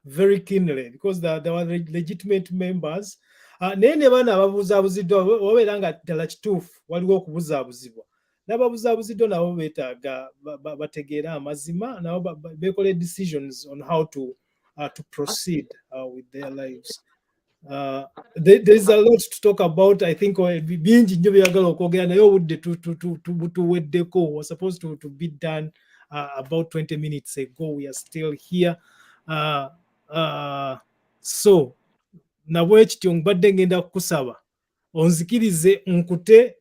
very keenly because there were legitimate members. Naye ne bana ababuzaabuziddwa wabeera nga ddala kituufu waliwo okubuzaabuzibwa. N'ababuzaabuziddwa nabo beetaaga bategeera amazima nabo beekole decisions on how to to proceed with their lives. There's a lot to talk about. I think bingi nnyo byagala okwogera naye obudde tuweddeko was supposed to be done about 20 minutes ago. We are still here. So nabwekityo mbadde ngenda kukusaba onzikirize nkute.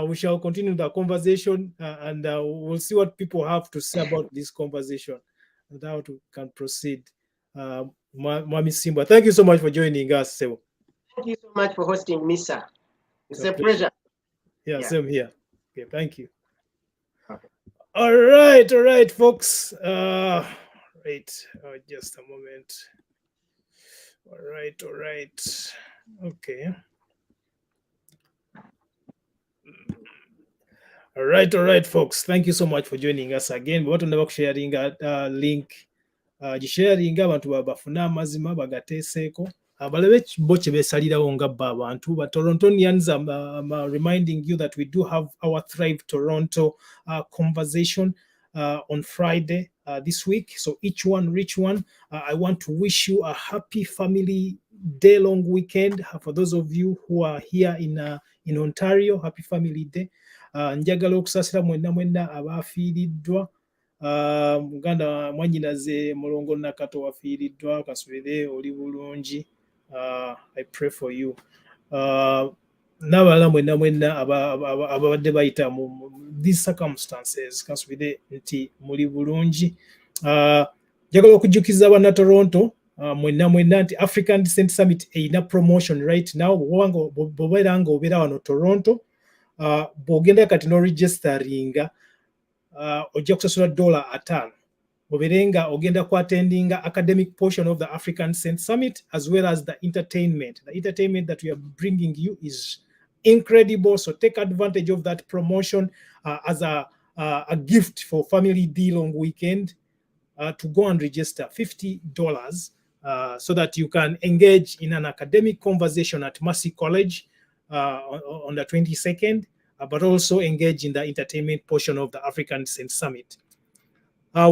We shall continue the conversation and we'll see what people have to say about this conversation and how we can proceed. Mwami Ssimbwa, thank you so much for joining us. Thank you so much for hosting me, sir. It's a pleasure. Yeah, same here. Okay, thank you. Okay. All right, folks. Wait, just a moment. All right. Okay. All right, folks. Thank you so much for joining us again. What on sharing a link. Gisharing abantu babafuna amazima bagateseeko abalabe bo kye beesalirawo nga bba abantu. But Torontonians, I'm reminding you that we do have our Thrive Toronto conversation on Friday this week. So each one, I want to wish you a happy family day-long weekend. For those of you who are here in Ontario, happy family day. Njagala okusasira mwenna abaafiiriddwa. Muganda mwanyinaze mulongo nakato wafiiriddwa kasubire oli bulungi. I pray for you. N'abalala mwenna ababadde bayita mu these circumstances kasubire nti muli bulungi. Njagala okujjukiza abana Toronto mwenna nti African Descent Summit eyina promotion right now. Bw'obeera nga obeera wano Toronto, bw'ogenda kati n'oregisteringa ojja kusasula $5. Oberenga ogenda ku attendinga academic portion of the African Descent Summit as well as the entertainment. The entertainment that we are bringing you is incredible. So take advantage of that promotion as a gift for Family D long weekend to go and register $50 so that you can engage in an academic conversation at Massey College on the 22nd. But also engage in the entertainment portion of the African Descent Summit.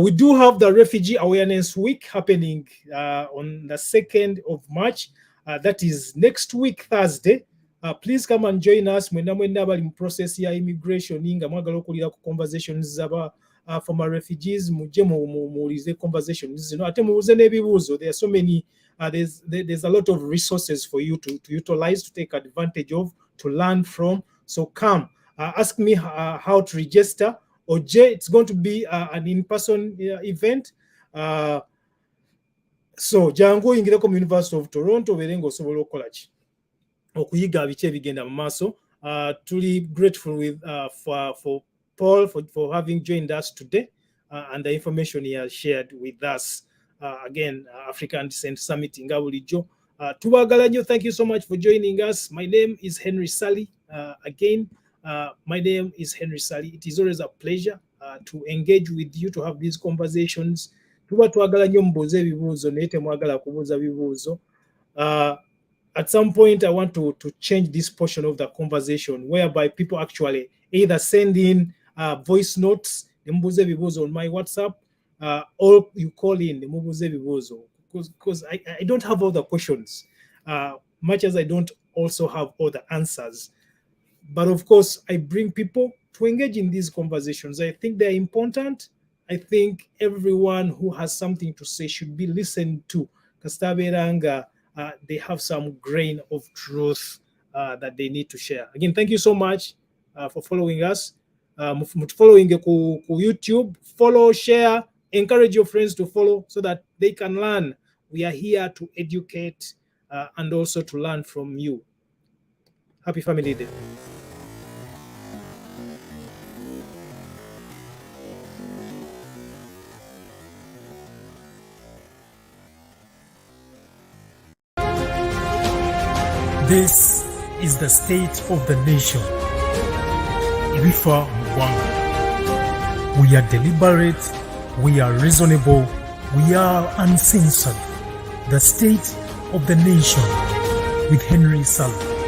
We do have the Refugee Awareness Week happening on the 2nd of March. That is next week, Thursday. Please come and join us. Mwenna bali mu process ya immigration nga mwagala okulira ku conversations z'aba former refugees. Mujje muwulize conversations zino ate mubuze n'ebibuuzo. There are so many, there's a lot of resources for you to utilize, to take advantage of, to learn from. So come. Ask me how to register. It's going to be an in-person event. So jangu ingireko mu University of Toronto berengo osobola okukola ki okuyiga biki ebigenda mu maaso. Truly grateful for Paul for having joined us today and the information he has shared with us. Again, African Descent Summit nga bulijjo. Tubagala nnyo. Thank you so much for joining us. My name is Henry Sally. My name is Henry Sally. It is always a pleasure to engage with you, to have these conversations. Tuba twagala nnyo mubuuze ebibuuzo naye temwagala kubuuza bibuuzo. At some point, I want to change this portion of the conversation whereby people actually either send in voice notes, mubuuze ebibuuzo on my WhatsApp, or you call in, mubuuze ebibuuzo. Because I don't have all the questions, much as I don't also have all the answers. But of course, I bring people to engage in these conversations. I think they're important. I think everyone who has something to say should be listened to. Kastaberanga, they have some grain of truth that they need to share. Again, thank you so much for following us. Following ku YouTube, follow, share, encourage your friends to follow so that they can learn. We are here to educate and also to learn from you. Happy Family Day. This is the state of the nation. Ibifa Mugwanga. We are deliberate, we are reasonable, we are uncensored. The state of the nation with Henry Sally.